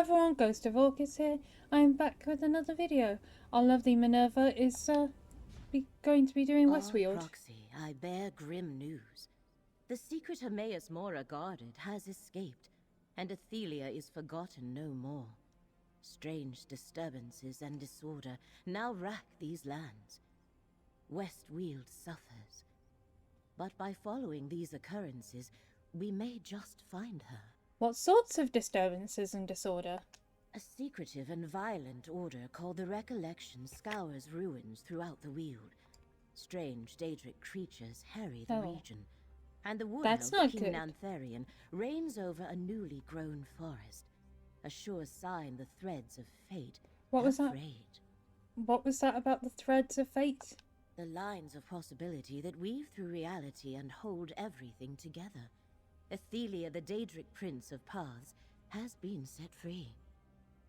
everyone, Ghost of Orcus here. I am back with another video. Our lovely Minerva is going to be doing Westfield. Proxy, I bear grim news. The secret Hermaeus Mora guarded has escaped, and Athelia is forgotten no more. Strange disturbances and disorder now rack these lands. Westfield suffers. But by following these occurrences, we may just find her. What sorts of disturbances and disorder? A secretive and violent order called the Recollection scours ruins throughout the Weald. Strange Daedric creatures harry the region, and the wood elf King Nantharian reigns over a newly grown forest. A sure sign the threads of fate have frayed. What was that about the threads of fate? The lines of possibility that weave through reality and hold everything together. Athelia, the Daedric Prince of Paths, has been set free.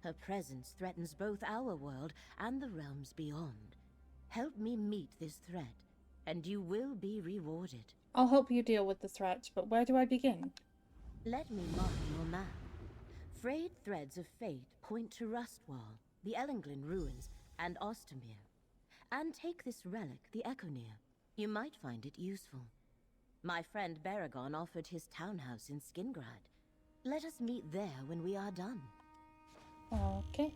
Her presence threatens both our world and the realms beyond. Help me meet this threat, and you will be rewarded. I'll help you deal with the threat, but where do I begin? Let me mark your map. Frayed threads of fate point to Rustwall, the Ellenglin ruins, and Ostermere. And take this relic, the Echonir. You might find it useful. My friend Baragon offered his townhouse in Skingrad. Let us meet there when we are done. Okay.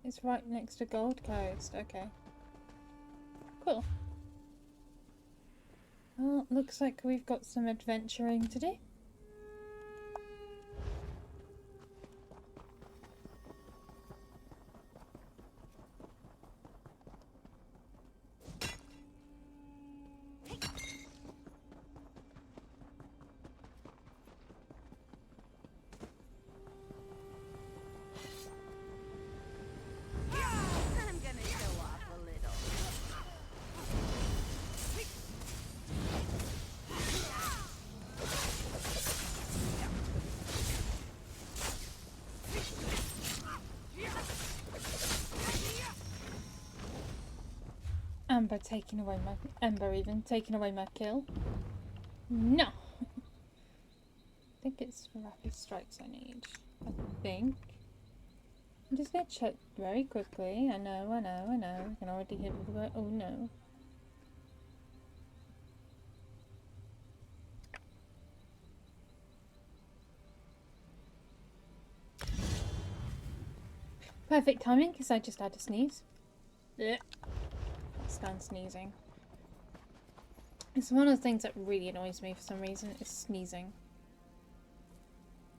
It's right next to Gold Coast. Okay. Cool. Well, looks like we've got some adventuring to do. Ember even taking away my kill. No. I think it's rapid strikes I need. I think. I'm just gonna check very quickly. I know. I can already hit it. Oh no. Perfect timing because I just had to sneeze. Blech. Can't stand sneezing. It's one of the things that really annoys me for some reason, is sneezing.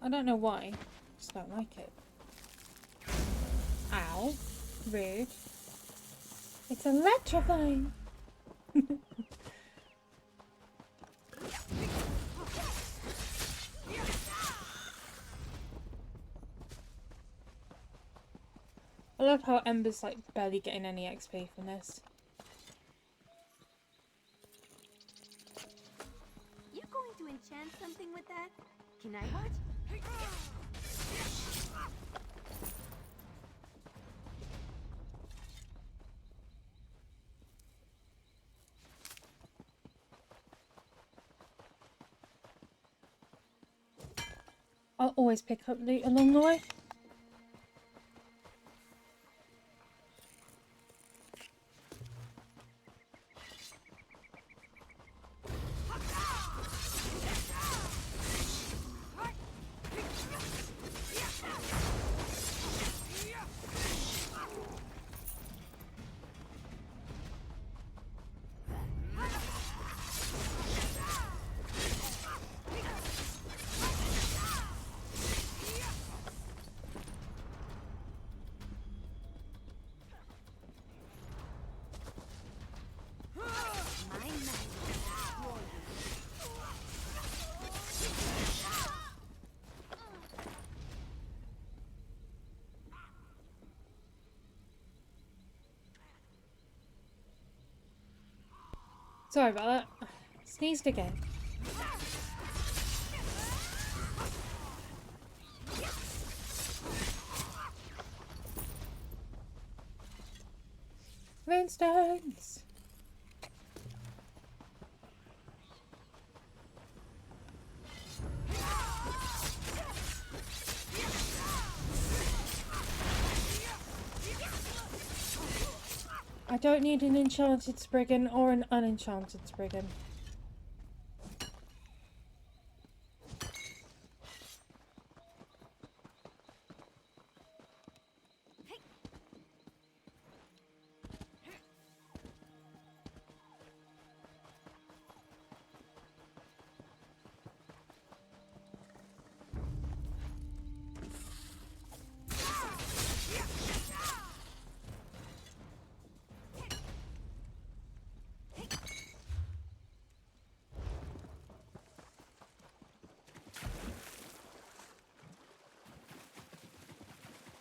I don't know why, I just don't like it. Ow. Rude. It's electrifying! I love how Ember's like barely getting any XP from this. Enchant something with that? Can I watch? I'll always pick up loot along the way. Sorry about that. Sneezed again. Moonstones! I don't need an enchanted Spriggan or an unenchanted Spriggan.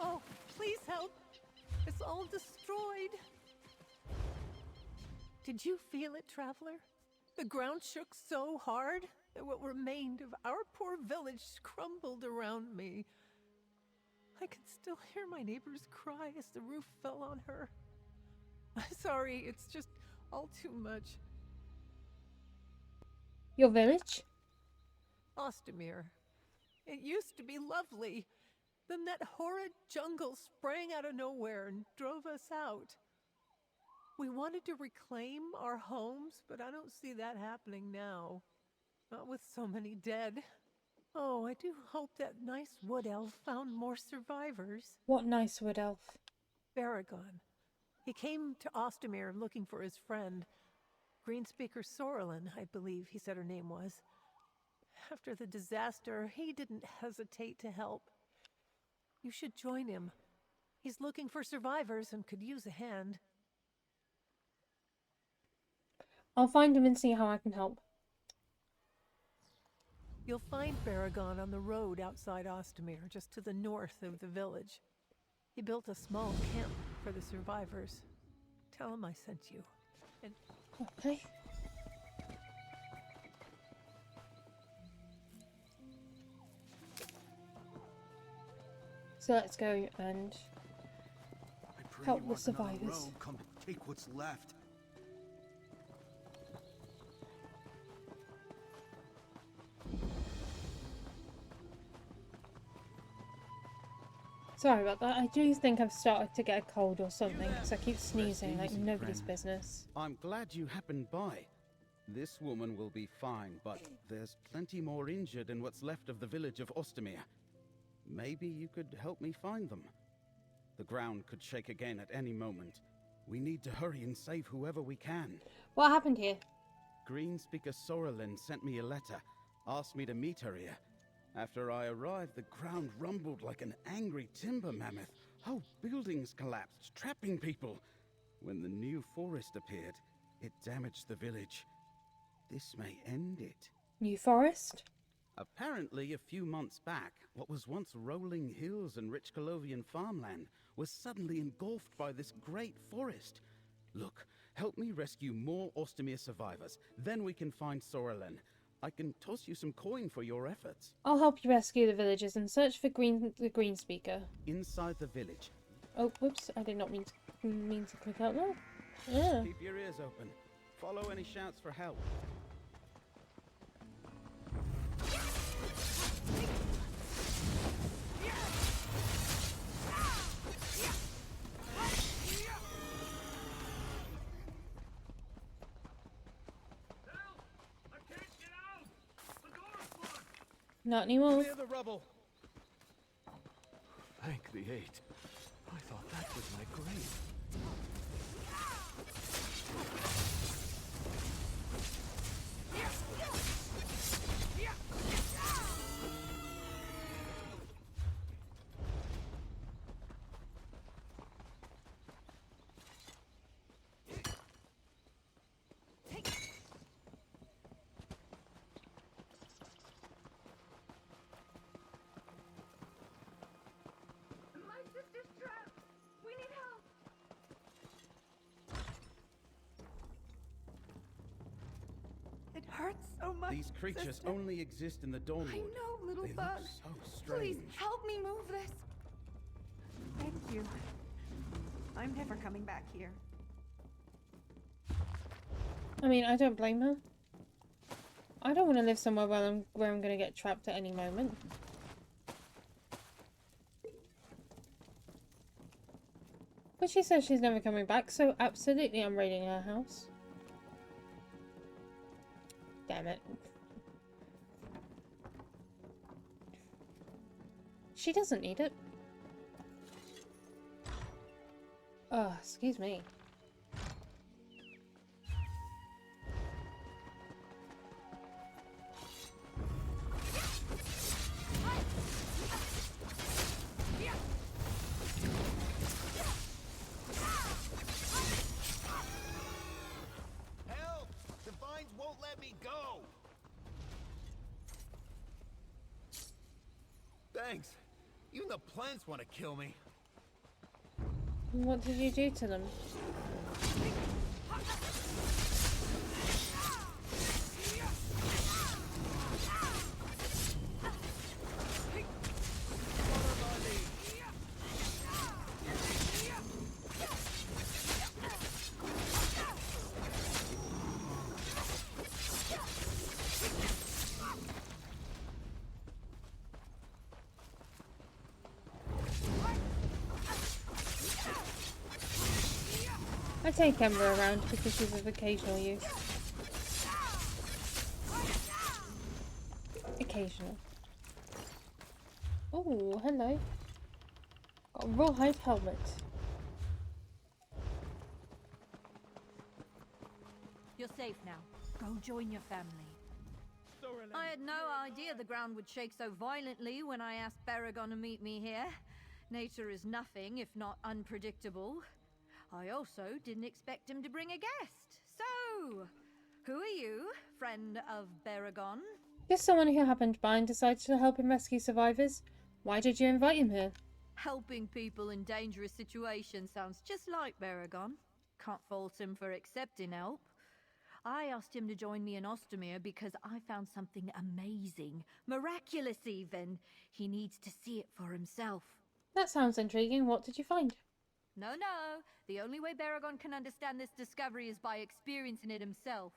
Oh, please help. It's all destroyed. Did you feel it, traveler? The ground shook so hard that what remained of our poor village crumbled around me. I can still hear my neighbor's cry as the roof fell on her. I'm sorry, it's just all too much. Your village? Ostamir. It used to be lovely. Then that horrid jungle sprang out of nowhere and drove us out. We wanted to reclaim our homes, but I don't see that happening now. Not with so many dead. Oh, I do hope that nice wood elf found more survivors. What nice wood elf? Baragon. He came to Ostamir looking for his friend. Greenspeaker Sorlin, I believe he said her name was. After the disaster, he didn't hesitate to help. You should join him. He's looking for survivors and could use a hand. I'll find him and see how I can help. You'll find Baragon on the road outside Ostamir, just to the north of the village. He built a small camp for the survivors. Tell him I sent you. And Okay. So let's go and help the survivors. Come take what's left. Sorry about that. I do think I've started to get a cold or something because I keep sneezing like nobody's business. I'm glad you happened by. This woman will be fine, but there's plenty more injured in what's left of the village of Ostamir. Maybe you could help me find them. The ground could shake again at any moment. We need to hurry and save whoever we can. What happened here? Greenspeaker Sorlin sent me a letter, asked me to meet her here. After I arrived, the ground rumbled like an angry timber mammoth. Whole buildings collapsed, trapping people. When the new forest appeared, it damaged the village. This may end it. New forest? Apparently, a few months back, what was once rolling hills and rich Colovian farmland was suddenly engulfed by this great forest. Look, help me rescue more Ostamir survivors. Then we can find Sorlin. I can toss you some coin for your efforts. I'll help you rescue the villagers and search for the Greenspeaker. Inside the village. Oh, whoops! I did not mean to click out loud. Yeah. Keep your ears open. Follow any shouts for help. Not anymore. Clear the rubble. Thank the eight. I thought that was my grave. It hurts so much. These creatures sister. only exist in the Dawnwood. I know, little They bug. look so strange. Please help me move this. Thank you. I'm never coming back here. I mean, I don't blame her. I don't want to live somewhere where I'm going to get trapped at any moment. But she says she's never coming back, so absolutely I'm raiding her house. Damn it. She doesn't need it. Oh, excuse me. Help! The vines won't let me go! Thanks. Even the plants want to kill me. What did you do to them? I take Ember around because she's of occasional use. Occasional. Oh, hello. Got a rawhide helmet. You're safe now. Go join your family. I had no idea the ground would shake so violently when I asked Baragon to meet me here. Nature is nothing if not unpredictable. I also didn't expect him to bring a guest. So, who are you, friend of Baragon? Just someone who happened by and decided to help him rescue survivors. Why did you invite him here? Helping people in dangerous situations sounds just like Baragon. Can't fault him for accepting help. I asked him to join me in Ostermere because I found something amazing, miraculous even. He needs to see it for himself. That sounds intriguing. What did you find? No, no. The only way Baragon can understand this discovery is by experiencing it himself.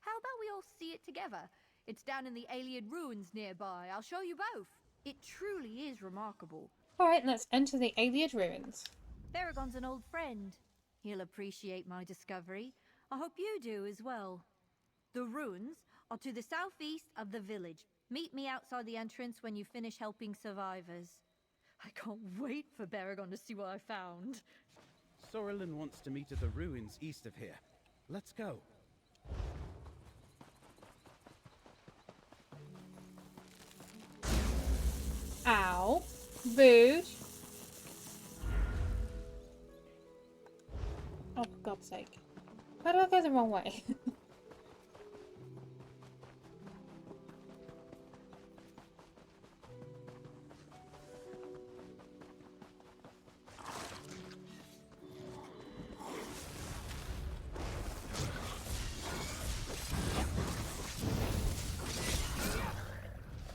How about we all see it together? It's down in the Ayleid ruins nearby. I'll show you both. It truly is remarkable. Alright, let's enter the Ayleid ruins. Baragon's an old friend. He'll appreciate my discovery. I hope you do as well. The ruins are to the southeast of the village. Meet me outside the entrance when you finish helping survivors. I can't wait for Baragon to see what I found. Sorrelin wants to meet at the ruins east of here. Let's go. Ow. Rude. Oh, for God's sake. Why do I go the wrong way?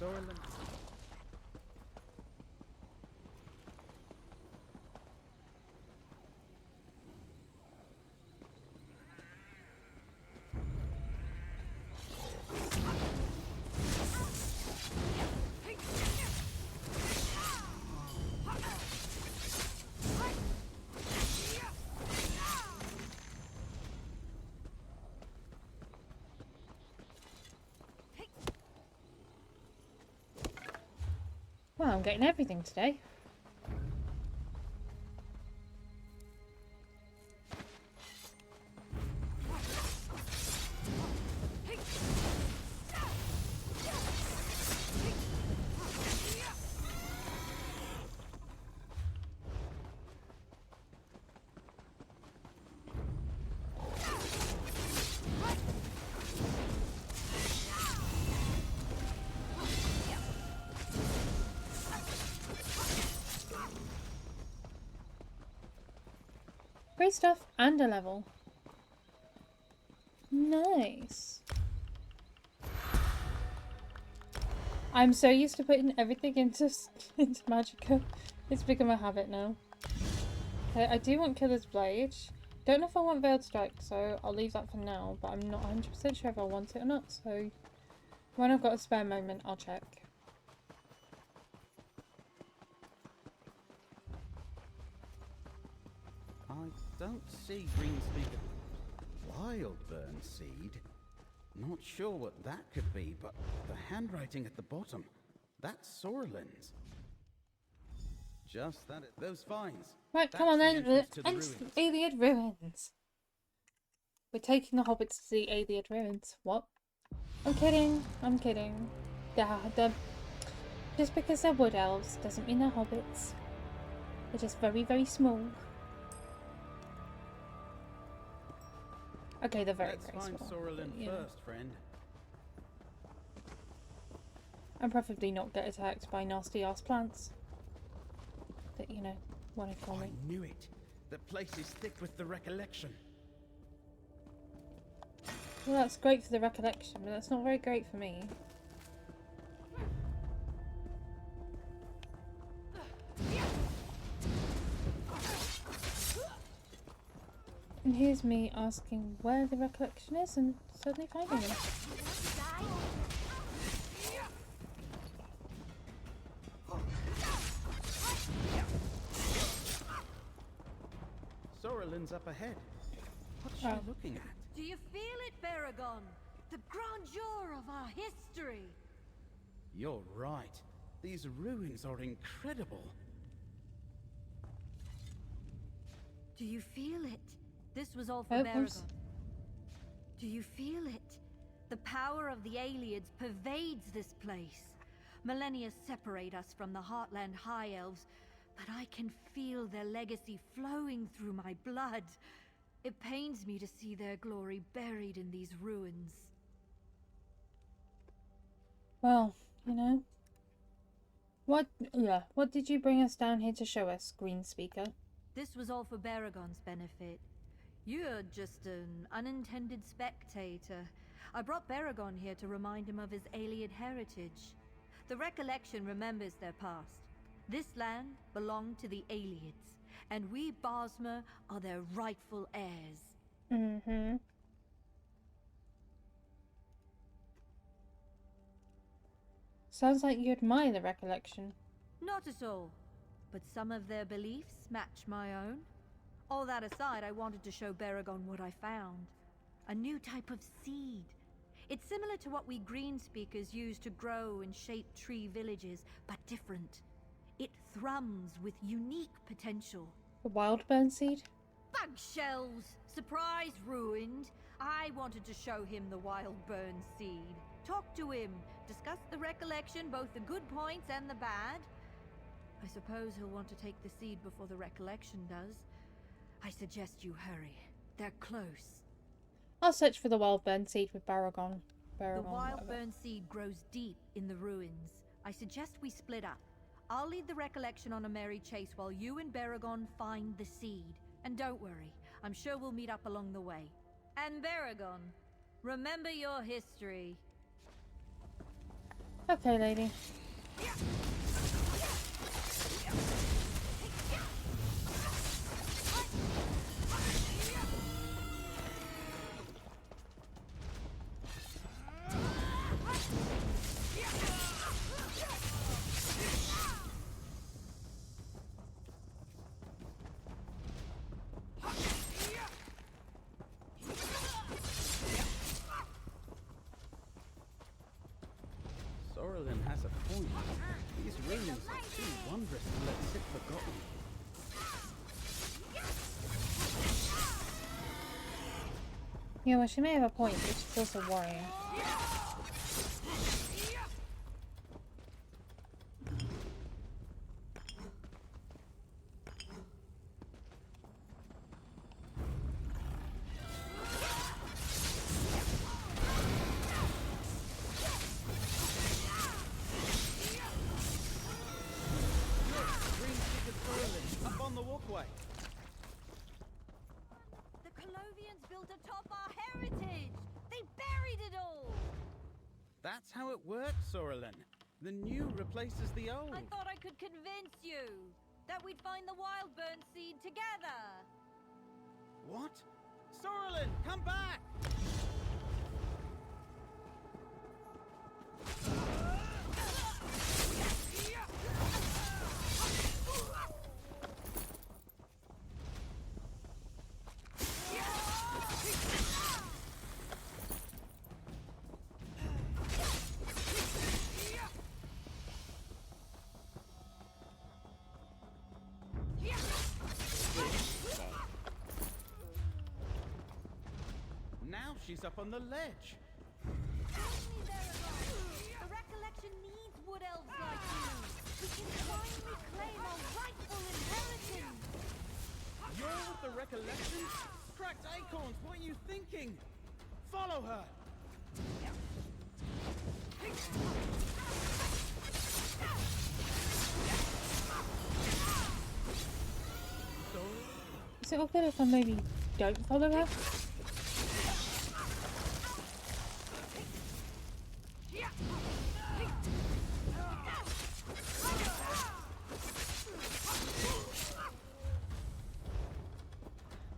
Sorrelin. Well, I'm getting everything today. Great stuff and a level. Nice. I'm so used to putting everything into Magicka. It's become a habit now. Okay, I do want Killer's Blade. Don't know if I want Veiled Strike, so I'll leave that for now, but I'm not 100% sure if I want it or not, so when I've got a spare moment, I'll check. don't see Greenspeaker wild burn seed. Not sure what that could be, but the handwriting at the bottom, that's Sorlin's. Just that, those vines. Right, come That's on the then. entrance to the ruins. Alien ruins. We're taking the hobbits to the alien ruins. What? I'm kidding. I'm kidding. Just because they're wood elves doesn't mean they're hobbits. They're just very, very small. Okay, they're very, Let's very find small. Sorlin But, first, friend. And preferably not get attacked by nasty ass plants that, you know, want to kill I me. knew it. The place is thick with the recollection. Well, that's great for the recollection, but that's not very great for me. And here's me asking where the recollection is and suddenly finding it. Sorlin's up ahead. What's she Oh. looking at? Do you feel it, Baragon? The grandeur of our history. You're right. These ruins are incredible. Do you feel it? This was all for Oh, Baragon. Do you feel it? The power of the Aelids pervades this place. Millennia separate us from the Heartland High Elves, but I can feel their legacy flowing through my blood. It pains me to see their glory buried in these ruins. Well, you know. What did you bring us down here to show us, Greenspeaker? This was all for Baragon's benefit. You're just an unintended spectator. I brought Baragon here to remind him of his Aeliad heritage. The recollection remembers their past. This land belonged to the Aelids, and we Bosmer are their rightful heirs. Mm-hmm. Sounds like you admire the recollection. Not at all, but some of their beliefs match my own. All that aside, I wanted to show Baragon what I found. A new type of seed. It's similar to what we Greenspeakers use to grow and shape tree villages, but different. It thrums with unique potential. The wild burn seed? Bug shells! Surprise ruined! I wanted to show him the wild burn seed. Talk to him. Discuss the recollection, both the good points and the bad. I suppose he'll want to take the seed before the recollection does. I suggest you hurry. They're close. I'll search for the wild burn seed with Baragon. The wild whatever. burn seed grows deep in the ruins. I suggest we split up. I'll lead the recollection on a merry chase while you and Baragon find the seed. And don't worry, I'm sure we'll meet up along the way. And Baragon, remember your history. Okay, lady. Sorlin has a point. These ruins are too wondrous to let sit forgotten. Yeah, well, she may have a point, but she's also worrying. Greenspeaker Sorlin, up on the walkway. The Colovians built atop our heritage! They buried it all! That's how it works, Sorlin. The new replaces the old. I thought I could convince you that we'd find the wild burn seed together. What? Sorlin, come back! Now she's up on the ledge. Join me, Baragon. The recollection needs wood elves like you. We can finally claim our rightful inheritance. You're with the recollection? Cracked acorns, what are you thinking? Follow her! Is it okay if I maybe don't follow her?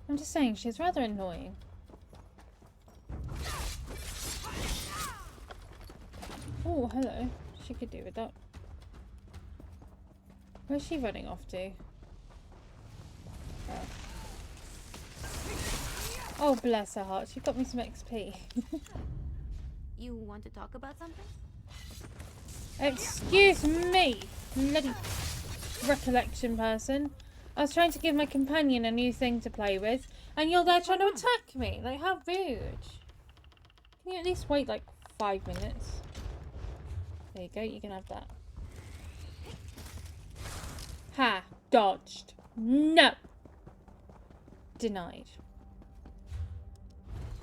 I'm just saying, she's rather annoying. Oh, hello. She could do with that. Where's she running off to? Oh, bless her heart. She got me some XP. You want to talk about something? Excuse me, bloody recollection person. I was trying to give my companion a new thing to play with, and you're there trying to attack me. Like, how rude. Can you at least wait like 5 minutes? There you go, you can have that. Ha! Dodged. No! Denied.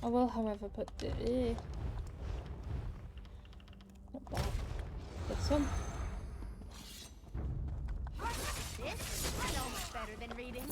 I will, however, put the... Not bad. This one. This is so much better than reading.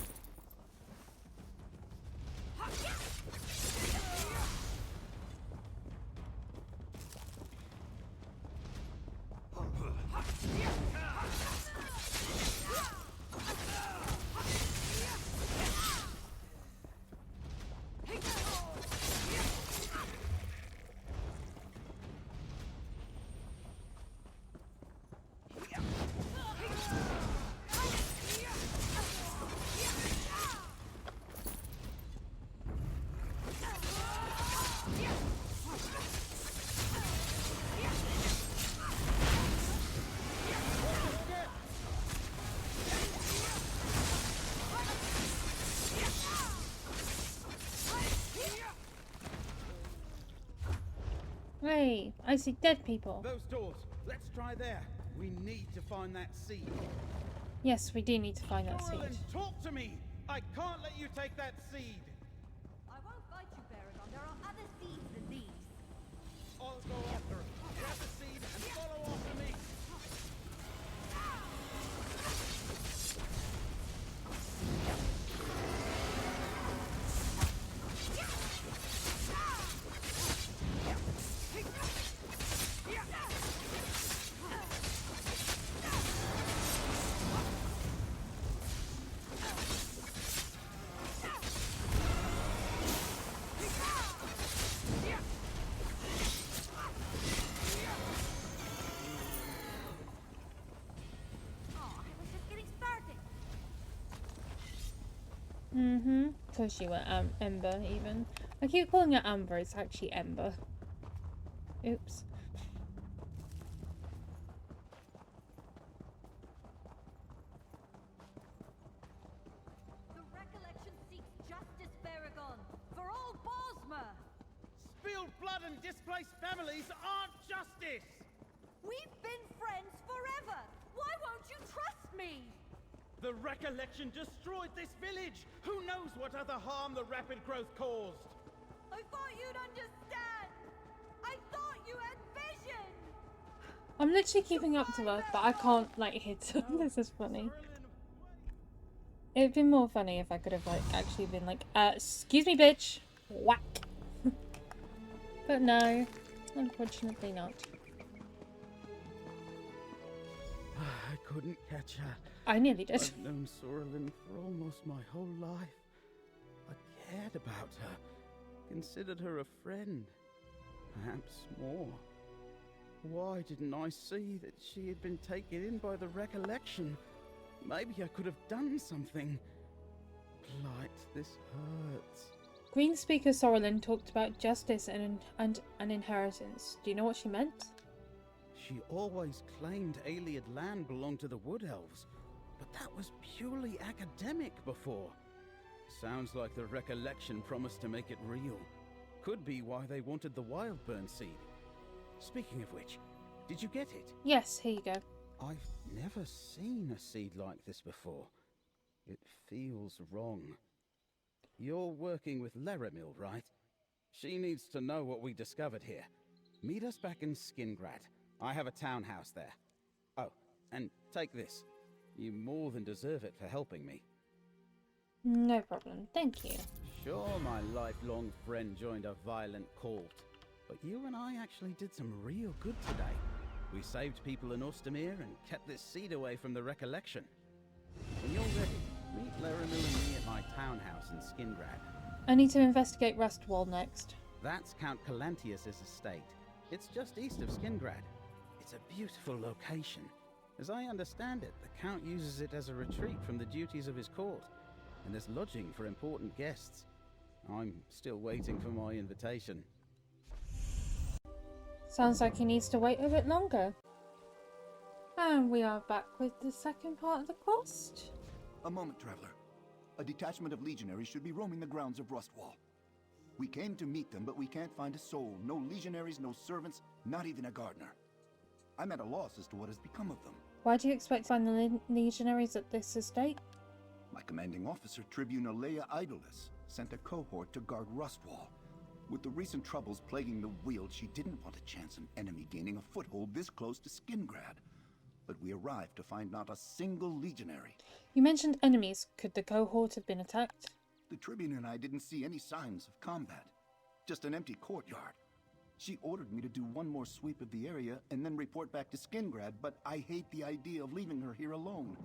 Hey, I see dead people. Those doors. Let's try there. We need to find that seed. Yes, we do need to find that seed. Sorlin, talk to me! I can't let you take that seed! I won't fight you, Baragon. There are other seeds than these. I'll go after her. Grab the seed and follow after me! Because you were Ember, even. I keep calling it Amber, it's actually Ember. Oops. The recollection seeks justice, Baragon, for all Bosmer. Spilled blood and displaced families aren't justice! We've been friends forever. Why won't you trust me? The recollection destroyed this village! Who knows what other harm the rapid growth caused? I thought you'd understand. I thought you had vision. I'm literally keeping up to her, but I can't, like, hit her. This is funny. It'd been more funny if I could have, like, actually been like, excuse me, bitch! Whack! But no, unfortunately not. I couldn't catch her. I nearly did. I've known Sorlin for almost my whole life. I cared about her, considered her a friend, perhaps more. Why didn't I see that she had been taken in by the recollection? Maybe I could have done something. Blight, this hurts. Green Speaker Sorlin talked about justice and an inheritance. Do you know what she meant? She always claimed Ayleid land belonged to the Wood Elves, but that was purely academic before. Sounds like the recollection promised to make it real. could be why they wanted the Wildburn seed. Speaking of which, did you get it? Yes, here you go. I've never seen a seed like this before. It feels wrong. You're working with Laramil, right? She needs to know what we discovered here. Meet us back in Skingrad. I have a townhouse there. Oh, and take this. You more than deserve it for helping me. No problem, thank you. Sure, my lifelong friend joined a violent cult, but you and I actually did some real good today. We saved people in Ostermere and kept this seed away from the recollection. When you're ready, meet Laramil and me at my townhouse in Skingrad. I need to investigate Rustwall next. That's Count Calantius' estate. It's just east of Skingrad. It's a beautiful location. As I understand it, the Count uses it as a retreat from the duties of his court, and there's lodging for important guests. I'm still waiting for my invitation. Sounds like he needs to wait a bit longer. And we are back with the second part of the quest. A moment, traveler. A detachment of legionaries should be roaming the grounds of Rustwall. We came to meet them, but we can't find a soul. No legionaries, no servants, not even a gardener. I'm at a loss as to what has become of them. Why do you expect to find the legionaries at this estate? My commanding officer, Tribune Leia Idolus, sent a cohort to guard Rustwall. With the recent troubles plaguing the Weald, she didn't want to chance an enemy gaining a foothold this close to Skingrad. But we arrived to find not a single legionary. You mentioned enemies. Could the cohort have been attacked? The Tribune and I didn't see any signs of combat. Just an empty courtyard. She ordered me to do one more sweep of the area and then report back to Skingrad, but I hate the idea of leaving her here alone.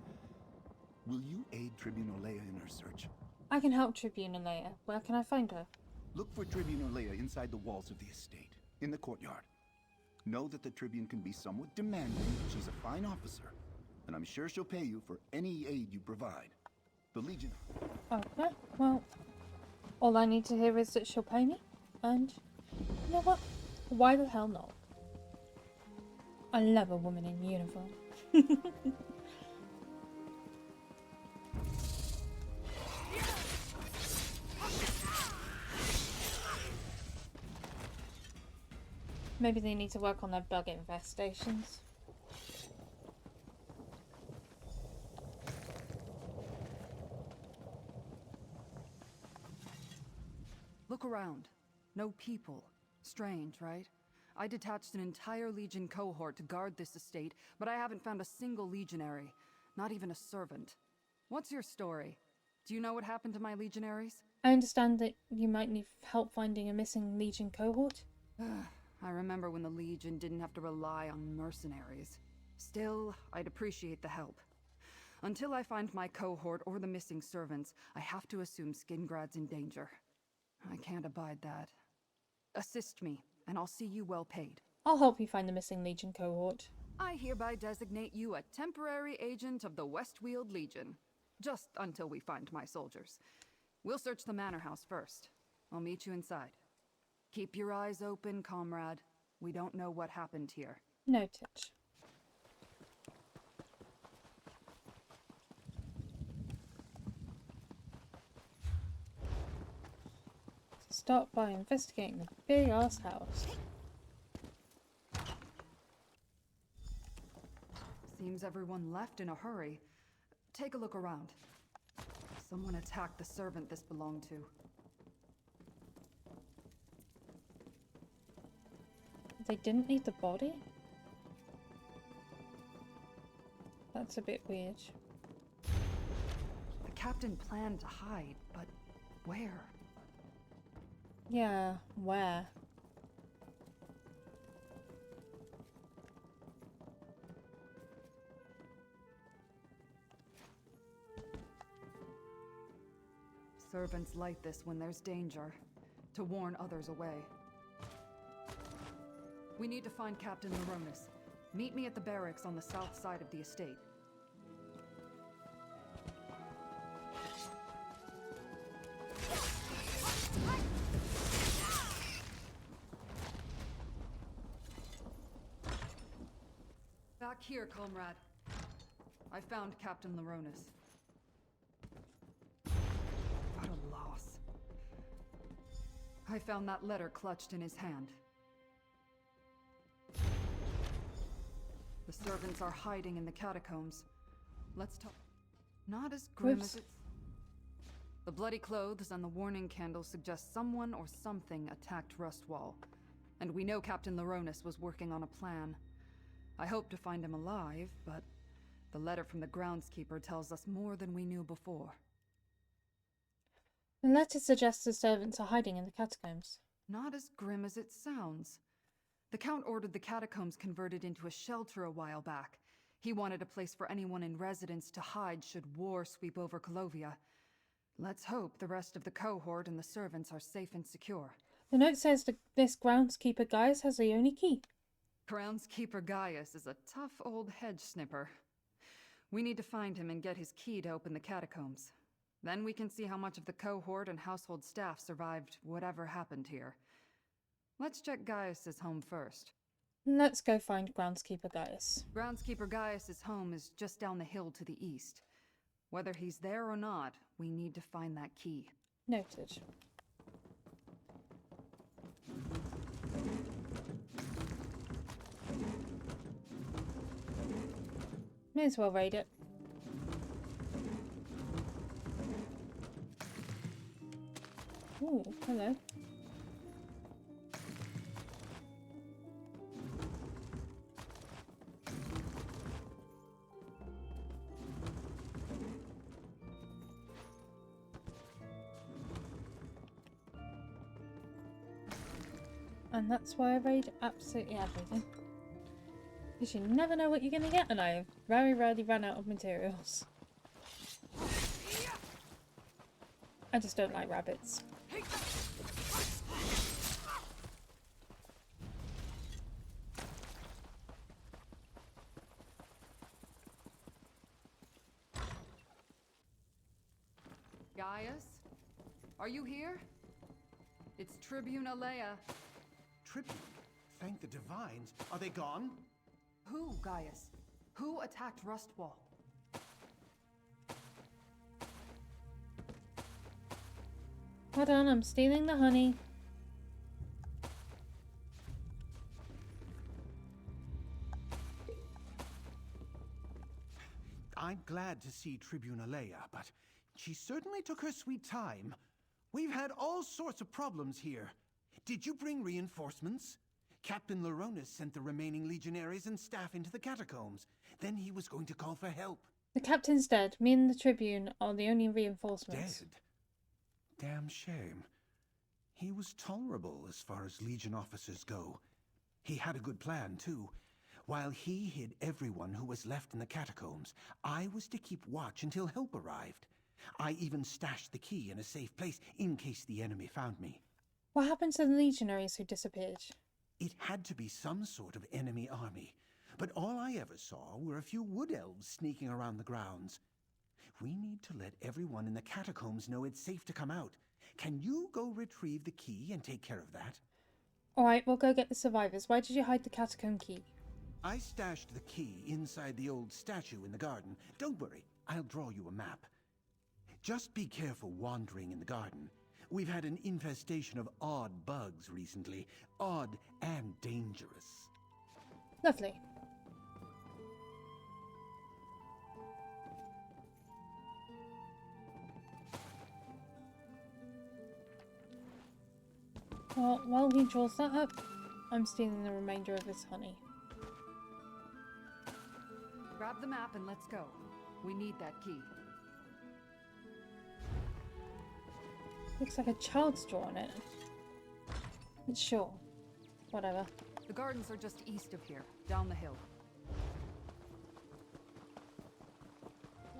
Will you aid Tribune Leia in her search? I can help Tribune Leia. Where can I find her? Look for Tribune Leia inside the walls of the estate, in the courtyard. Know that the Tribune can be somewhat demanding, but she's a fine officer, and I'm sure she'll pay you for any aid you provide. The Legion... Okay, well, all I need to hear is that she'll pay me, and you know what? Why the hell not? I love a woman in uniform. Maybe they need to work on their bug infestations. Look around. No people. Strange, right? I detached an entire Legion cohort to guard this estate, but I haven't found a single legionary. Not even a servant. What's your story? Do you know what happened to my legionaries? I understand that you might need help finding a missing Legion cohort. I remember when the Legion didn't have to rely on mercenaries. Still, I'd appreciate the help. Until I find my cohort or the missing servants, I have to assume Skingrad's in danger. I can't abide that. Assist me, and I'll see you well paid. I'll help you find the missing Legion cohort. I hereby designate you a temporary agent of the Westweald Legion. Just until we find my soldiers. We'll search the manor house first. I'll meet you inside. Keep your eyes open, comrade. We don't know what happened here. Noted. Start by investigating the big ass house. Seems everyone left in a hurry. Take a look around. Someone attacked the servant this belonged to. They didn't need the body? That's a bit weird. The captain planned to hide, but where? Yeah, where? Servants light this when there's danger, to warn others away. We need to find Captain Laronis. Meet me at the barracks on the south side of the estate. Back here, comrade. I found Captain Laronis. What a loss. I found that letter clutched in his hand. The servants are hiding in the catacombs. Let's talk. Not as grim as it's... The bloody clothes and the warning candles suggest someone or something attacked Rustwall. And we know Captain Laronis was working on a plan. I hope to find him alive, but the letter from the groundskeeper tells us more than we knew before. The letter suggests the servants are hiding in the catacombs. Not as grim as it sounds. The Count ordered the catacombs converted into a shelter a while back. He wanted a place for anyone in residence to hide should war sweep over Colovia. Let's hope the rest of the cohort and the servants are safe and secure. The note says that this groundskeeper Gaius has the only key. Groundskeeper Gaius is a tough old hedge snipper. We need to find him and get his key to open the catacombs. Then we can see how much of the cohort and household staff survived whatever happened here. Let's check Gaius's home first. Let's go find groundskeeper Gaius. Groundskeeper Gaius's home is just down the hill to the east. Whether he's there or not, we need to find that key. Noted. May as well raid it. Ooh, hello. And that's why I raid absolutely everything. Because you never know what you're going to get, and I have very rarely run out of materials. I just don't like rabbits. Gaius? Are you here? It's Tribune Alea. Tribune? Thank the divines. Are they gone? Who, Gaius? Who attacked Rustwall? Hold on, I'm stealing the honey. I'm glad to see Tribune Alea, but she certainly took her sweet time. We've had all sorts of problems here. Did you bring reinforcements? Captain Laronis sent the remaining legionaries and staff into the catacombs. Then he was going to call for help. The captain's dead. Me and the Tribune are the only reinforcements. Dead? Damn shame. He was tolerable as far as Legion officers go. He had a good plan, too. While he hid everyone who was left in the catacombs, I was to keep watch until help arrived. I even stashed the key in a safe place in case the enemy found me. What happened to the legionaries who disappeared? It had to be some sort of enemy army, but all I ever saw were a few wood elves sneaking around the grounds. We need to let everyone in the catacombs know it's safe to come out. Can you go retrieve the key and take care of that? Alright, we'll go get the survivors. Why did you hide the catacomb key? I stashed the key inside the old statue in the garden. Don't worry, I'll draw you a map. Just be careful wandering in the garden. We've had an infestation of odd bugs recently. Odd and dangerous. Lovely. Well, while he draws that up, I'm stealing the remainder of his honey. Grab the map and let's go. We need that key. Looks like a child's drawn it. But sure. Whatever. The gardens are just east of here, down the hill.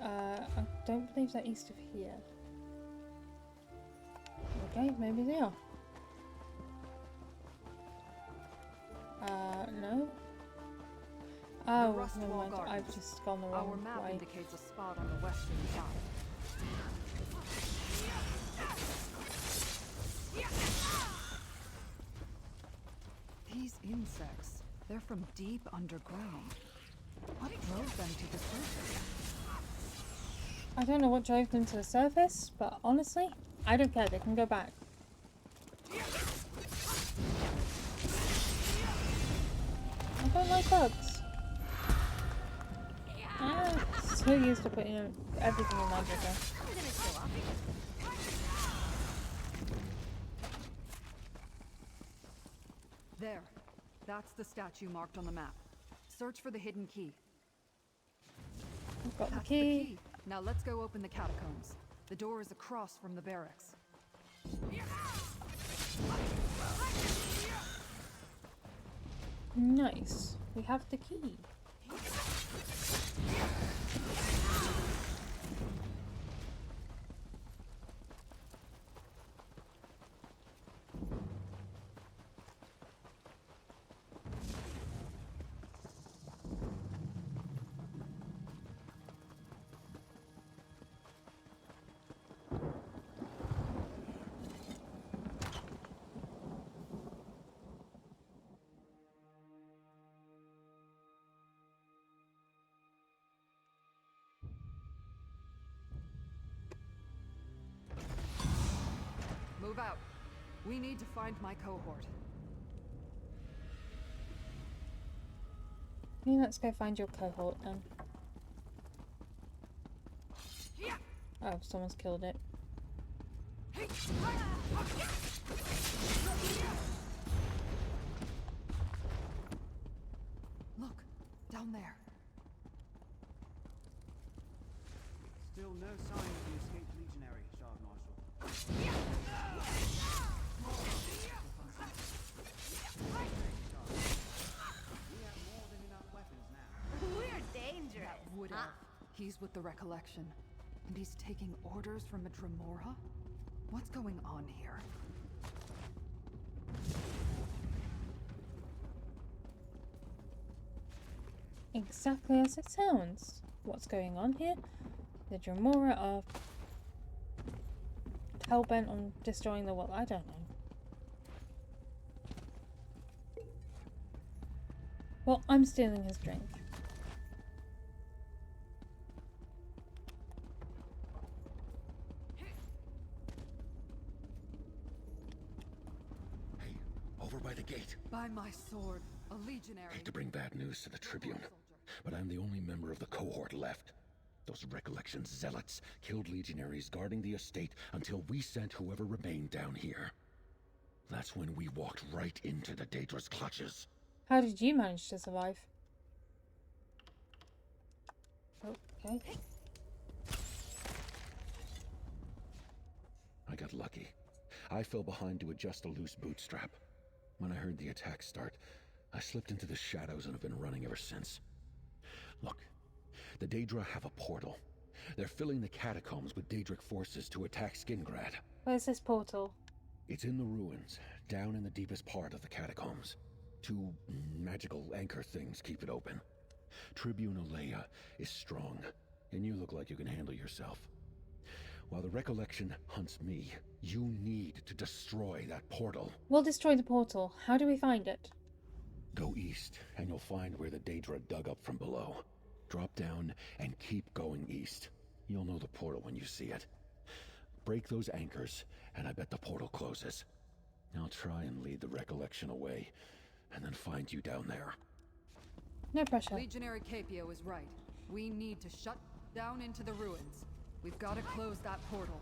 I don't believe they're east of here. Okay, maybe they are. No. Oh, never mind. I've just gone the wrong Our map way. indicates a spot on the western side. These insects, they're from deep underground. What drove them to the surface? I don't know what drove them to the surface, but honestly, I don't care. They can go back. like bugs. I'm so used to putting everything in magic. There. That's the statue marked on the map. Search for the hidden key. I've got the That's key. Now let's go open the catacombs. The door is across from the barracks. Nice. We have the key. Move out. We need to find my cohort. Okay, let's go find your cohort then. Oh, someone's killed it. Look, down there. Still no sign of the escaped legionary, Shard Marshal. We have more than enough weapons now. We're dangerous. That wood elf. He's with the Recollection. And he's taking orders from a Dremora? What's going on here? Exactly as it sounds. What's going on here? The Dremora are hell-bent on destroying the world. I don't know. Well, I'm stealing his drink. Hey, over by the gate. By my sword, a legionary. Hate to bring bad news to the Tribune, but I'm the only member of the cohort left. Those Recollection zealots killed legionaries guarding the estate until we sent whoever remained down here. That's when we walked right into the Daedra's clutches. How did you manage to survive? Okay. I got lucky. I fell behind to adjust a loose bootstrap. When I heard the attack start, I slipped into the shadows and have been running ever since. Look, the Daedra have a portal. They're filling the catacombs with Daedric forces to attack Skingrad. Where's this portal? It's in the ruins, down in the deepest part of the catacombs. Two magical anchor things keep it open. Tribune Alea is strong, and you look like you can handle yourself. While the Recollection hunts me, you need to destroy that portal. We'll destroy the portal. How do we find it? Go east, and you'll find where the Daedra dug up from below. Drop down and keep going east. You'll know the portal when you see it. Break those anchors, and I bet the portal closes. I'll try and lead the Recollection away, and then find you down there. No pressure. Legionary Capio is right. We need to shut down into the ruins. We've got to close that portal.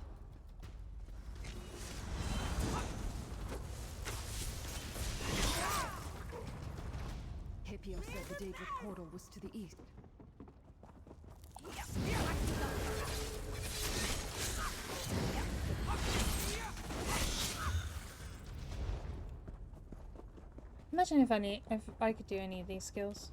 Capio said the Daedric portal was to the east. Imagine if I could do any of these skills.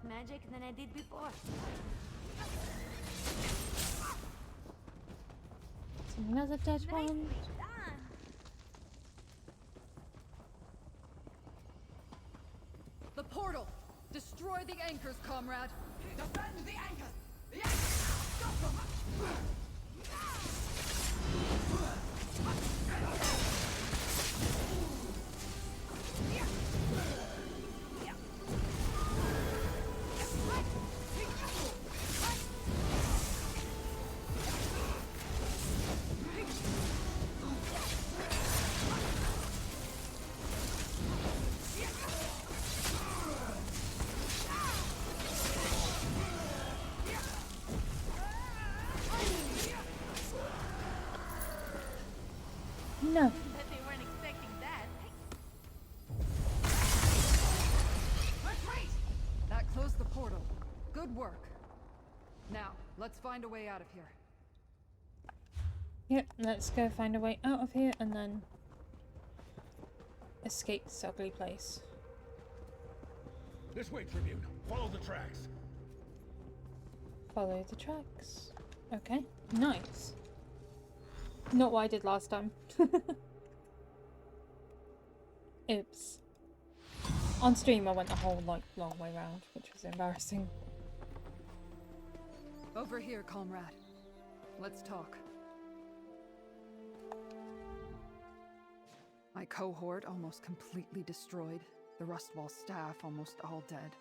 Magic than I did before. Another dead one. Nicely done. Fire the anchors, comrade! Defend the anchors! The anchors! Stop them! No. Bet they weren't expecting that. Retreat! That closed the portal. Good work. Now, let's find a way out of here. Yep, let's go find a way out of here and then escape this ugly place. This way, Tribune. Follow the tracks. Follow the tracks. Okay, nice. Not what I did last time. Oops. On stream I went the whole like long way round, which was embarrassing. Over here, comrade. Let's talk. My cohort almost completely destroyed. The Rustwall staff almost all dead.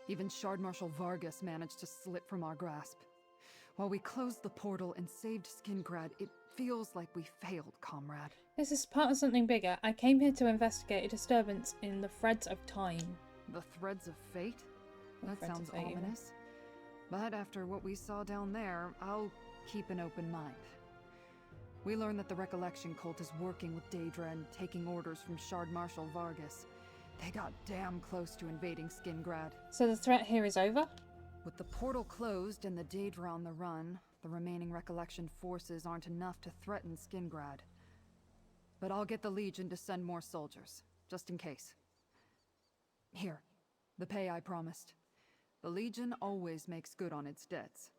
Even Shard Marshal Vargas managed to slip from our grasp. While we closed the portal and saved Skingrad, it feels like we failed, comrade. This is part of something bigger. I came here to investigate a disturbance in the threads of time. The threads of fate? That sounds ominous. But after what we saw down there, I'll keep an open mind. We learned that the Recollection Cult is working with Daedra and taking orders from Shard Marshal Vargas. They got damn close to invading Skingrad. So the threat here is over? With the portal closed and the Daedra on the run, the remaining Recollection forces aren't enough to threaten Skingrad. But I'll get the Legion to send more soldiers, just in case. Here, the pay I promised. The Legion always makes good on its debts.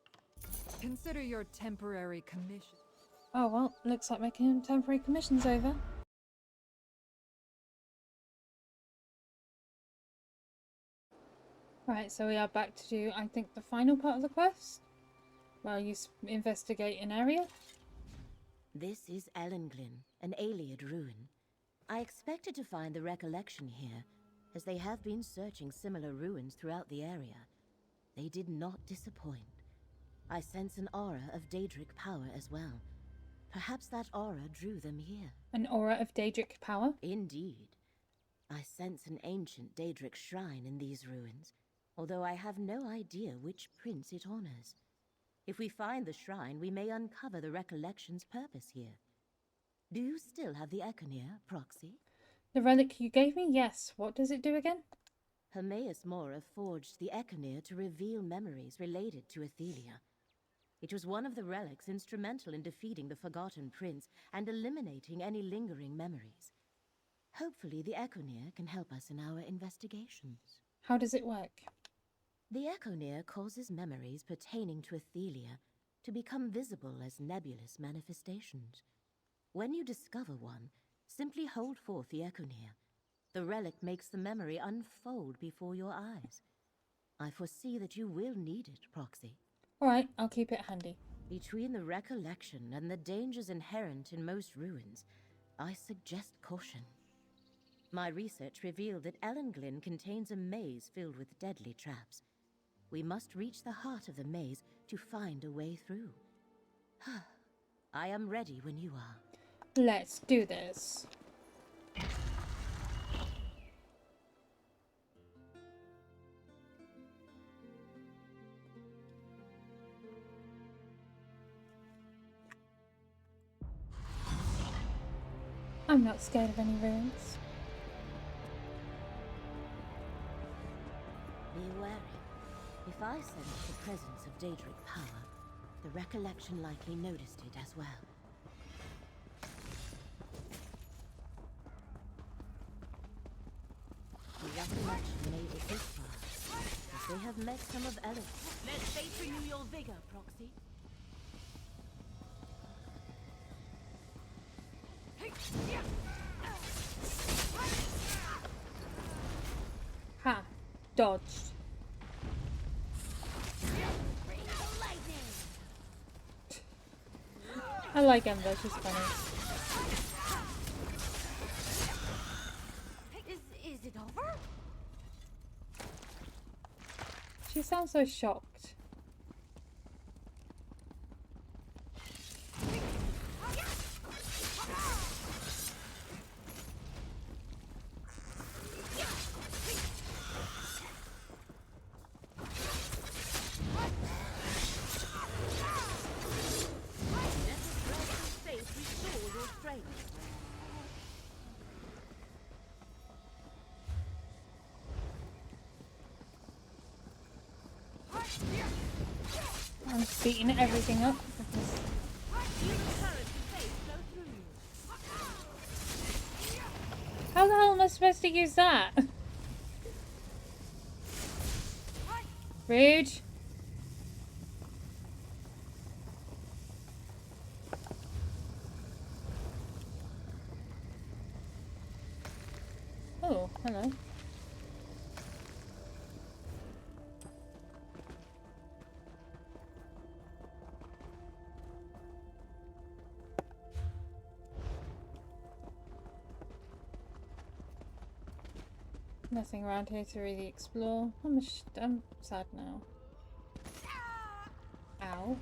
Consider your temporary commission. Oh well, looks like my temporary commission's over. Right, so we are back to do, I think, the final part of the quest. Where you investigate an area. This is Ellenglyn, an Ayleid ruin. I expected to find the Recollection here, as they have been searching similar ruins throughout the area. They did not disappoint. I sense an aura of Daedric power as well. Perhaps that aura drew them here. An aura of Daedric power? Indeed. I sense an ancient Daedric shrine in these ruins, although I have no idea which prince it honors. If we find the shrine, we may uncover the Recollection's purpose here. Do you still have the Echoneer, Proxy? The relic you gave me? Yes. What does it do again? Hermaeus Mora forged the Echoneer to reveal memories related to Athelia. It was one of the relics instrumental in defeating the Forgotten Prince and eliminating any lingering memories. Hopefully the Echoneer can help us in our investigations. How does it work? The Echoneer causes memories pertaining to Athelia to become visible as nebulous manifestations. When you discover one, simply hold forth the Echoneer. The relic makes the memory unfold before your eyes. I foresee that you will need it, Proxy. Alright, I'll keep it handy. Between the Recollection and the dangers inherent in most ruins, I suggest caution. My research revealed that Ellenglyn contains a maze filled with deadly traps. We must reach the heart of the maze to find a way through. I am ready when you are. Let's do this. I'm not scared of any ruins. Be wary. If I sense the presence of Daedric power, the Recollection likely noticed it as well. The Recollection made it this far, as they have met some of Ellen. Let fate renew your vigor, Proxy. Ha! Dodged. like Ember, she's funny. Is it over? She sounds so shocked. I'm beating everything up because how the hell am I supposed to use that? Rude. Oh, hello. Nothing around here to really explore. I'm sad now. Ow.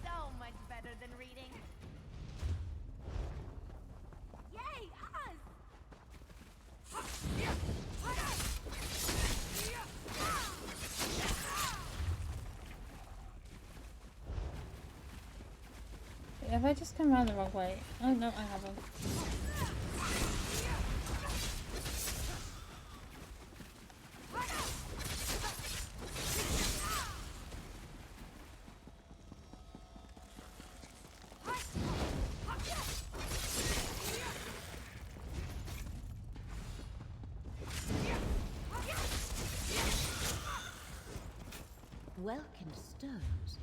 So much better than reading. Yay, us! Have I just come around the wrong way? Oh no, I haven't. Welkin stones.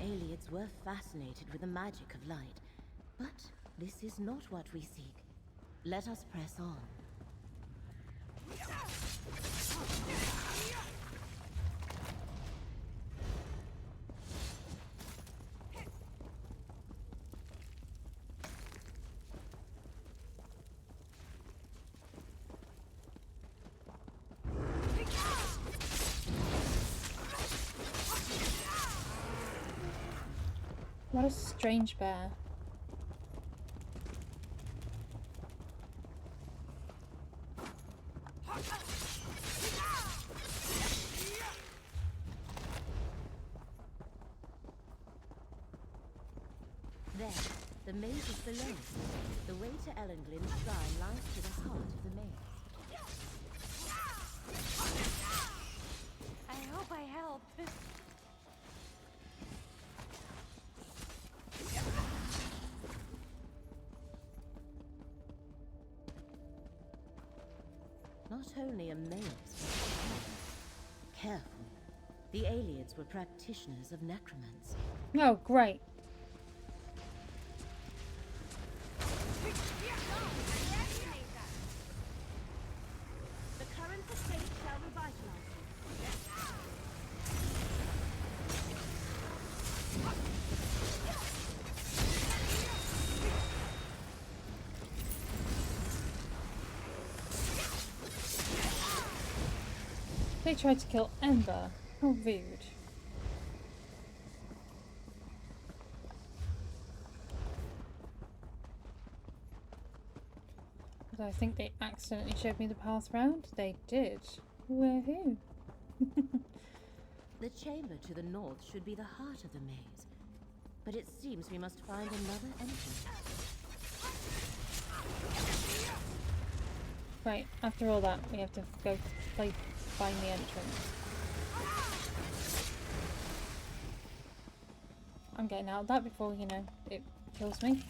Aliens were fascinated with the magic of light, but this is not what we seek. Let us press on. What a strange bear. There, the maze is below. The way to Ellenglin's shrine lies to the heart of the maze. I hope I helped. Not only a maze, but careful. The aliens were practitioners of necromancy. Oh, great. The current of fate shall revitalize you. They tried to kill Ember. How rude. But I think they accidentally showed me the path round. They did. Woohoo. The chamber to the north should be the heart of the maze, but it seems we must find another entrance. Right, after all that, we have to go find the entrance. I'm getting out of that before, you know, it kills me.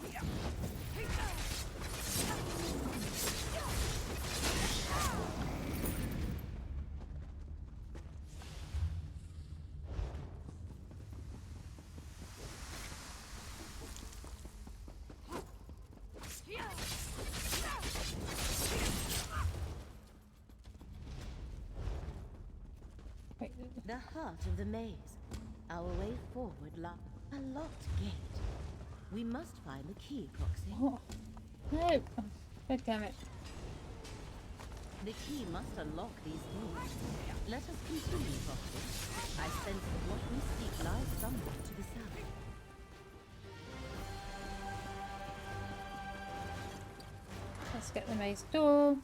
The heart out of the maze. Our way forward lies a locked gate. We must find the key, Proxy. Oh. No! Oh, God damn it. The key must unlock these gates. Let us continue, Proxy. I sense that what we seek lies somewhere to the south. Let's get the maze door.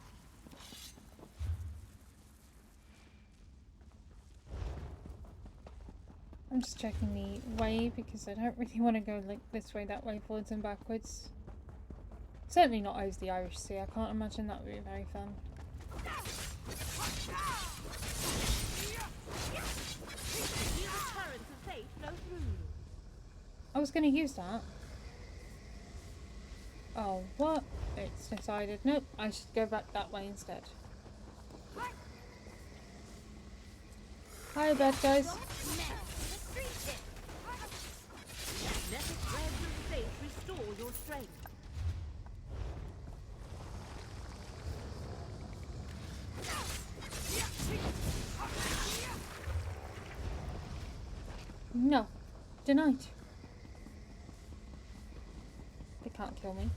I'm just checking the way because I don't really want to go like this way, that way, forwards and backwards. Certainly not over the Irish Sea. I can't imagine that would be very fun. I was going to use that. Oh, what? It's decided. Nope, I should go back that way instead. Hi, bad guys. Let us grab your faith, restore your strength. No. Denied. They can't kill me.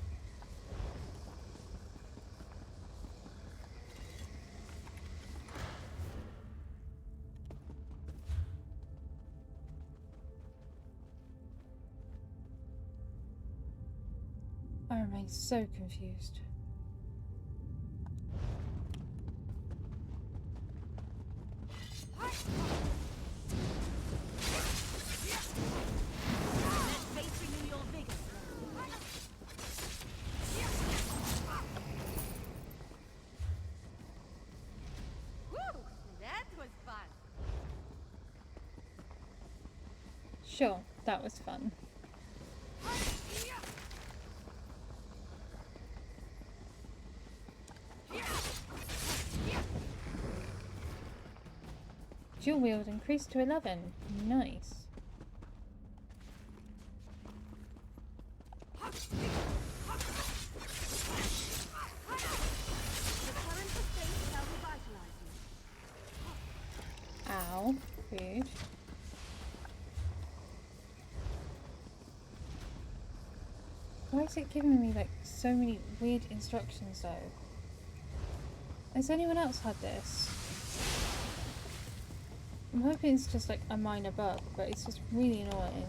I remain so confused. Sure, that was fun. Dual wield increased to 11. Nice. Ow. Rude. Why is it giving me like so many weird instructions though? Has anyone else had this? I'm hoping it's just like a minor bug, but it's just really annoying.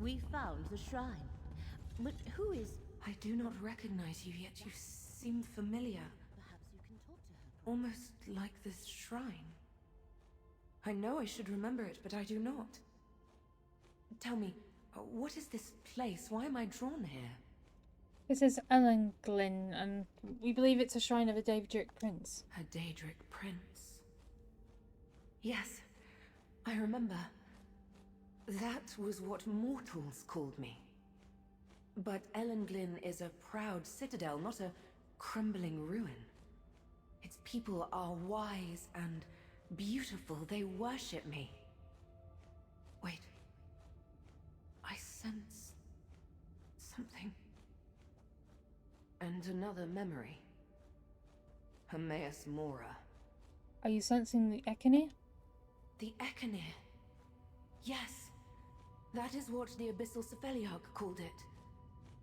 We found the shrine. But who is... I do not recognize you, yet you seem familiar. Perhaps you can talk to her. Almost like this shrine. I know I should remember it, but I do not. Tell me, what is this place? Why am I drawn here? This is Ellenglyn, and we believe it's a shrine of a Daedric prince. A Daedric prince. Yes, I remember. That was what mortals called me. But Ellenglyn is a proud citadel, not a crumbling ruin. Its people are wise and beautiful. They worship me. Wait. I sense something. And another memory. Hermaeus Mora. Are you sensing the Echenir? The Echenir. Yes. That is what the Abyssal Cephaliarch called it.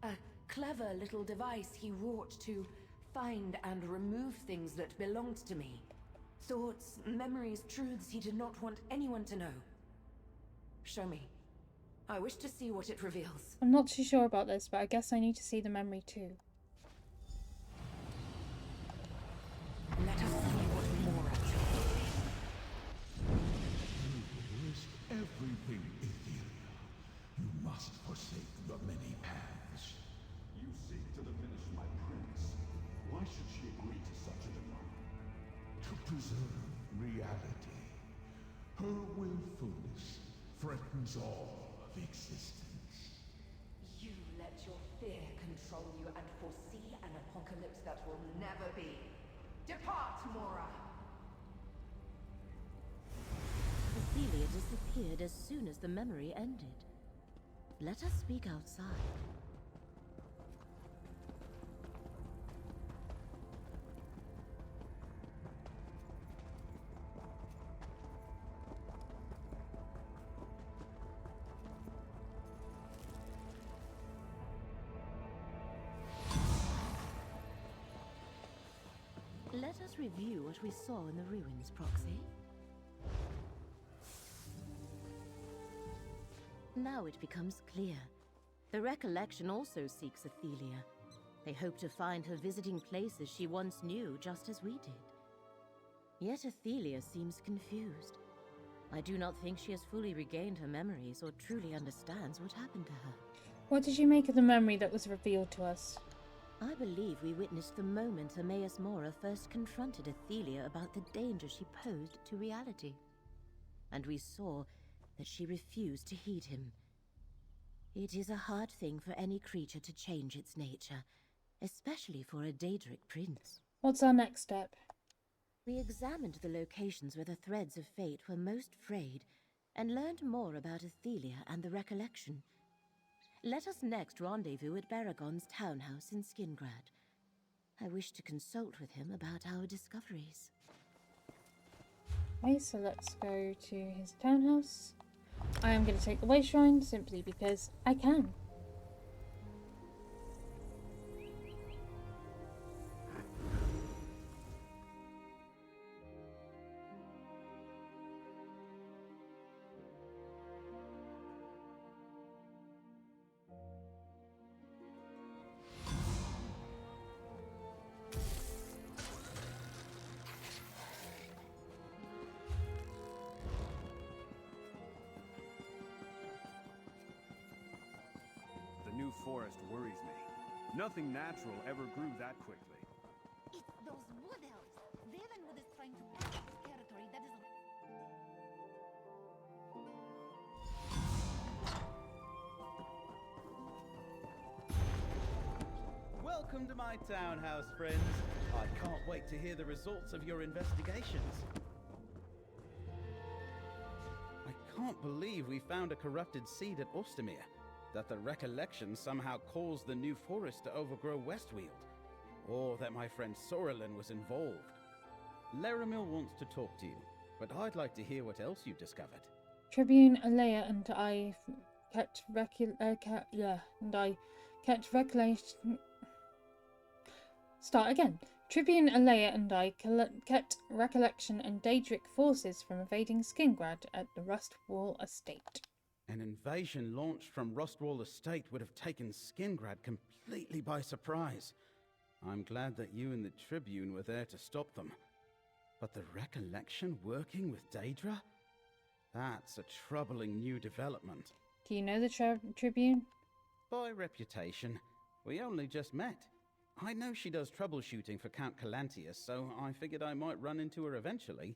A clever little device he wrought to find and remove things that belonged to me. Thoughts, memories, truths he did not want anyone to know. Show me. I wish to see what it reveals. I'm not too sure about this, but I guess I need to see the memory too. Let us see what Mora chose. Risk everything, Etheria. You must forsake the many paths. You seek to diminish my prince. Why should she agree to such a demand? To preserve reality. Her willfulness threatens all of existence. You let your fear control you and foresee an apocalypse that will never be. Depart, Mora! Ophelia disappeared as soon as the memory ended. Let us speak outside. Let us review what we saw in the ruins, Proxy. Now it becomes clear. The recollection also seeks Athelia. They hope to find her visiting places she once knew, just as we did. Yet Athelia seems confused. I do not think she has fully regained her memories or truly understands what happened to her. What did you make of the memory that was revealed to us? I believe we witnessed the moment Emmaus Mora first confronted Athelia about the danger she posed to reality. And we saw that she refused to heed him. It is a hard thing for any creature to change its nature, especially for a Daedric prince. What's our next step? We examined the locations where the threads of fate were most frayed, and learned more about Athelia and the recollection. Let us next rendezvous at Baragon's townhouse in Skingrad. I wish to consult with him about our discoveries. Okay, so let's go to his townhouse. I am going to take the way shrine simply because I can. The new forest worries me. Nothing natural ever grew that quickly. It's those wood elves. Valen is trying to access territory that is... Welcome to my townhouse, friends. I can't wait to hear the results of your investigations. I can't believe we found a corrupted seed at Ostermere. That the recollection somehow caused the new forest to overgrow Westweald. Or that my friend Sorelin was involved. Laramil wants to talk to you, but I'd like to hear what else you discovered. Tribune Alea and I kept recollection. Start again. Tribune Alea and I kept recollection and Daedric forces from invading Skingrad at the Rustwall Estate. An invasion launched from Rustwall Estate would have taken Skingrad completely by surprise. I'm glad that you and the Tribune were there to stop them. But the recollection working with Daedra? That's a troubling new development. Do you know the Tribune? By reputation. We only just met. I know she does troubleshooting for Count Calantius, so I figured I might run into her eventually.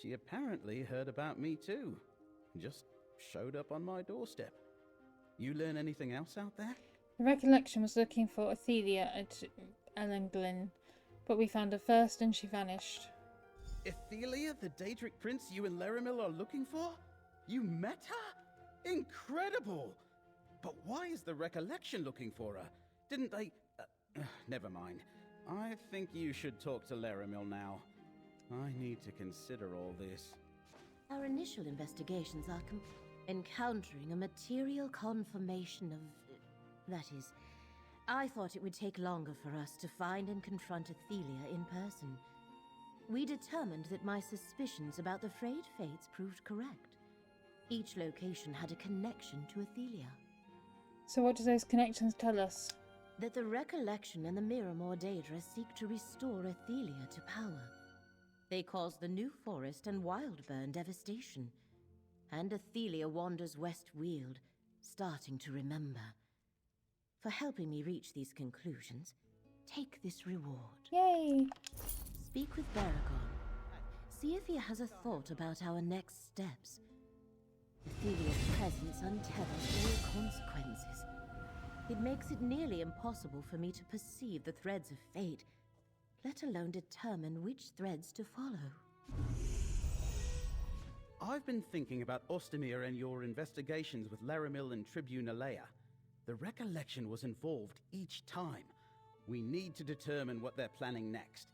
She apparently heard about me too. Just showed up on my doorstep. You learn anything else out there? The recollection was looking for Athelia at Ellenglyn, but we found her first and she vanished. Athelia, the Daedric prince you and Laramil are looking for? You met her? Incredible! But why is the recollection looking for her? Didn't they... never mind. I think you should talk to Laramil now. I need to consider all this. Our initial investigations are encountering a material confirmation of... that is, I thought it would take longer for us to find and confront Athelia in person. We determined that my suspicions about the frayed fates proved correct. Each location had a connection to Athelia. So what do those connections tell us? That the Recollection and the Miramor Daedra seek to restore Athelia to power. They cause the New Forest and Wildburn devastation. And Athelia wanders west-weald, starting to remember. For helping me reach these conclusions, take this reward. Yay! Speak with Baragon. See if he has a thought about our next steps. Athelia's presence untethers all consequences. It makes it nearly impossible for me to perceive the threads of fate, let alone determine which threads to follow. I've been thinking about Ostamir and your investigations with Laramil and Tribune Alea. The Recollection was involved each time. We need to determine what they're planning next.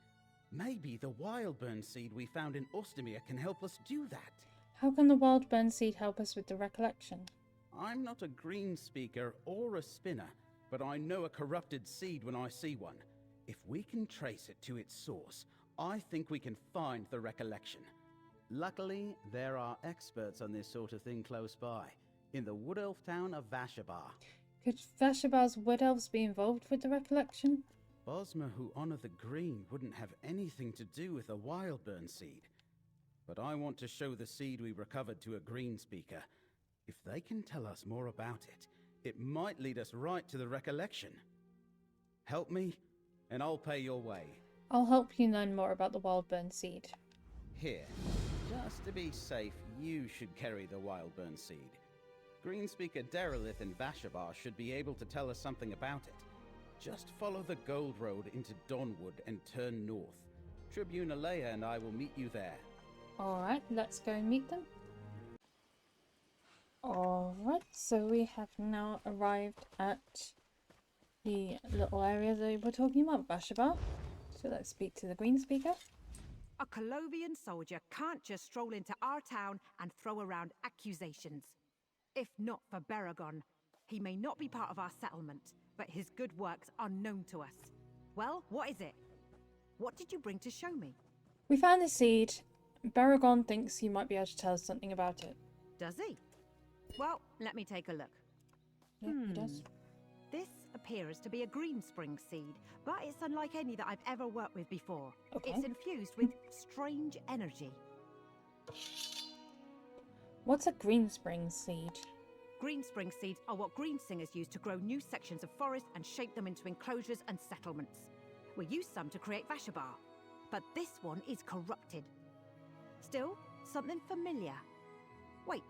Maybe the Wildburn seed we found in Ostamir can help us do that. How can the Wildburn seed help us with the Recollection? I'm not a green speaker or a spinner, but I know a corrupted seed when I see one. If we can trace it to its source, I think we can find the Recollection. Luckily, there are experts on this sort of thing close by, in the wood elf town of Vashabar. Could Vashabar's wood elves be involved with the Recollection? Bosma, who honor the green, wouldn't have anything to do with a Wildburn seed. But I want to show the seed we recovered to a green speaker. If they can tell us more about it, it might lead us right to the Recollection. Help me, and I'll pay your way. I'll help you learn more about the Wildburn seed. Here, just to be safe, you should carry the Wildburn seed. Greenspeaker Derelith in Vashabar should be able to tell us something about it. Just follow the Gold Road into Dawnwood and turn north. Tribune Alea and I will meet you there. Alright, let's go and meet them. Alright, so we have now arrived at the little area they were talking about, Vashabar. So let's speak to the green speaker. A Colovian soldier can't just stroll into our town and throw around accusations. If not for Baragon, he may not be part of our settlement, but his good works are known to us. Well, what is it? What did you bring to show me? We found the seed. Baragon thinks he might be able to tell us something about it. Does he? Well, let me take a look. Yeah, he does. This appears to be a green spring seed, but it's unlike any that I've ever worked with before. Okay. It's infused with strange energy. What's a green spring seed? Green spring seeds are what green singers use to grow new sections of forest and shape them into enclosures and settlements. We use some to create Vashabar, but this one is corrupted. Still, something familiar. Wait,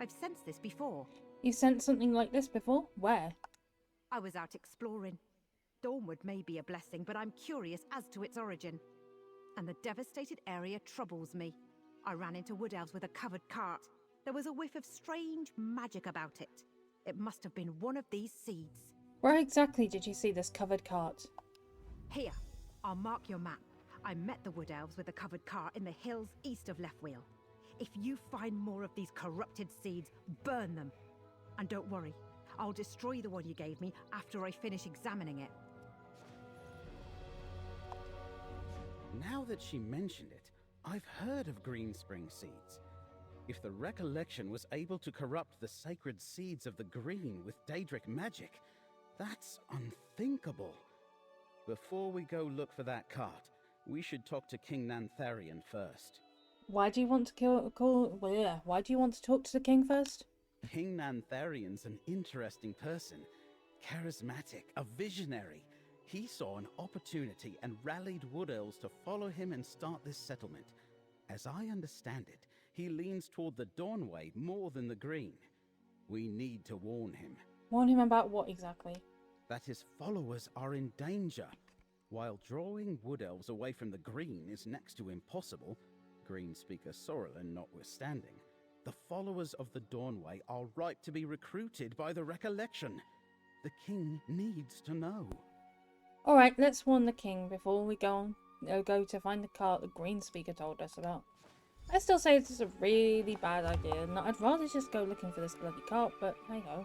I've sensed this before. You sensed something like this before? Where? I was out exploring. Dawnwood may be a blessing, but I'm curious as to its origin. And the devastated area troubles me. I ran into wood elves with a covered cart. There was a whiff of strange magic about it. It must have been one of these seeds. Where exactly did you see this covered cart? Here, I'll mark your map. I met the wood elves with a covered cart in the hills east of Leftwheel. If you find more of these corrupted seeds, burn them. And don't worry, I'll destroy the one you gave me after I finish examining it. Now that she mentioned it, I've heard of green spring seeds. If the Recollection was able to corrupt the sacred seeds of the green with Daedric magic, that's unthinkable. Before we go look for that cart, we should talk to King Nantharion first. Why do you want to why do you want to talk to the king first? King Nantharion's an interesting person. Charismatic, a visionary. He saw an opportunity and rallied wood elves to follow him and start this settlement. As I understand it, he leans toward the Dawnway more than the Green. We need to warn him. Warn him about what exactly? That his followers are in danger. While drawing wood elves away from the Green is next to impossible, Green speaker Sorrelin notwithstanding, the followers of the Dawnway are ripe to be recruited by the Recollection. The king needs to know. Alright, let's warn the king before we go to find the cart the green speaker told us about. I still say this is a really bad idea, and I'd rather just go looking for this bloody cart, but hey ho.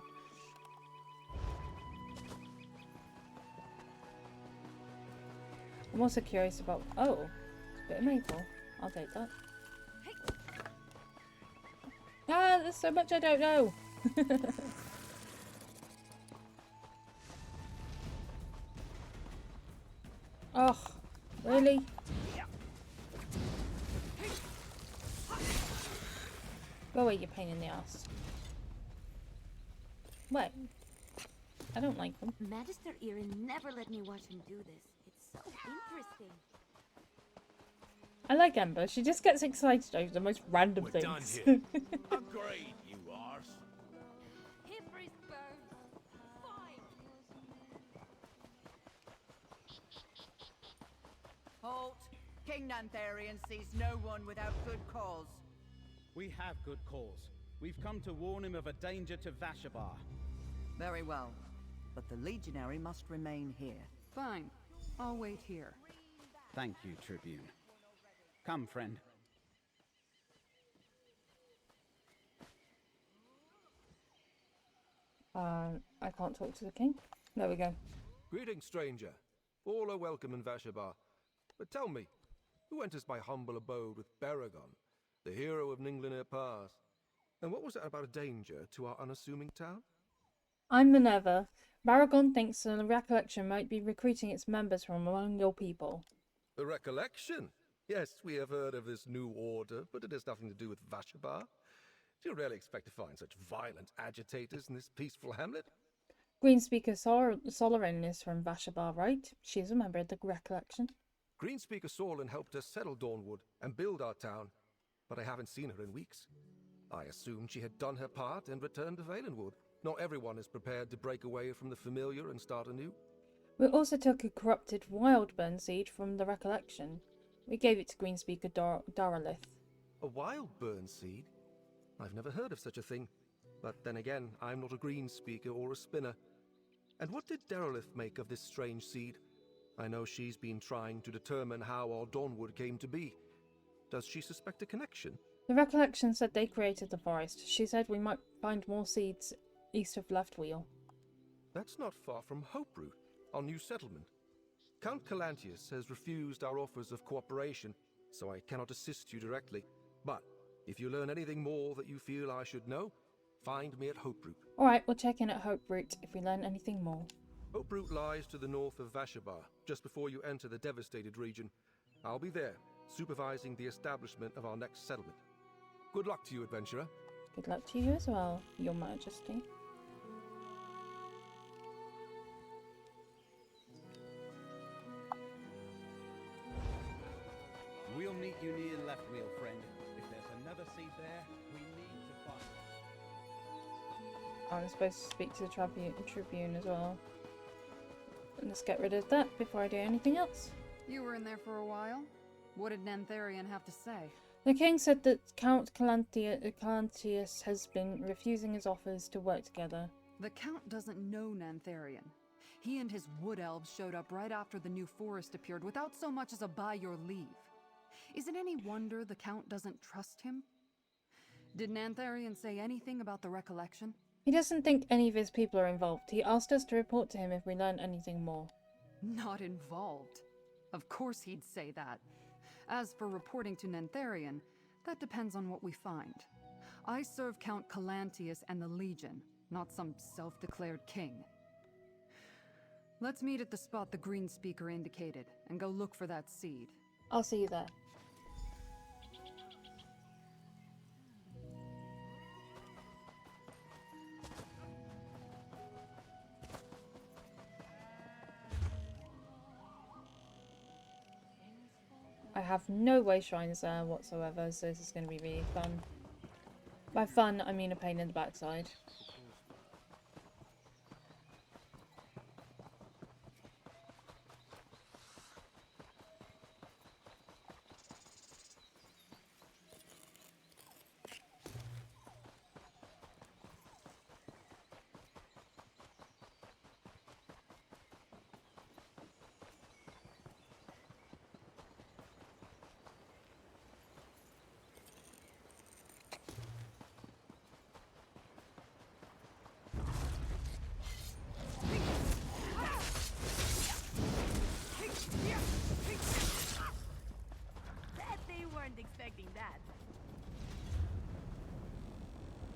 I'm also curious about... oh, it's a bit of maple. I'll take that. There's so much I don't know. Oh, really? Go away, you pain in the ass. Wait. I don't like them. Magister Erin never let me watch him do this. It's so interesting. I like Ember. She just gets excited over the most random We're things. done here. Agreed, you arse. Halt! King Nantharian sees no one without good cause. We have good cause. We've come to warn him of a danger to Vashabar. Very well. But the legionary must remain here. Fine. I'll wait here. Thank you, Tribune. Come, friend. I can't talk to the king. There we go. Greetings, stranger. All are welcome in Vashabar. But tell me, who enters my humble abode with Baragon, the hero of Ninglinir Pass? And what was that about a danger to our unassuming town? I'm Minerva. Baragon thinks the Recollection might be recruiting its members from among your people. The Recollection? Yes, we have heard of this new order, but it has nothing to do with Vashabar. Do you really expect to find such violent agitators in this peaceful hamlet? Greenspeaker Solarin is from Vashabar, right? She's a member of the Recollection. Greenspeaker Sorlin helped us settle Dawnwood and build our town, but I haven't seen her in weeks. I assumed she had done her part and returned to Valenwood. Not everyone is prepared to break away from the familiar and start anew. We also took a corrupted Wildburn seed from the Recollection. We gave it to Greenspeaker Daralith. A wild burn seed? I've never heard of such a thing. But then again, I'm not a Greenspeaker or a spinner. And what did Daralith make of this strange seed? I know she's been trying to determine how our Dawnwood came to be. Does she suspect a connection? The Recollection said they created the forest. She said we might find more seeds east of Left Wheel. That's not far from Hoperoot, our new settlement. Count Calantius has refused our offers of cooperation, so I cannot assist you directly. But if you learn anything more that you feel I should know, find me at Hoperoot. Alright, we'll check in at Hoperoot if we learn anything more. Hoperoot lies to the north of Vashabar, just before you enter the devastated region. I'll be there, supervising the establishment of our next settlement. Good luck to you, adventurer. Good luck to you as well, Your Majesty. We'll meet you near Left Wheel, friend. If there's another seed there, we need to find it. I'm supposed to speak to the Tribune as well. Let's get rid of that before I do anything else. You were in there for a while? What did Nantharian have to say? The king said that Count Calantius has been refusing his offers to work together. The Count doesn't know Nantharian. He and his wood elves showed up right after the new forest appeared without so much as a by your leave. Is it any wonder the Count doesn't trust him? Did Nantharian say anything about the Recollection? He doesn't think any of his people are involved. He asked us to report to him if we learn anything more. Not involved. Of course he'd say that. As for reporting to Nantharian, that depends on what we find. I serve Count Calantius and the Legion, not some self-declared king. Let's meet at the spot the Greenspeaker indicated, and go look for that seed. I'll see you there. I have no way shrines there whatsoever, so this is going to be really fun. By fun, I mean a pain in the backside.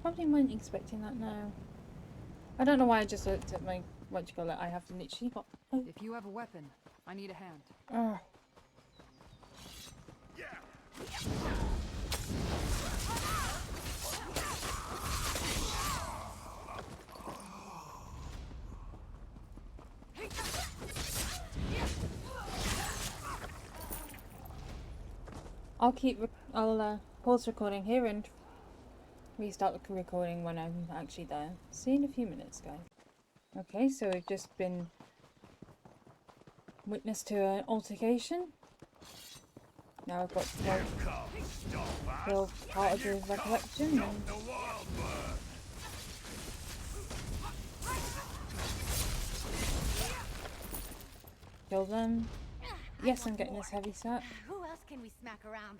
Probably weren't expecting that now. I don't know why I just looked at my, what do you call it, I have literally got... Oh. If you have a weapon, I need a hand. Oh. I'll pause recording here and restart the recording when I'm actually there. See you in a few minutes, guys. Okay, so we've just been witness to an altercation. Now I've got to kill part of the recollection and kill them. Yes, I'm getting this heavy set. Who else can we smack around?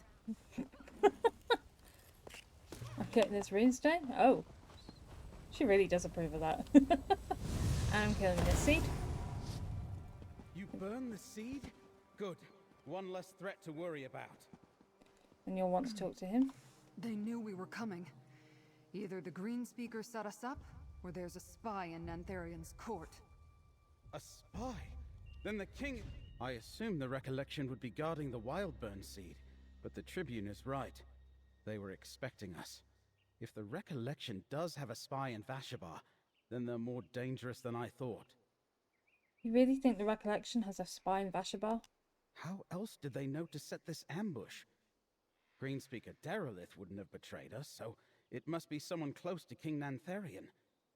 I'm getting this runestone. Oh, she really does approve of that. I'm killing this seed. You burn the seed? Good. One less threat to worry about. And you'll want to talk to him. They knew we were coming. Either the Green Speaker set us up, or there's a spy in Nantharian's court. A spy? Then the king... I assumed the recollection would be guarding the Wildburn seed, but the Tribune is right. They were expecting us. If the recollection does have a spy in Vashabar, then they're more dangerous than I thought. You really think the recollection has a spy in Vashabar? How else did they know to set this ambush? Greenspeaker Derelith wouldn't have betrayed us, so it must be someone close to King Nantharian.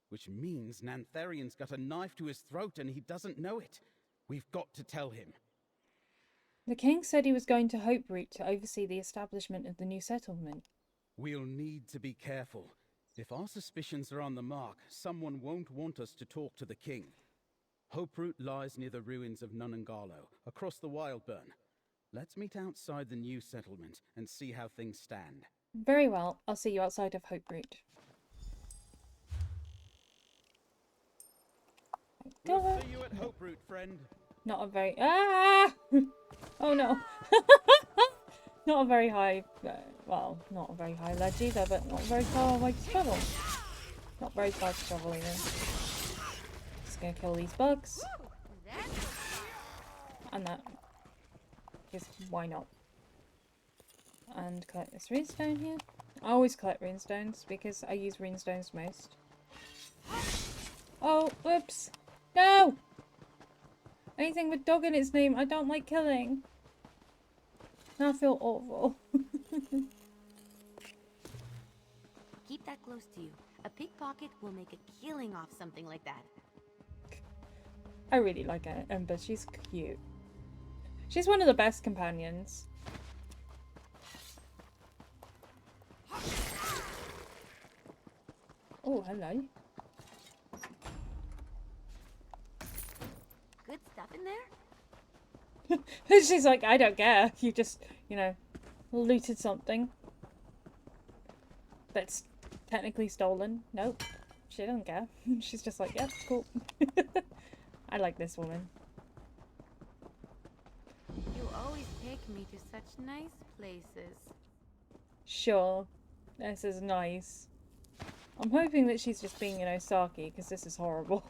Which means Nantharian's got a knife to his throat and he doesn't know it. We've got to tell him. The king said he was going to Hoperoot to oversee the establishment of the new settlement. We'll need to be careful. If our suspicions are on the mark, someone won't want us to talk to the king. Hoperoot lies near the ruins of Nunangalo, across the Wildburn. Let's meet outside the new settlement and see how things stand. Very well. I'll see you outside of Hoperoot. We'll see you at Hoperoot, friend. Not a very... Ah! Oh no. Not a very high... well, not a very high ledge either, but not very far away to travel. Not very far to travel either. Just gonna kill these bugs. And that. Because why not? And collect this runestone here. I always collect runestones because I use runestones most. Oh, whoops. No! Anything with dog in its name I don't like killing. Now I feel awful. Keep that close to you. A pickpocket will make a killing off something like that. I really like Ember. She's cute. She's one of the best companions. Oh, hello. Good stuff in there? She's like, I don't care. You just, you know, looted something that's technically stolen. Nope. She doesn't care. She's just like, yep, cool. I like this woman. You always take me to such nice places. Sure. This is nice. I'm hoping that she's just being, you know, sarky, because this is horrible.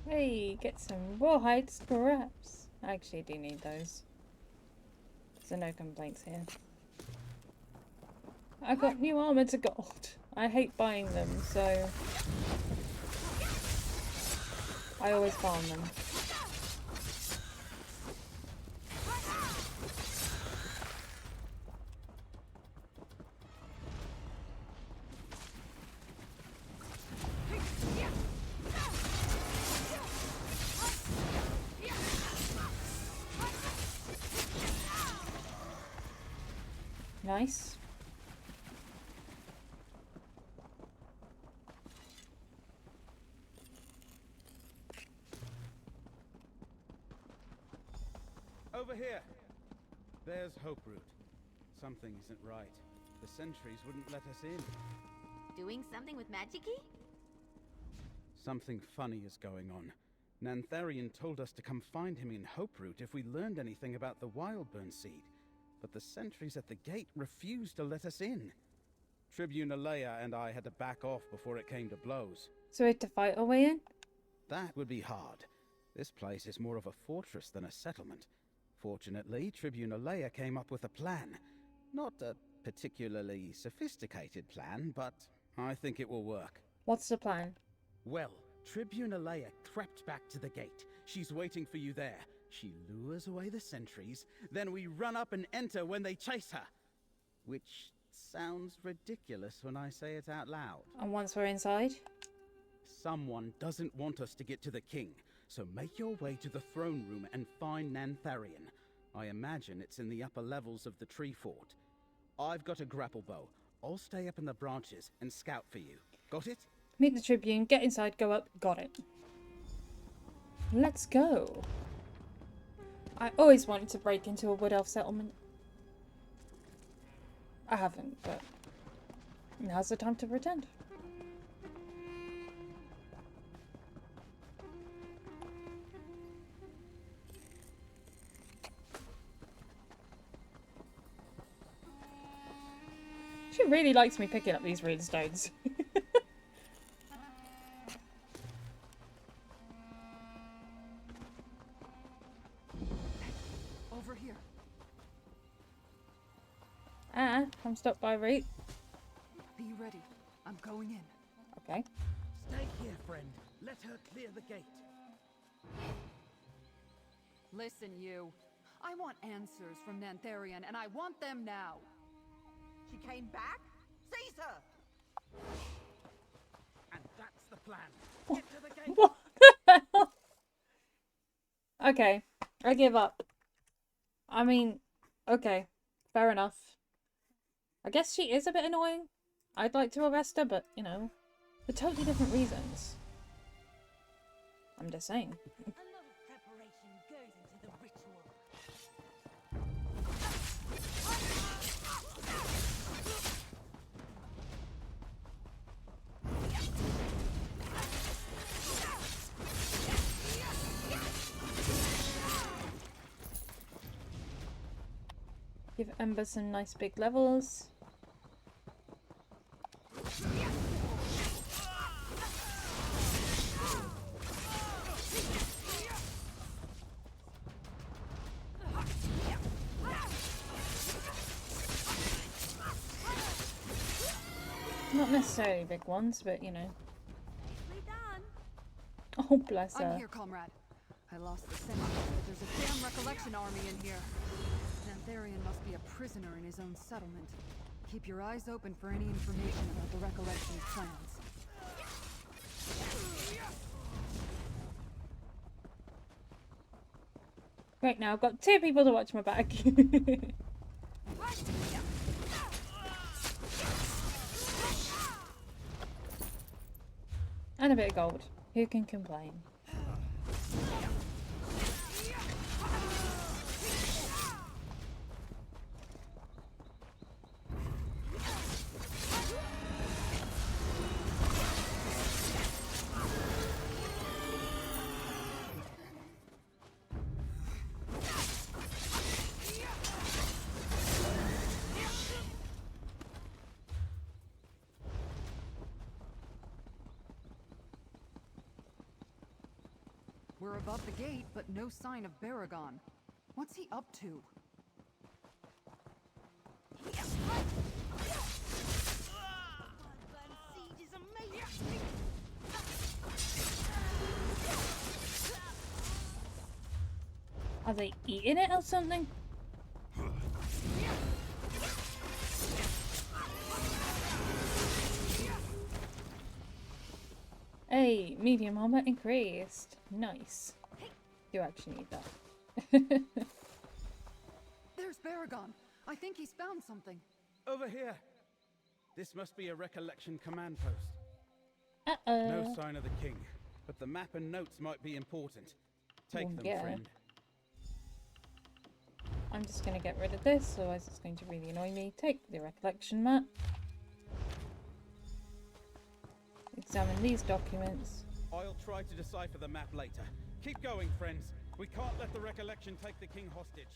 Hey, get some rawhide scraps. I actually do need those. So no complaints here. I got new armor to gold. I hate buying them, so I always farm them. Nice. Over here. There's Hoperoot. Something isn't right. The sentries wouldn't let us in. Doing something with magic-y? Something funny is going on. Nantharian told us to come find him in Hoperoot if we learned anything about the Wildburn seed, but the sentries at the gate refused to let us in. Tribune Alea and I had to back off before it came to blows. So we had to fight our way in? That would be hard. This place is more of a fortress than a settlement. Fortunately, Tribune Alea came up with a plan. Not a particularly sophisticated plan, but I think it will work. What's the plan? Well, Tribune Alea crept back to the gate. She's waiting for you there. She lures away the sentries, then we run up and enter when they chase her. Which sounds ridiculous when I say it out loud. And once we're inside? Someone doesn't want us to get to the king, so make your way to the throne room and find Nantharian. I imagine it's in the upper levels of the tree fort. I've got a grapple bow. I'll stay up in the branches and scout for you. Got it? Meet the Tribune, get inside, go up. Got it. Let's go. I always wanted to break into a wood elf settlement. I haven't, but now's the time to pretend. She really likes me picking up these rune stones. Over here. I'm stuck by root. Be ready. I'm going in. Okay. Stay here, friend. Let her clear the gate. Listen, you. I want answers from Nantharian, and I want them now. She came back? Seize her! And that's the plan. Get to the gate. What the hell? Okay, I give up. I mean, okay, fair enough. I guess she is a bit annoying. I'd like to arrest her, but, you know, for totally different reasons. I'm just saying. A lot of preparation goes into the ritual. Give Ember some nice big levels. Not necessarily big ones, but you know. Oh, bless her. I'm here, comrade. I lost the scent, but there's a damn recollection army in here. Nantharian must be a prisoner in his own settlement. Keep your eyes open for any information about the recollection's plans. Right now, I've got 2 people to watch my back. And a bit of gold. Who can complain? We're above the gate, but no sign of Baragon. What's he up to? Are they eating it or something? Hey, medium armor increased. Nice. You actually need that. There's Baragon. I think he's found something. Over here. This must be a recollection command post. Uh-oh. No sign of the king, but the map and notes might be important. Take them, yeah. friend. I'm just going to get rid of this, otherwise it's going to really annoy me. Take the recollection map. Examine these documents. I'll try to decipher the map later. Keep going, friends. We can't let the recollection take the king hostage.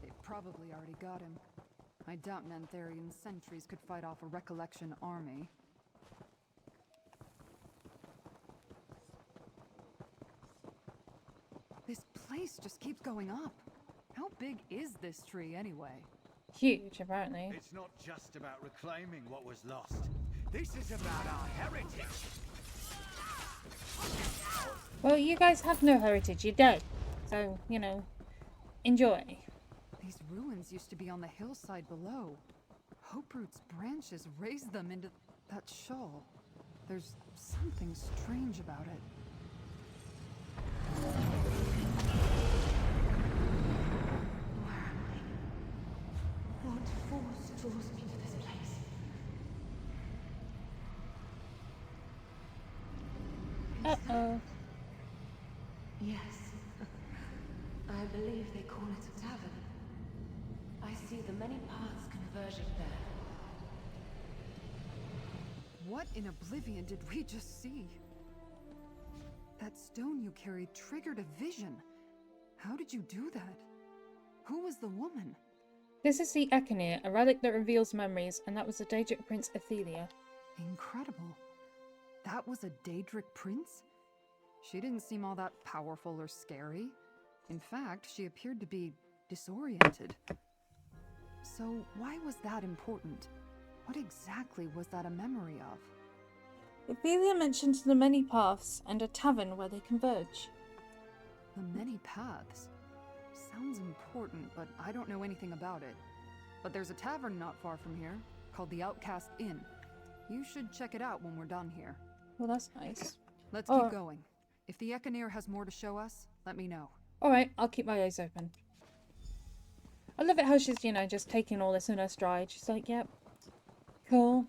They've probably already got him. I doubt Nantharian sentries could fight off a recollection army. This place just keeps going up. How big is this tree anyway? Huge, apparently. It's not just about reclaiming what was lost. This is about our heritage. Well, you guys have no heritage. You're dead. So, you know, enjoy. These ruins used to be on the hillside below. Hoperoot's branches raised them into that shawl. There's something strange about it. What force draws me to this place? Uh-oh. Yes. I believe they call it a tavern. I see the many paths converging there. What in oblivion did we just see? That stone you carried triggered a vision. How did you do that? Who was the woman? This is the Ekanir, a relic that reveals memories, and that was the Daedric Prince Athelia. Incredible. That was a Daedric prince? She didn't seem all that powerful or scary. In fact, she appeared to be disoriented. So why was that important? What exactly was that a memory of? Athelia mentions the many paths and a tavern where they converge. The many paths? Sounds important, but I don't know anything about it. But there's a tavern not far from here, called the Outcast Inn. You should check it out when we're done here. Well, that's nice. Let's keep going. If the Ekanir has more to show us, let me know. Alright, I'll keep my eyes open. I love it how she's, you know, just taking all this in her stride. She's like, yep, cool.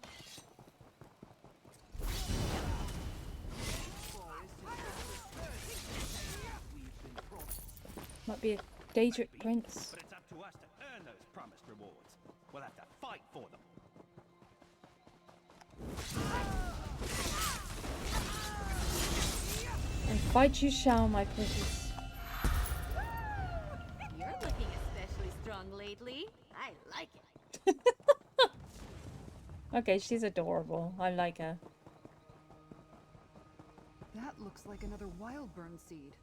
Might be a Daedric prince. But it's up to us to earn those promised rewards. We'll have to fight for them. And fight you shall, my pretties. You're looking especially strong lately. I like it. Okay, she's adorable. I like her. That looks like another wildburn seed.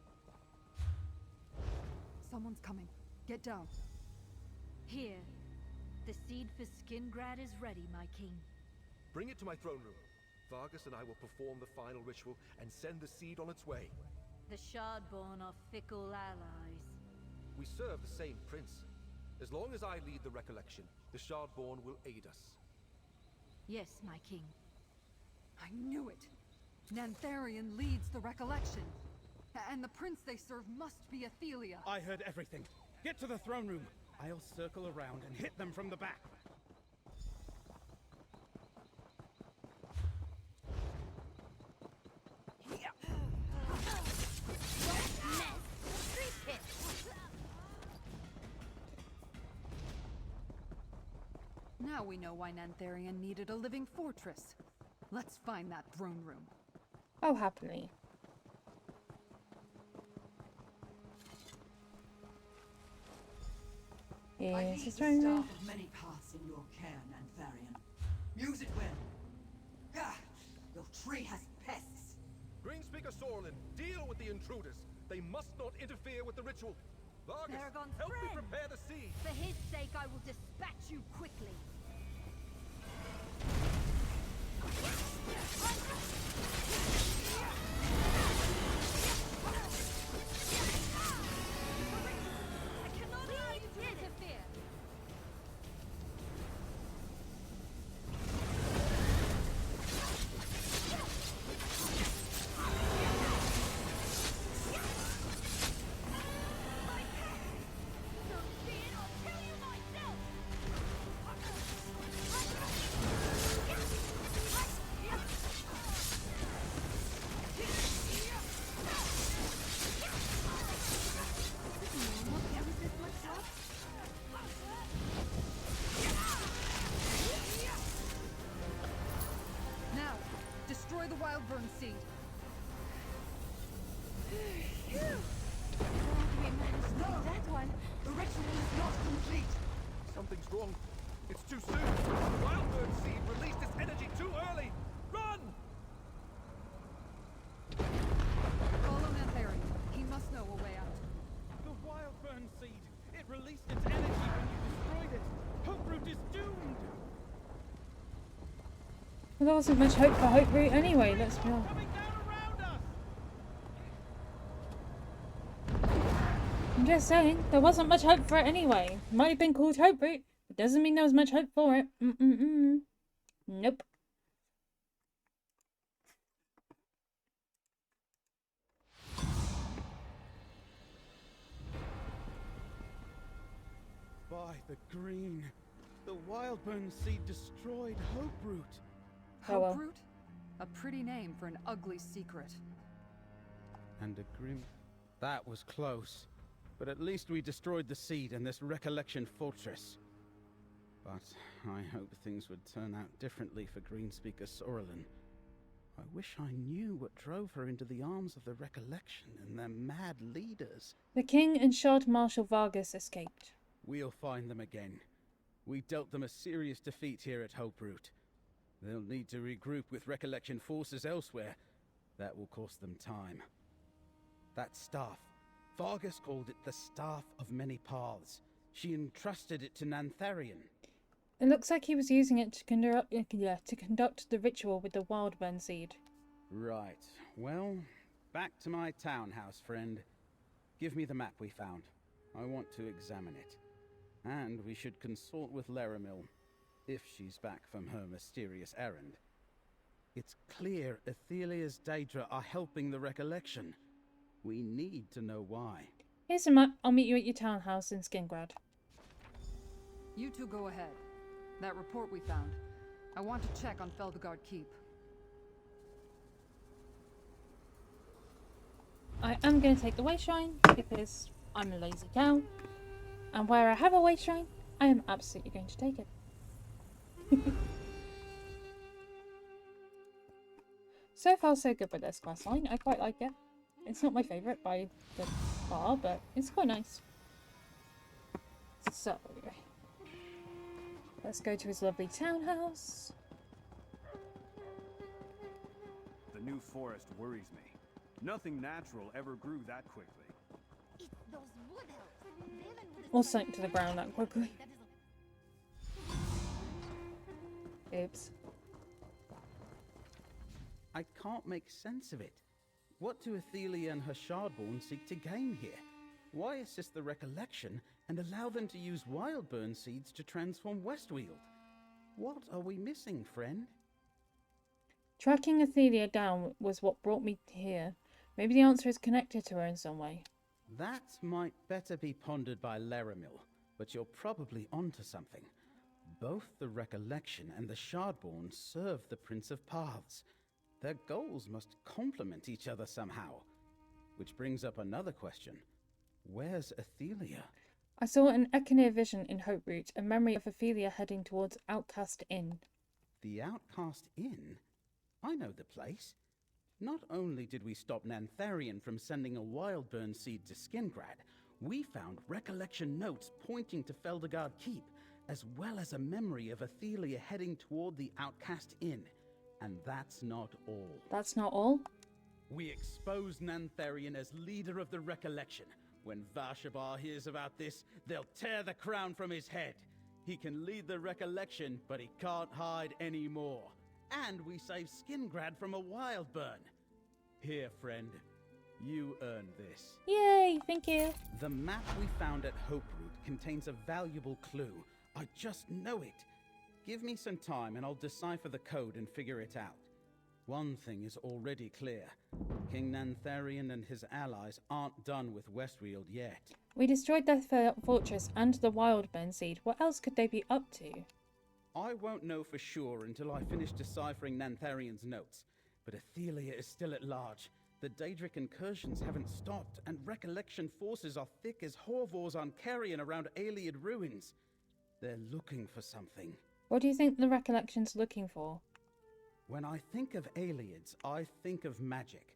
Someone's coming. Get down. Here. The seed for Skingrad is ready, my king. Bring it to my throne room. Vargas and I will perform the final ritual and send the seed on its way. The Shardborn are fickle allies. We serve the same prince. As long as I lead the recollection, the Shardborn will aid us. Yes, my king. I knew it. Nantharian leads the recollection. And the prince they serve must be Athelia. I heard everything. Get to the throne room. I'll circle around and hit them from the back. Now we know why Nantharian needed a living fortress. Let's find that throne room. Oh, happily. I Here's leave his the throne room. staff of many paths in your care, Nantharian. Use it well. Ah, your tree has pests. Greenspeaker Sorlin, deal with the intruders. They must not interfere with the ritual. Vargas, Paragon's help me friend. prepare the seed. For his sake, I will dispatch you quickly. I cannot allow you to interfere. wildburn seed. We managed to do that one. The ritual is not complete. Something's wrong. It's too soon. The Wildbird Seed released its energy too early. Run! Follow Nantharian. He must know a way out. The Wildburn Seed! It released its energy when you destroyed it! Hoperoot is doomed! Well, there wasn't much hope for Hoperoot anyway, let's be honest. I'm just saying, there wasn't much hope for it anyway. It might have been called Hoperoot, but doesn't mean there was much hope for it. Nope. By the green, the Wildburn Seed destroyed Hoperoot. Oh well. Hoperoot? A pretty name for an ugly secret. And a grim... That was close. But at least we destroyed the seed and this recollection fortress. But I hope things would turn out differently for Greenspeaker Sorrelin. I wish I knew what drove her into the arms of the recollection and their mad leaders. The king and Shard Marshal Vargas escaped. We'll find them again. We dealt them a serious defeat here at Hoperoot. They'll need to regroup with recollection forces elsewhere. That will cost them time. That staff. Vargas called it the Staff of Many Paths. She entrusted it to Nantharian. It looks like he was using it to conduct the ritual with the Wildburn Seed. Right. Well, back to my townhouse, friend. Give me the map we found. I want to examine it. And we should consult with Laramil, if she's back from her mysterious errand. It's clear Athelia's Daedra are helping the recollection. We need to know why. Here's a map. I'll meet you at your townhouse in Skingrad. You two go ahead. That report we found. I want to check on Feldegard Keep. I am going to take the wayshrine because I'm a lazy cow. And where I have a wayshrine, I am absolutely going to take it. So far so good with this questline. I quite like it. It's not my favourite by the far, but it's quite nice. So, let's go to his lovely townhouse. The new forest worries me. Nothing natural ever grew that quickly. It's those wood elves. Or sank to the ground that quickly. Oops. I can't make sense of it. What do Athelia and her Shardborn seek to gain here? Why assist the recollection and allow them to use Wildburn seeds to transform Westweald? What are we missing, friend? Tracking Athelia down was what brought me here. Maybe the answer is connected to her in some way. That might better be pondered by Laramil, but you're probably onto something. Both the recollection and the Shardborn serve the Prince of Paths. Their goals must complement each other somehow. Which brings up another question. Where's Athelia? I saw an Ekenir vision in Hoperoot, a memory of Athelia heading towards Outcast Inn. The Outcast Inn? I know the place. Not only did we stop Nantharian from sending a Wildburn seed to Skingrad, we found recollection notes pointing to Feldegard Keep, as well as a memory of Athelia heading toward the Outcast Inn. And that's not all. That's not all? We exposed Nantharian as leader of the recollection. When Vashabar hears about this, they'll tear the crown from his head. He can lead the recollection, but he can't hide anymore. And we saved Skingrad from a Wildburn. Here, friend. You earned this. Yay, thank you. The map we found at Hoperoot contains a valuable clue. I just know it. Give me some time and I'll decipher the code and figure it out. One thing is already clear. King Nantharian and his allies aren't done with Westweald yet. We destroyed their fortress and the Wildburn seed. What else could they be up to? I won't know for sure until I finish deciphering Nantharian's notes. But Athelia is still at large. The Daedric incursions haven't stopped, and recollection forces are thick as Horvors on Carrion around Ayleid ruins. They're looking for something. What do you think the recollection's looking for? When I think of Aliads, I think of magic.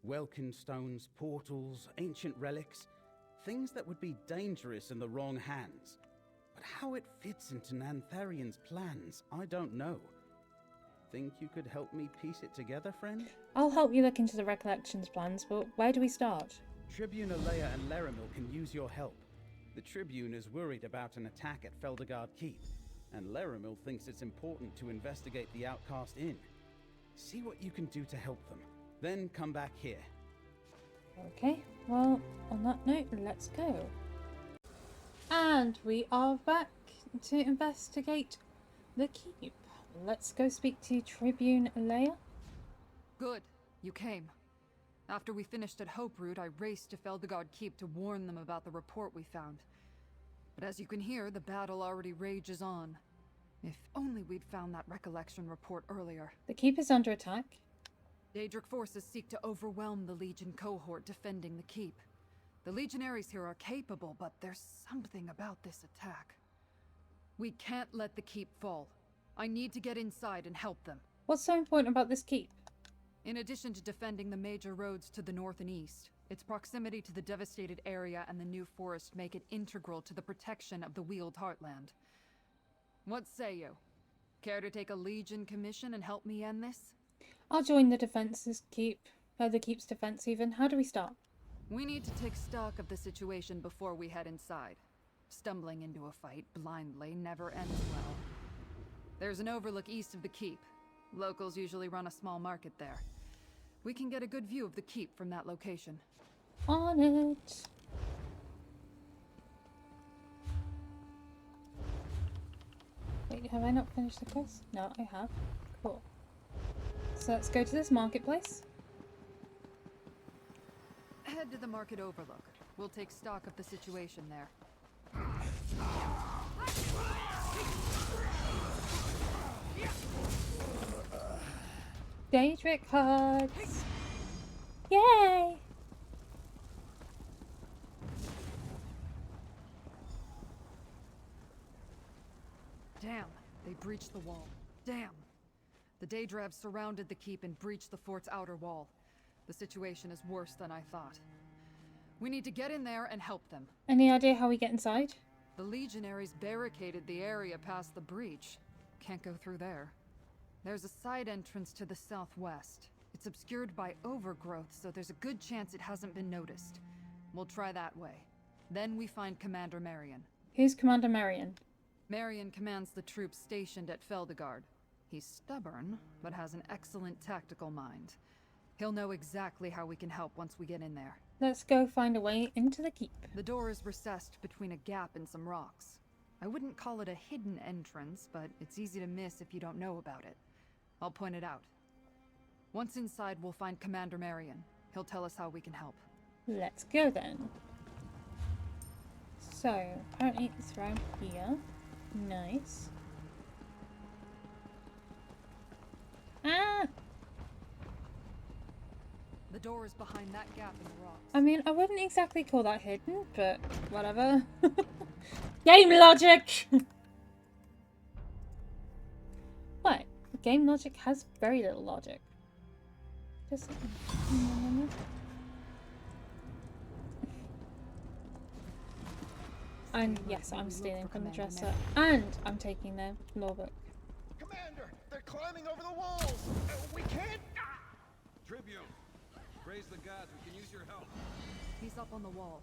Welkin stones, portals, ancient relics. Things that would be dangerous in the wrong hands. But how it fits into Nantharian's plans, I don't know. Think you could help me piece it together, friend? I'll help you look into the Recollections plans, but where do we start? Tribune Alea and Laramil can use your help. The Tribune is worried about an attack at Feldegard Keep, and Laramil thinks it's important to investigate the Outcast Inn. See what you can do to help them, then come back here. Okay, well, on that note, let's go. And we are back to investigate the keep. Let's go speak to Tribune Alea. Good, you came. After we finished at Hoperoot, I raced to Feldegard Keep to warn them about the report we found. But as you can hear, the battle already rages on. If only we'd found that recollection report earlier. The keep is under attack. Daedric forces seek to overwhelm the Legion cohort defending the keep. The Legionaries here are capable, but there's something about this attack. We can't let the keep fall. I need to get inside and help them. What's so important about this keep? In addition to defending the major roads to the north and east, its proximity to the devastated area and the new forest make it integral to the protection of the Wheeled Heartland. What say you? Care to take a Legion commission and help me end this? I'll join the the keep's defense even. How do we start? We need to take stock of the situation before we head inside. Stumbling into a fight blindly never ends well. There's an overlook east of the keep. Locals usually run a small market there. We can get a good view of the keep from that location. On it! Wait, have I not finished the quest? No, I have. Cool. So let's go to this marketplace. Head to the market overlook. We'll take stock of the situation there. Daedric hearts! Yay! Damn, they breached the wall. Damn! The Daedravs surrounded the keep and breached the fort's outer wall. The situation is worse than I thought. We need to get in there and help them. Any idea how we get inside? The Legionaries barricaded the area past the breach. Can't go through there. There's a side entrance to the southwest. It's obscured by overgrowth, so there's a good chance it hasn't been noticed. We'll try that way. Then we find Commander Marion. Who's Commander Marion? Marion commands the troops stationed at Feldegard. He's stubborn, but has an excellent tactical mind. He'll know exactly how we can help once we get in there. Let's go find a way into the keep. The door is recessed between a gap and some rocks. I wouldn't call it a hidden entrance, but it's easy to miss if you don't know about it. I'll point it out. Once inside, we'll find Commander Marion. He'll tell us how we can help. Let's go then. So, apparently it's around here. Nice. Ah! The door is behind that gap in the rocks. I mean, I wouldn't exactly call that hidden, but whatever. Game logic! What? Game logic has very little logic. Just... And yes, I'm stealing from the dresser. And I'm taking their law book. Commander! They're climbing over the walls! We can't... Tribune! Praise the gods, we can use your help. He's up on the wall.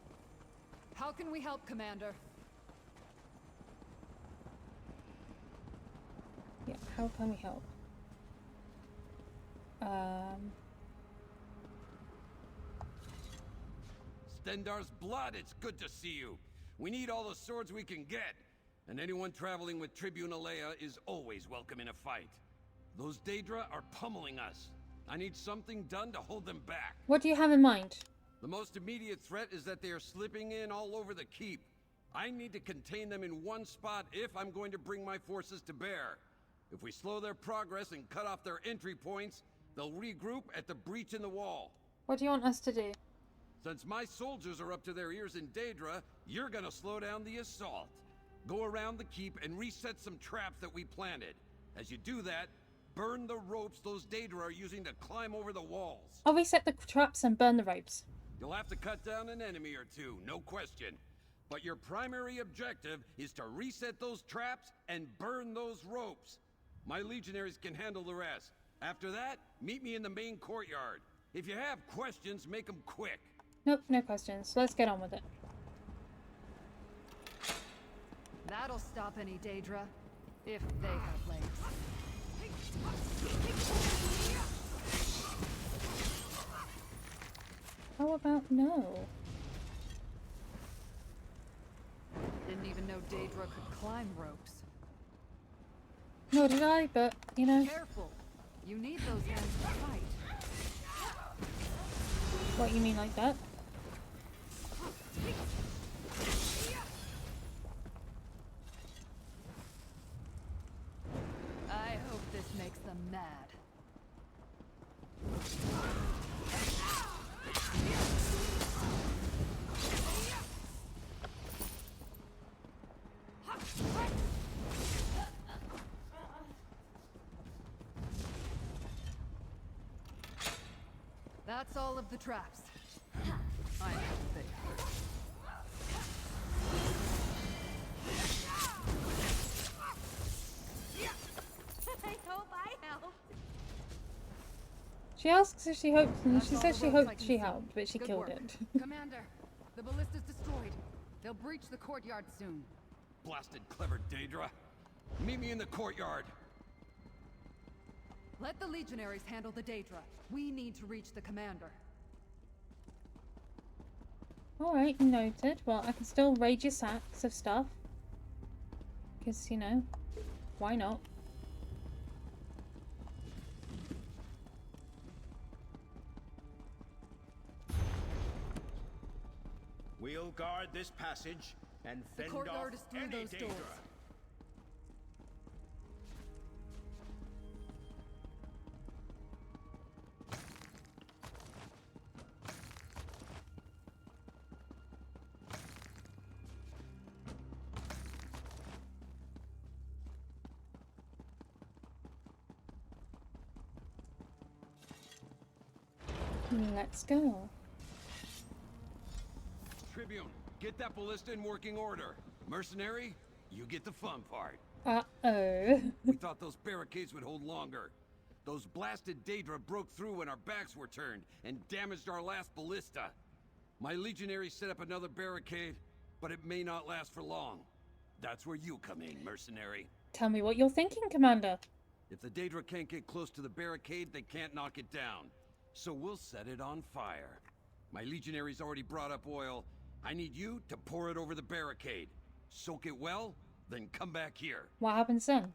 How can we help, Commander? Yeah, how can we help? Stendar's blood, it's good to see you. We need all the swords we can get. And anyone traveling with Tribune Alea is always welcome in a fight. Those Daedra are pummeling us. I need something done to hold them back. What do you have in mind? The most immediate threat is that they are slipping in all over the keep. I need to contain them in one spot if I'm going to bring my forces to bear. If we slow their progress and cut off their entry points, they'll regroup at the breach in the wall. What do you want us to do? Since my soldiers are up to their ears in Daedra, you're gonna slow down the assault. Go around the keep and reset some traps that we planted. As you do that, burn the ropes those Daedra are using to climb over the walls. I'll reset the traps and burn the ropes. You'll have to cut down an enemy or two, no question. But your primary objective is to reset those traps and burn those ropes. My legionaries can handle the rest. After that, meet me in the main courtyard. If you have questions, make them quick. Nope, no questions. Let's get on with it. That'll stop any Daedra, if they have legs. How about no? Didn't even know Daedra could climb ropes. Nor did I, but, you know. Careful! You need those hands to fight. What, you mean like that? I hope this makes them mad. That's all of the traps. I know they hurt. I hope I helped. She asks if she hopes, and she That's says all she the ropes I hoped can she see. helped, but she Good killed work. it. Commander, the ballista's destroyed. They'll breach the courtyard soon. Blasted clever Daedra. Meet me in the courtyard. Let the legionaries handle the Daedra. We need to reach the commander. Alright, noted. Well, I can still raid your sacks of stuff. Because, you know, why not? We'll guard this passage and The fend courtyard off is through any those Daedra. doors. Let's go. Tribune, get that ballista in working order. Mercenary, you get the fun part. Uh-oh. We thought those barricades would hold longer. Those blasted Daedra broke through when our backs were turned and damaged our last ballista. My legionaries set up another barricade, but it may not last for long. That's where you come in, mercenary. Tell me what you're thinking, Commander. If the Daedra can't get close to the barricade, they can't knock it down. So we'll set it on fire. My legionaries already brought up oil. I need you to pour it over the barricade. Soak it well, then come back here. What happens then?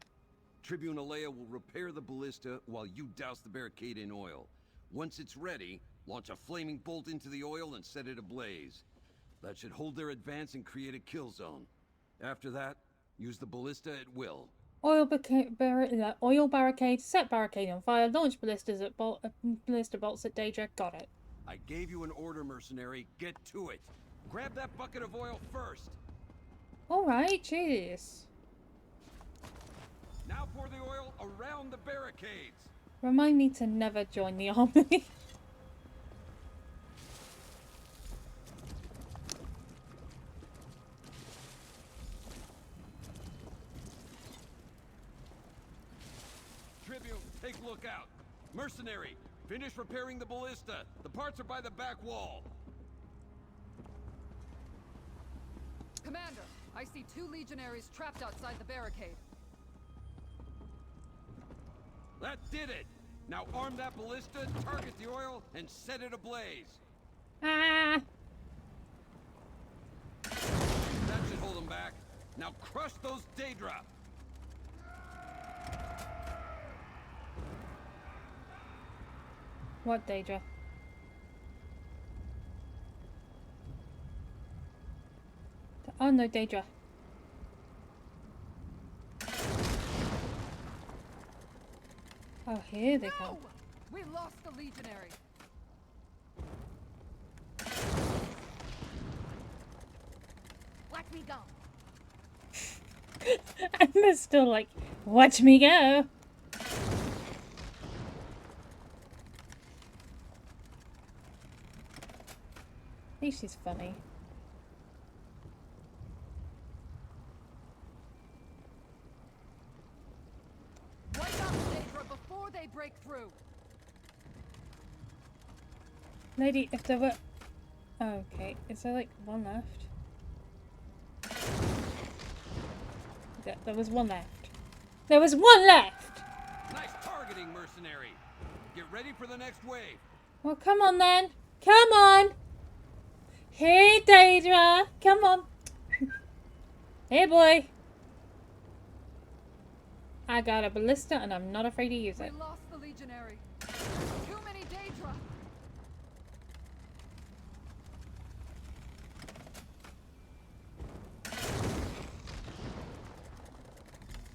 Tribune Alea will repair the ballista while you douse the barricade in oil. Once it's ready, launch a flaming bolt into the oil and set it ablaze. That should hold their advance and create a kill zone. After that, use the ballista at will. Oil barricade, set barricade on fire, launch ballistas at ballista bolts at Daedra. Got it. I gave you an order, mercenary. Get to it. Grab that bucket of oil first. Alright, jeez. Now pour the oil around the barricades. Remind me to never join the army. Tribune, take a look out. Mercenary, finish repairing the ballista. The parts are by the back wall. Commander, I see 2 legionaries trapped outside the barricade. That did it. Now arm that ballista, target the oil, and set it ablaze. Ah! That should hold them back. Now crush those Daedra. What, Daedra? Oh no, Daedra. Oh, here they come. We lost the legionary. Watch me go. And they're still like, watch me go. she's funny. Wake up, Daedra, before they break through. Lady, if there were... Oh, okay, is there like one left? Yeah, there was one left. There was one left! Nice targeting, mercenary. Get ready for the next wave. Well, come on then. Come on! Hey, Daedra! Come on! Hey, boy! I got a ballista and I'm not afraid to use it. We lost the legionary. Too many Daedra.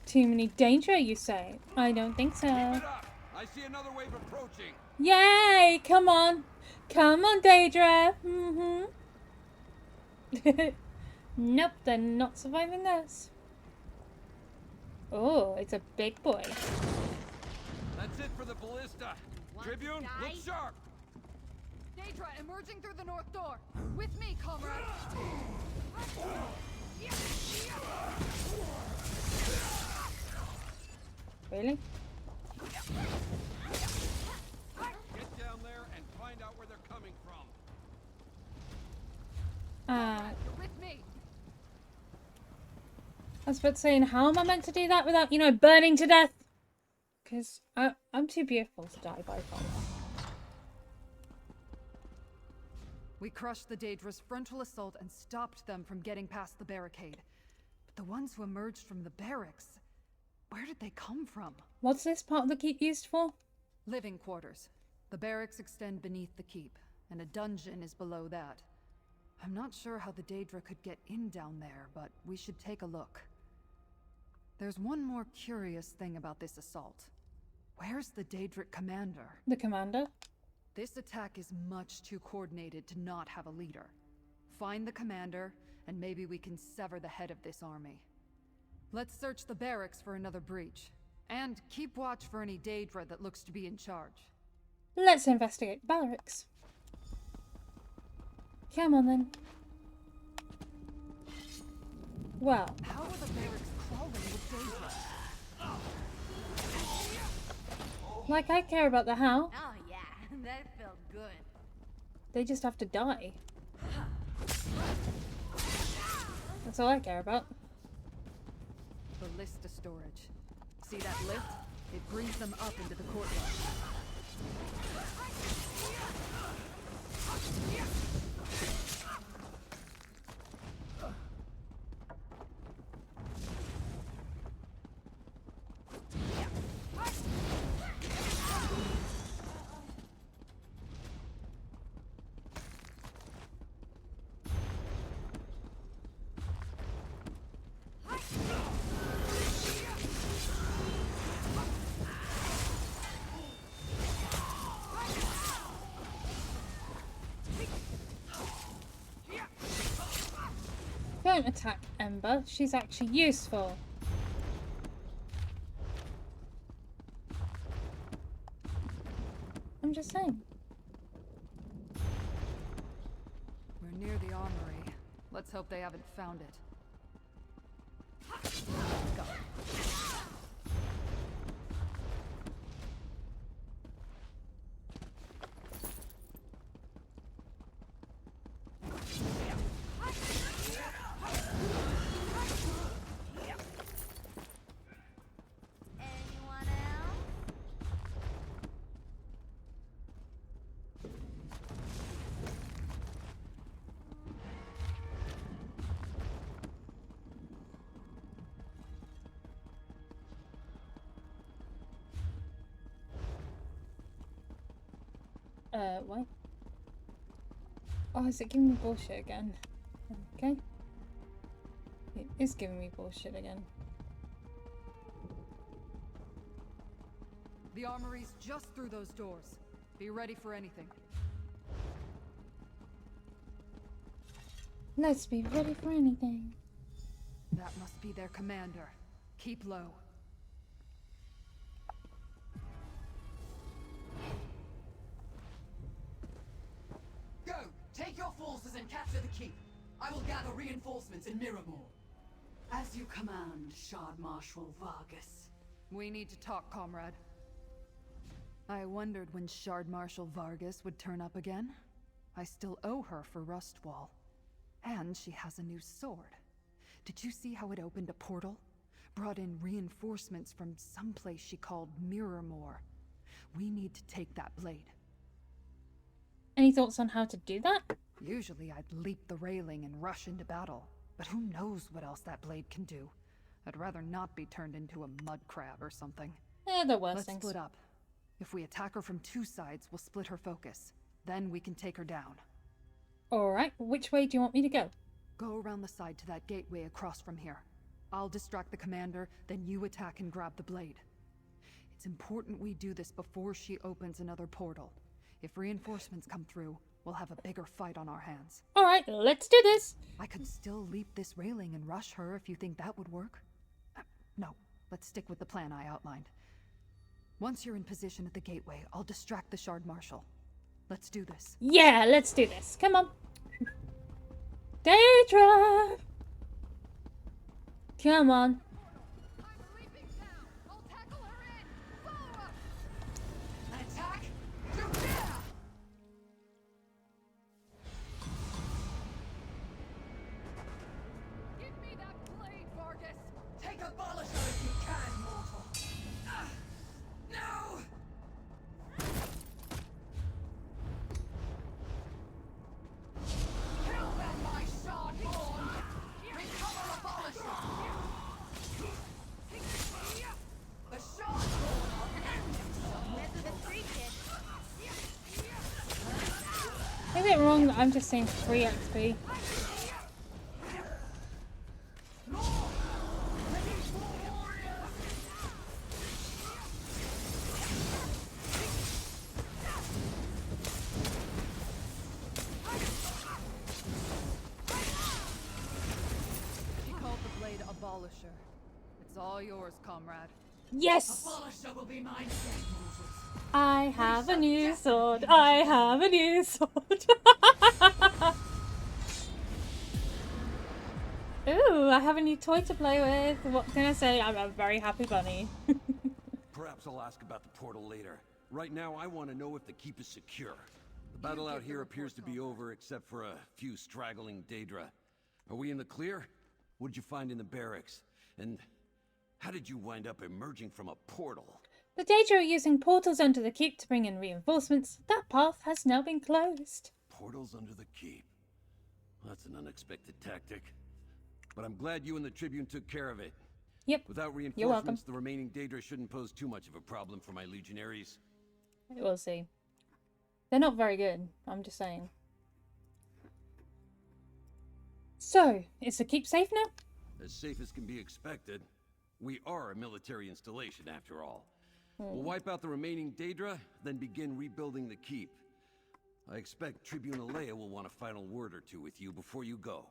Too many danger, you say? I don't think so. Keep it up. I see another wave approaching. Yay! Come on. Come on, Daedra. Nope, they're not surviving this. Oh, it's a big boy. That's it for the ballista. Tribune, look sharp. Daedra emerging through the north door. With me, comrade. Really? Get down there and find out where they're coming from. With me. I was about to say, and how am I meant to do that without, you know, burning to death? Because I'm too beautiful to die by fire. We crushed the Daedra's frontal assault and stopped them from getting past the barricade. But the ones who emerged from the barracks, where did they come from? What's this part of the keep used for? Living quarters. The barracks extend beneath the keep, and a dungeon is below that. I'm not sure how the Daedra could get in down there, but we should take a look. There's one more curious thing about this assault. Where's the Daedric commander? The commander? This attack is much too coordinated to not have a leader. Find the commander, and maybe we can sever the head of this army. Let's search the barracks for another breach. And keep watch for any Daedra that looks to be in charge. Let's investigate barracks. Come on then. Well. How are the barracks crawling with Daedra? Like I care about the how. Oh yeah, that felt good. They just have to die. That's all I care about. Ballista storage. See that lift? It brings them up into the courtyard. Don't attack Ember. She's actually useful. I'm just saying. We're near the armory. Let's hope they haven't found it. Go. What? Oh, is it giving me bullshit again? Okay. It is giving me bullshit again. The armory's just through those doors. Be ready for anything. Let's be ready for anything. That must be their commander. Keep low. Go! Take your forces and capture the keep. I will gather reinforcements in Miramore. As you command, Shard Marshal Vargas. We need to talk, comrade. I wondered when Shard Marshal Vargas would turn up again. I still owe her for Rustwall. And she has a new sword. Did you see how it opened a portal? Brought in reinforcements from someplace she called Miramore. We need to take that blade. Any thoughts on how to do that? Usually I'd leap the railing and rush into battle, but who knows what else that blade can do. I'd rather not be turned into a mud crab or something. They're worse Let's things. split up. If we attack her from two sides, we'll split her focus. Then we can take her down. Alright, which way do you want me to go? Go around the side to that gateway across from here. I'll distract the commander, then you attack and grab the blade. It's important we do this before she opens another portal. If reinforcements come through, we'll have a bigger fight on our hands. Alright, let's do this! I could still leap this railing and rush her if you think that would work. No, let's stick with the plan I outlined. Once you're in position at the gateway, I'll distract the Shard Marshal. Let's do this. Yeah, let's do this. Come on. Daedra! Come on. Attack! To bear! Give me that blade, Vargas! Take abolish her if you can, mortal! No! Kill them, my Shardborn! Recover abolisher! The Shardborn are Is it wrong that I'm just saying 3 XP? She called the blade Abolisher. It's all yours, comrade. Yes! Abolisher will be mine again, mortals. I have a new sword. I have a new sword. Ooh, I have a new toy to play with. What can I say? I'm a very happy bunny. Perhaps I'll ask about the portal later. Right now, I want to know if the keep is secure. The battle out here appears to be over, except for a few straggling Daedra. Are we in the clear? What did you find in the barracks? And how did you wind up emerging from a portal? The Daedra are using portals under the keep to bring in reinforcements. That path has now been closed. Portals under the keep. That's an unexpected tactic. But I'm glad you and the Tribune took care of it. Yep. Without You're welcome. reinforcements, the remaining Daedra shouldn't pose too much of a problem for my legionaries. We'll see. They're not very good, I'm just saying. So, is the keep safe now? As safe as can be expected. We are a military installation, after all. We'll wipe out the remaining Daedra, then begin rebuilding the keep. I expect Tribune Alea will want a final word or two with you before you go.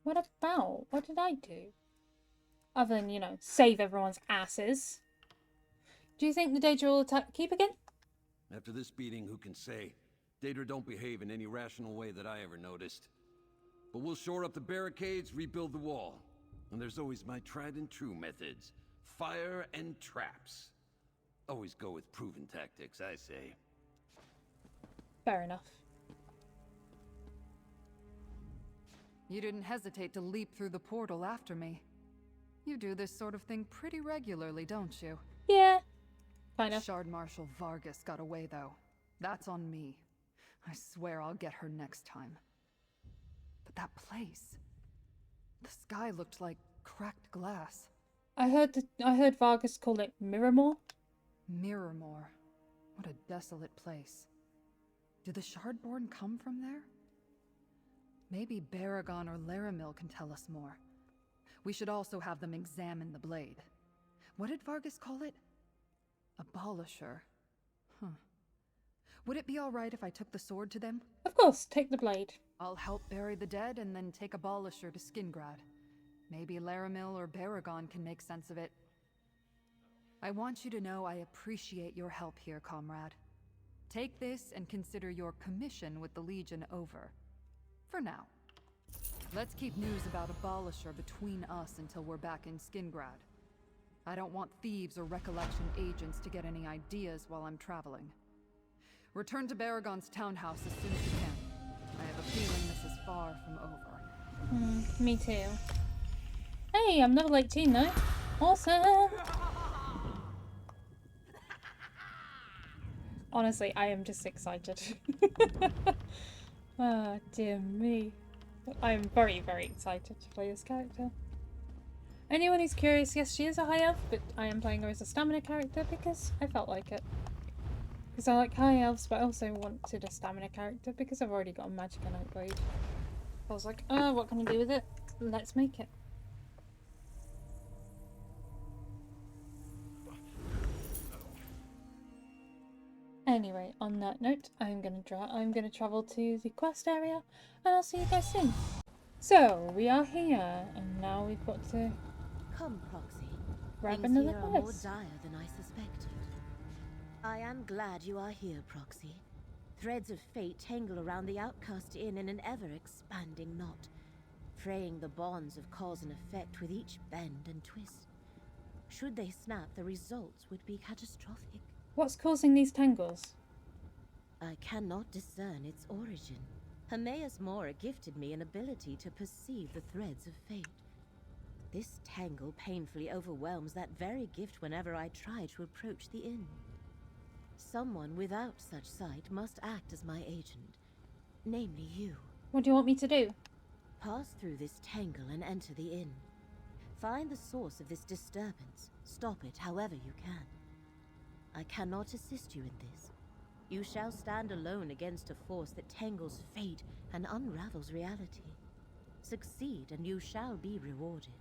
What about? What did I do? Other than, you know, save everyone's asses. Do you think the Daedra will attack the keep again? After this beating, who can say? Daedra don't behave in any rational way that I ever noticed. But we'll shore up the barricades, rebuild the wall. And there's always my tried and true methods. Fire and traps. Always go with proven tactics, I say. Fair enough. You didn't hesitate to leap through the portal after me. You do this sort of thing pretty regularly, don't you? Yeah. Kind of. Shard Marshal Vargas got away, though. That's on me. I swear I'll get her next time. But that place... the sky looked like cracked glass. I heard Vargas call it Miramore. Miramore. What a desolate place. Do the Shardborn come from there? Maybe Baragon or Laramil can tell us more. We should also have them examine the blade. What did Vargas call it? Abolisher. Huh. Would it be alright if I took the sword to them? Of course, take the blade. I'll help bury the dead and then take Abolisher to Skingrad. Maybe Laramil or Baragon can make sense of it. I want you to know I appreciate your help here, comrade. Take this and consider your commission with the Legion over. For now. Let's keep news about Abolisher between us until we're back in Skingrad. I don't want thieves or recollection agents to get any ideas while I'm traveling. Return to Baragon's townhouse as soon as you can. I have a feeling this is far from over. Me too. Hey, I'm level 18 though. Awesome! Honestly, I am just excited. Ah, dear me. I am very, very excited to play this character. Anyone who's curious, yes, she is a high elf, but I am playing her as a stamina character because I felt like it. Because I like high elves, but I also wanted a stamina character because I've already got a Magicka Nightblade. I was like, oh, what can I do with it? Let's make it. Anyway, on that note, I'm gonna travel to the quest area, and I'll see you guys soon. So we are here, and now we've got to come, Proxy. grab Things another here are more quest. dire than I suspected. I am glad you are here, Proxy. Threads of fate tangle around the Outcast Inn in an ever-expanding knot, fraying the bonds of cause and effect with each bend and twist. Should they snap, the results would be catastrophic. What's causing these tangles? I cannot discern its origin. Hermaeus Mora gifted me an ability to perceive the threads of fate. This tangle painfully overwhelms that very gift whenever I try to approach the inn. Someone without such sight must act as my agent, namely you. What do you want me to do? Pass through this tangle and enter the inn. Find the source of this disturbance. Stop it however you can. I cannot assist you in this. You shall stand alone against a force that tangles fate and unravels reality. Succeed and you shall be rewarded.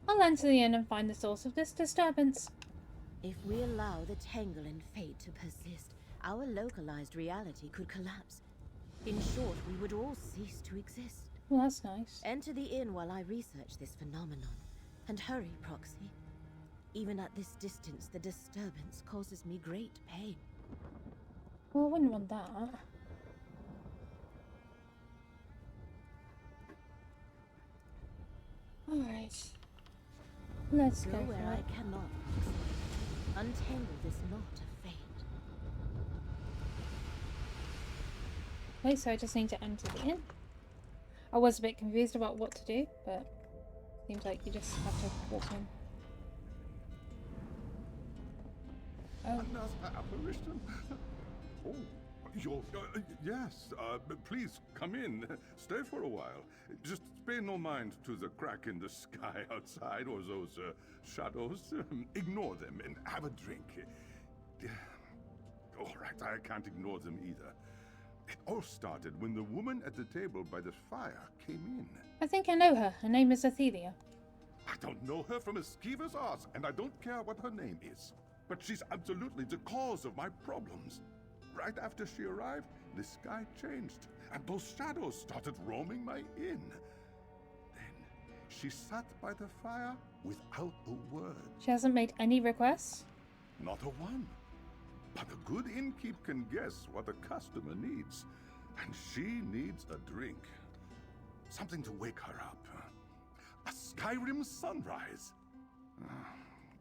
I'll enter the inn and find the source of this disturbance. If we allow the tangle in fate to persist, our localized reality could collapse. In short, we would all cease to exist. Well, that's nice. Enter the inn while I research this phenomenon. And hurry, Proxy. Even at this distance, the disturbance causes me great pain. Well, I wouldn't want that. Alright. Let's go where for I it. cannot. Untangle this knot of fate. Wait, so I just need to enter the inn? I was a bit confused about what to do, but seems like you just have to walk in. Oh. Another apparition? Oh, yes. Please come in. Stay for a while. Just pay no mind to the crack in the sky outside or those shadows. Ignore them and have a drink. All right, I can't ignore them either. It all started when the woman at the table by the fire came in. I think I know her. Her name is Athelia. I don't know her from a skeever's arse, and I don't care what her name is. But she's absolutely the cause of my problems. Right after she arrived, the sky changed, and those shadows started roaming my inn. Then she sat by the fire without a word. She hasn't made any requests? Not a one. But a good innkeep can guess what a customer needs. And she needs a drink. Something to wake her up. A Skyrim sunrise.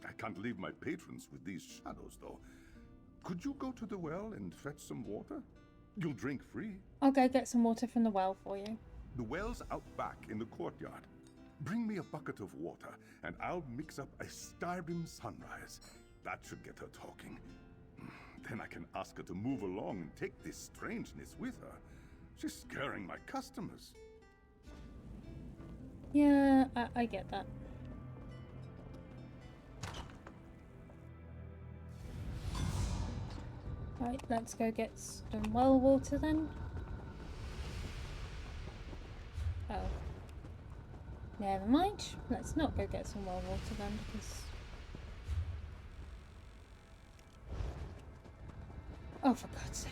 I can't leave my patrons with these shadows, though. Could you go to the well and fetch some water? You'll drink free. I'll go get some water from the well for you. The well's out back in the courtyard. Bring me a bucket of water, and I'll mix up a Skyrim sunrise. That should get her talking. Then I can ask her to move along and take this strangeness with her. She's scaring my customers. Yeah, I get that. Right, let's go get some well water then. Oh. Never mind. Let's not go get some well water then, because... Oh, for God's sake.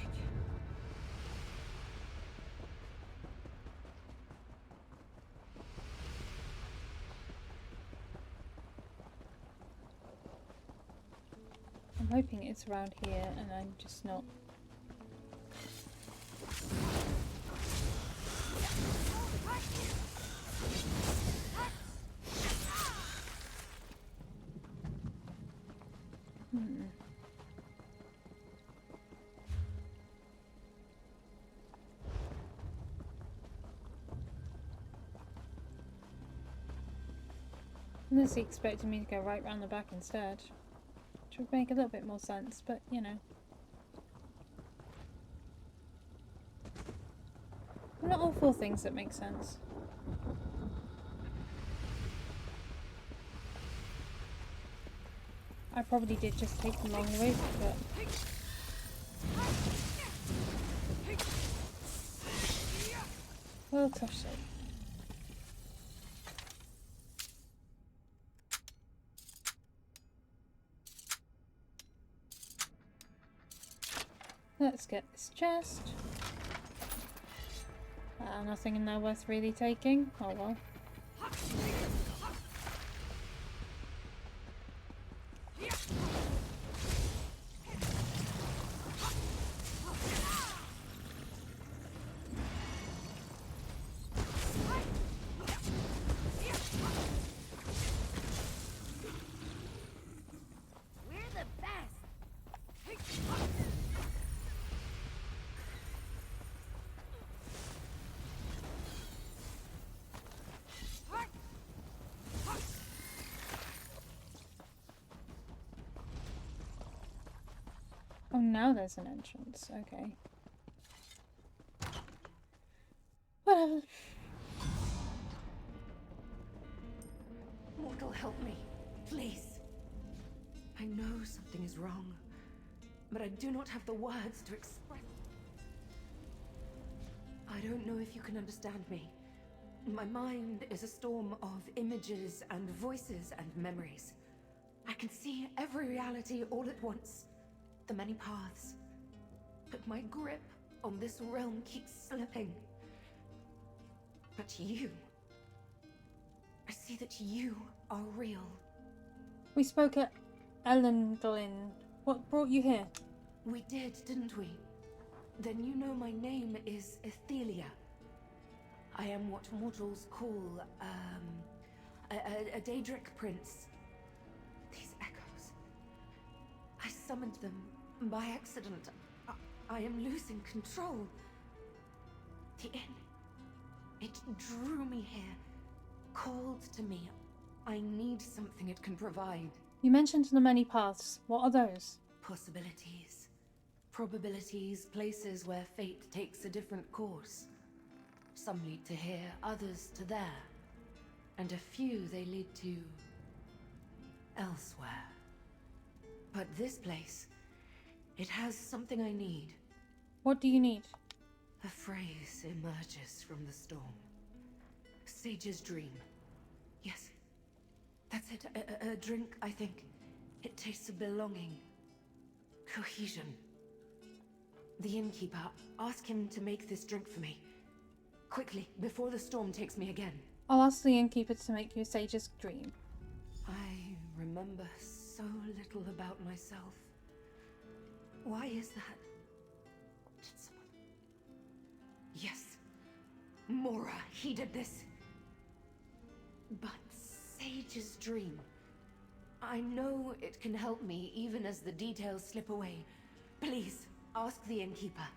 I'm hoping it's around here and I'm just not Unless he expected me to go right round the back instead. Which would make a little bit more sense, but you know. Not all four things that make sense. I probably did just take the long route, but... well, tough shit. Let's get this chest. Nothing in there worth really taking. Oh well. Oh, now there's an entrance. Okay. Whatever. Mortal, help me, please. I know something is wrong, but I do not have the words to express. I don't know if you can understand me. My mind is a storm of images and voices and memories. I can see every reality all at once. The many paths. But my grip on this realm keeps slipping. But you... I see that you are real. We spoke at Elendlin. What brought you here? We did, didn't we? Then you know my name is Ethelia. I am what mortals call, a Daedric prince. These echoes... I summoned them by accident. I am losing control. The inn... it drew me here. Called to me. I need something it can provide. You mentioned the many paths. What are those? Possibilities. Probabilities, places where fate takes a different course. Some lead to here, others to there. And a few they lead to... elsewhere. But this place, it has something I need. What do you need? A phrase emerges from the storm. Sage's dream. Yes, that's it. A drink, I think. It tastes of belonging. Cohesion. The innkeeper, ask him to make this drink for me. Quickly, before the storm takes me again. I'll ask the innkeeper to make you a sage's dream. I remember so little about myself. Why is that? Did someone... Yes. Mora, he did this. But Sage's dream... I know it can help me even as the details slip away. Please, ask the innkeeper.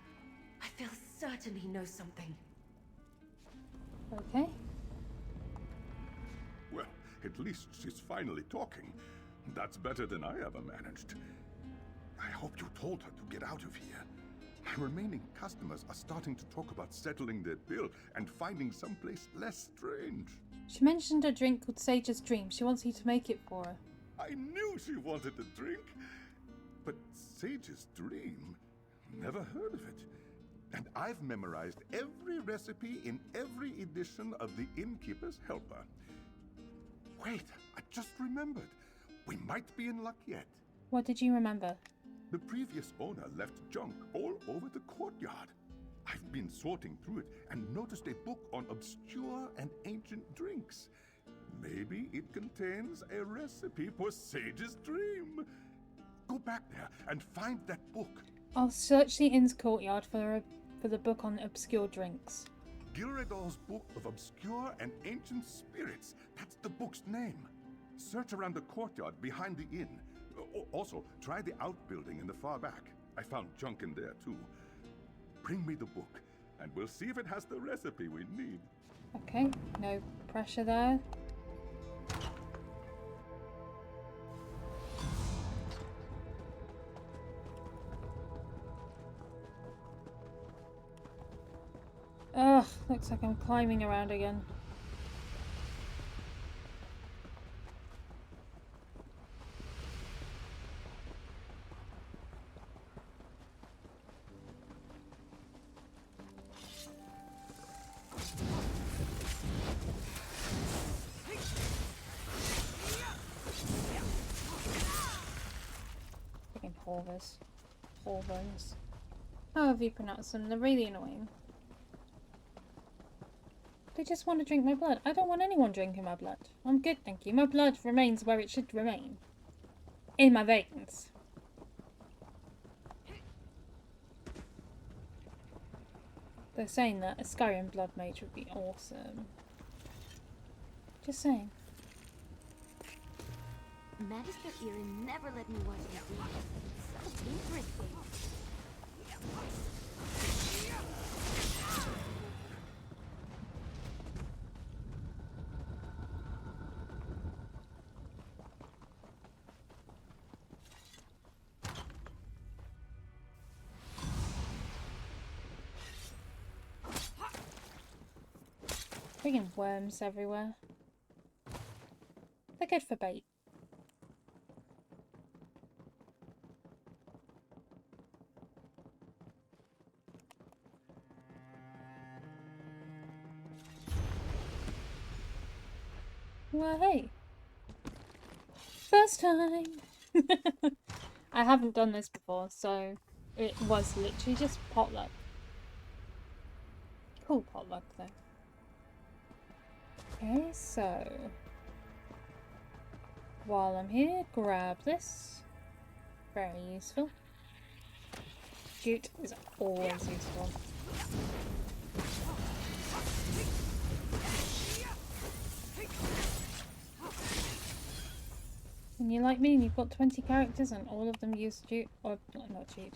I feel certain he knows something. Okay. Well, at least she's finally talking. That's better than I ever managed. I hope you told her to get out of here. My remaining customers are starting to talk about settling their bill and finding someplace less strange. She mentioned a drink called Sage's Dream. She wants you to make it for her. I knew she wanted a drink. But Sage's Dream? Never heard of it. And I've memorized every recipe in every edition of the Innkeeper's Helper. Wait, I just remembered. We might be in luck yet. What did you remember? The previous owner left junk all over the courtyard. I've been sorting through it and noticed a book on obscure and ancient drinks. Maybe it contains a recipe for Sage's Dream. Go back there and find that book. I'll search the inn's courtyard for the book on obscure drinks. Gilredal's Book of Obscure and Ancient Spirits. That's the book's name. Search around the courtyard behind the inn. Also, try the outbuilding in the far back. I found junk in there too. Bring me the book, and we'll see if it has the recipe we need. Okay, no pressure there. Ugh, looks like I'm climbing around again. Freaking Horvers. Horvers. However you pronounce them, they're really annoying. They just want to drink my blood. I don't want anyone drinking my blood. I'm good, thank you. My blood remains where it should remain. In my veins. They're saying that a Skyrim blood mage would be awesome. Just saying. Magister Erin never let me watch his videos. So interesting. Friggin' worms everywhere. They're good for bait. Well, hey. First time! I haven't done this before, so it was literally just potluck. Cool potluck, though. Okay, so while I'm here, grab this. Very useful. Jute is always useful. And you're like me and you've got 20 characters and all of them use jute, or not jute,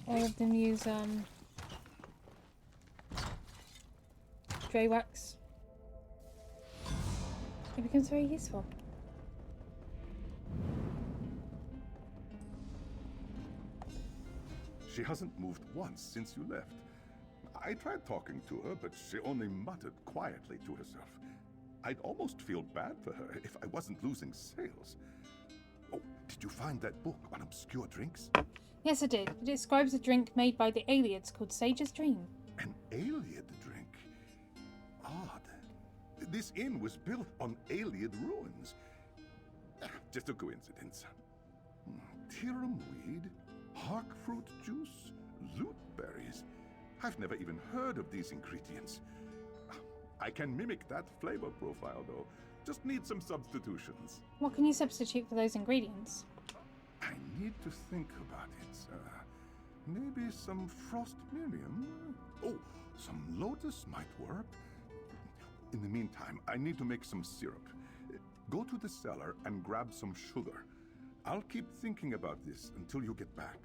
all of them use Dray wax. It becomes very useful. She hasn't moved once since you left. I tried talking to her, but she only muttered quietly to herself. I'd almost feel bad for her if I wasn't losing sales. Oh, did you find that book on obscure drinks? Yes, I did. It describes a drink made by the Aliads called Sage's Dream. An Aliad drink? Odd. This inn was built on Aliad ruins. Just a coincidence. Tirum weed, hark fruit juice, loot berries. I've never even heard of these ingredients. I can mimic that flavor profile, though. Just need some substitutions. What can you substitute for those ingredients? I need to think about it. Maybe some frost miriam? Oh, some lotus might work. In the meantime, I need to make some syrup. Go to the cellar and grab some sugar. I'll keep thinking about this until you get back.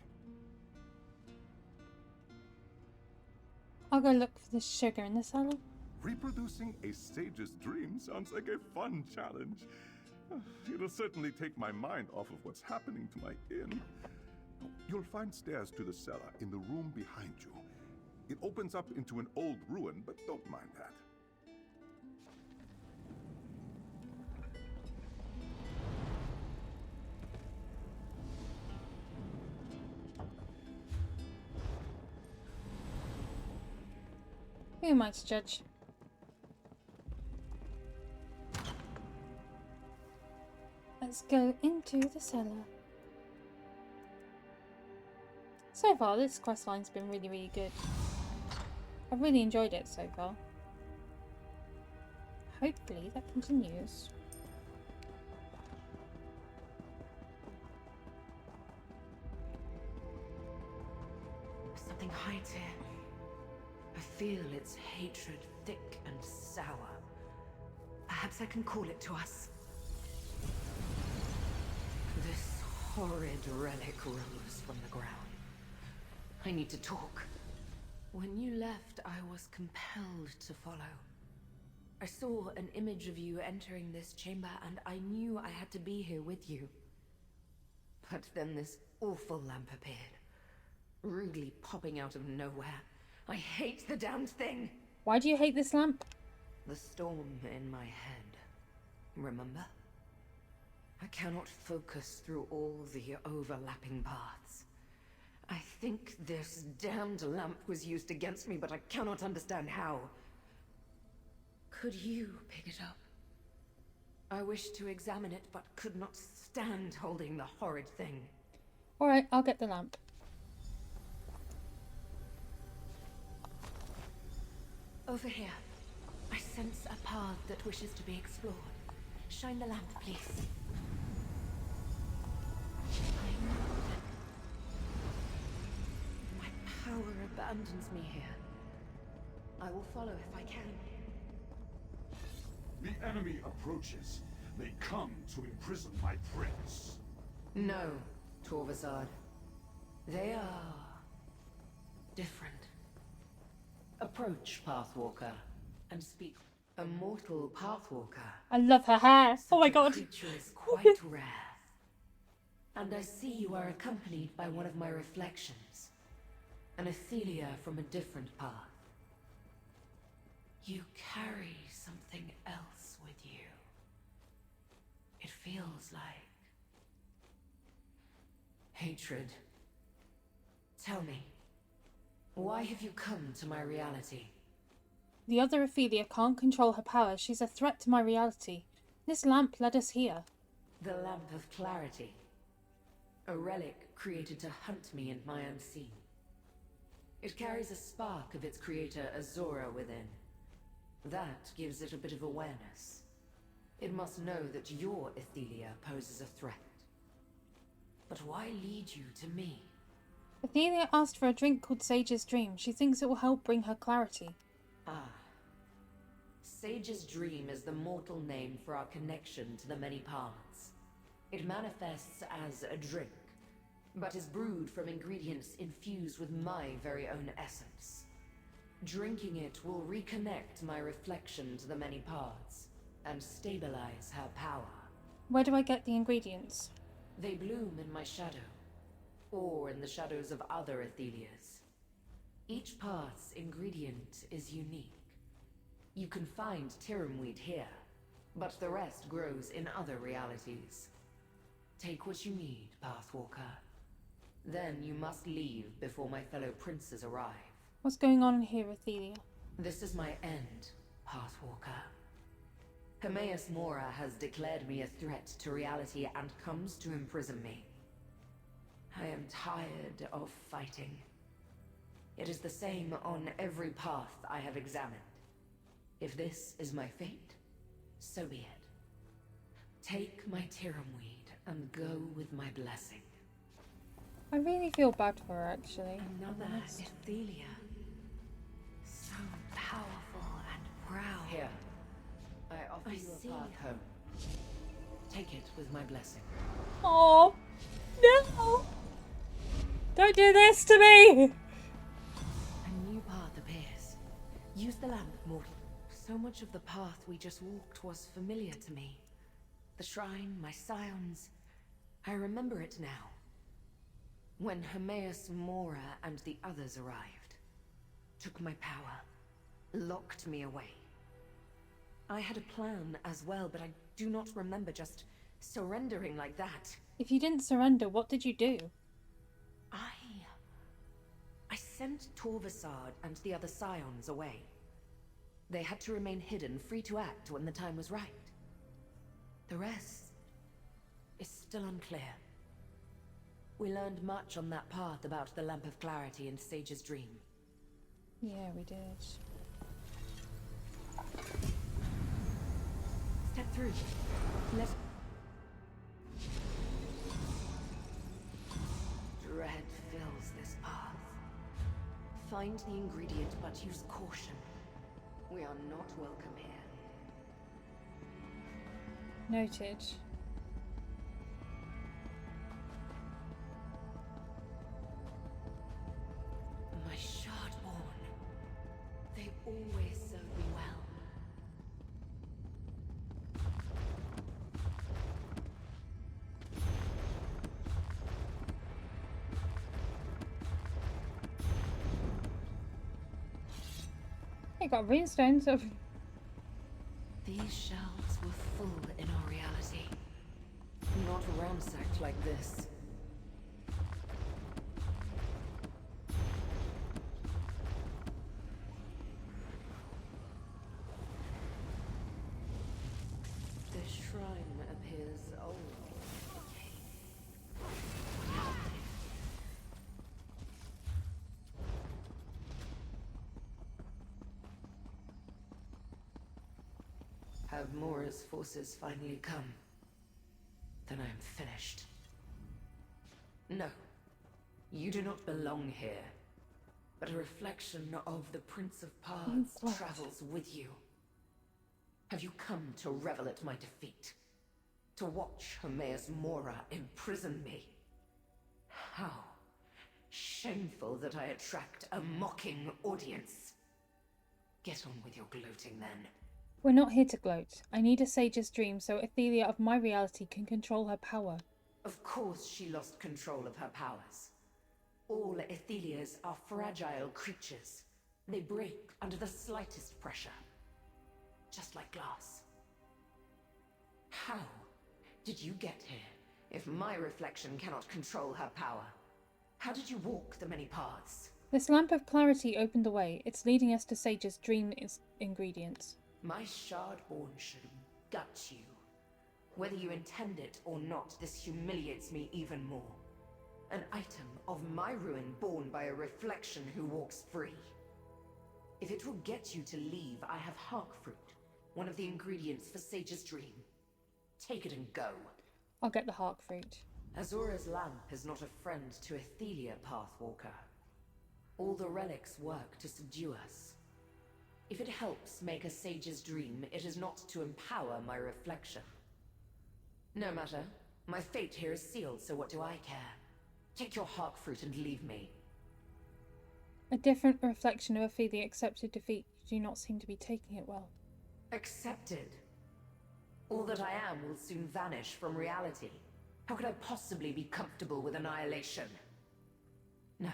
I'll go look for the sugar in the cellar. Reproducing a sage's dream sounds like a fun challenge. It'll certainly take my mind off of what's happening to my inn. You'll find stairs to the cellar in the room behind you. It opens up into an old ruin, but don't mind that. Who am I to judge? Let's go into the cellar. So far, this questline's been really, really good. I've really enjoyed it so far. Hopefully that continues. Something hides here. I feel its hatred thick and sour. Perhaps I can call it to us. This horrid relic rose from the ground. I need to talk. When you left, I was compelled to follow. I saw an image of you entering this chamber, and I knew I had to be here with you. But then this awful lamp appeared, rudely popping out of nowhere. I hate the damned thing! Why do you hate this lamp? The storm in my head, remember? I cannot focus through all the overlapping paths. I think this damned lamp was used against me, but I cannot understand how. Could you pick it up? I wished to examine it, but could not stand holding the horrid thing. Alright, I'll get the lamp. Over here. I sense a path that wishes to be explored. Shine the lamp, please. I know that my power abandons me here. I will follow if I can. The enemy approaches. They come to imprison my prince. No, Torvasad. They are different. Approach, Pathwalker, and speak. A mortal Pathwalker. I love her hair. Oh my god. Creature is quite rare. And I see you are accompanied by one of my reflections. An Athelia from a different path. You carry something else with you. It feels like hatred. Tell me, why have you come to my reality? The other Ophelia can't control her power. She's a threat to my reality. This lamp led us here. The Lamp of Clarity. A relic created to hunt me and my unseen. It carries a spark of its creator Azora within. That gives it a bit of awareness. It must know that your Athelia poses a threat. But why lead you to me? Ophelia asked for a drink called Sage's Dream. She thinks it will help bring her clarity. Ah. Sage's Dream is the mortal name for our connection to the many paths. It manifests as a drink, but is brewed from ingredients infused with my very own essence. Drinking it will reconnect my reflection to the many paths and stabilize her power. Where do I get the ingredients? They bloom in my shadow, or in the shadows of other Athelias. Each path's ingredient is unique. You can find Tiramweed here, but the rest grows in other realities. Take what you need, Pathwalker. Then you must leave before my fellow princes arrive. What's going on here, Athelia? This is my end, Pathwalker. Hermaeus Mora has declared me a threat to reality and comes to imprison me. I am tired of fighting. It is the same on every path I have examined. If this is my fate, so be it. Take my Tiramweed and go with my blessing. I really feel bad for her, actually. Another Athelia. So powerful and proud. Here. I offer you a path home. Take it with my blessing. Oh no! Don't do this to me! A new path appears. Use the lamp, mortal. So much of the path we just walked was familiar to me. The shrine, my scions. I remember it now. When Hermaeus Mora and the others arrived, took my power, locked me away. I had a plan as well, but I do not remember just surrendering like that. If you didn't surrender, what did you do? I sent Torvasad and the other scions away. They had to remain hidden, free to act when the time was right. The rest is still unclear. We learned much on that path about the Lamp of Clarity and Sage's Dream. Yeah, we did. Step through. Let... Dread fills this path. Find the ingredient, but use caution. We are not welcome here. Noted. My Shardborn. They always serve me well. I got runestone, so These shelves were full in our reality. Not ransacked like this. The shrine appears old. Have Mora's forces finally come? Then I am finished. No, you do not belong here. But a reflection of the Prince of Paths travels with you. Have you come to revel at my defeat? To watch Hermaeus Mora imprison me? How shameful that I attract a mocking audience. Get on with your gloating then. we're not here to gloat. I need a sage's dream so Athelia of my reality can control her power. Of course she lost control of her powers. All Athelias are fragile creatures. They break under the slightest pressure. Just like glass. How did you get here if my reflection cannot control her power? How did you walk the many paths? This lamp of clarity opened the way. It's leading us to Sage's dream ingredients. My Shardborn should gut you. Whether you intend it or not, this humiliates me even more. An item of my ruin born by a reflection who walks free. If it will get you to leave, I have Hark Fruit, one of the ingredients for Sage's dream. Take it and go. I'll get the Hark Fruit. Azora's lamp is not a friend to Athelia, Pathwalker. All the relics work to subdue us. If it helps make a Sage's dream, it is not to empower my reflection. No matter. My fate here is sealed, so what do I care? Take your Hark Fruit and leave me. A different reflection of Ophelia accepted defeat. You do not seem to be taking it well. Accepted? All that I am will soon vanish from reality. How could I possibly be comfortable with annihilation? No.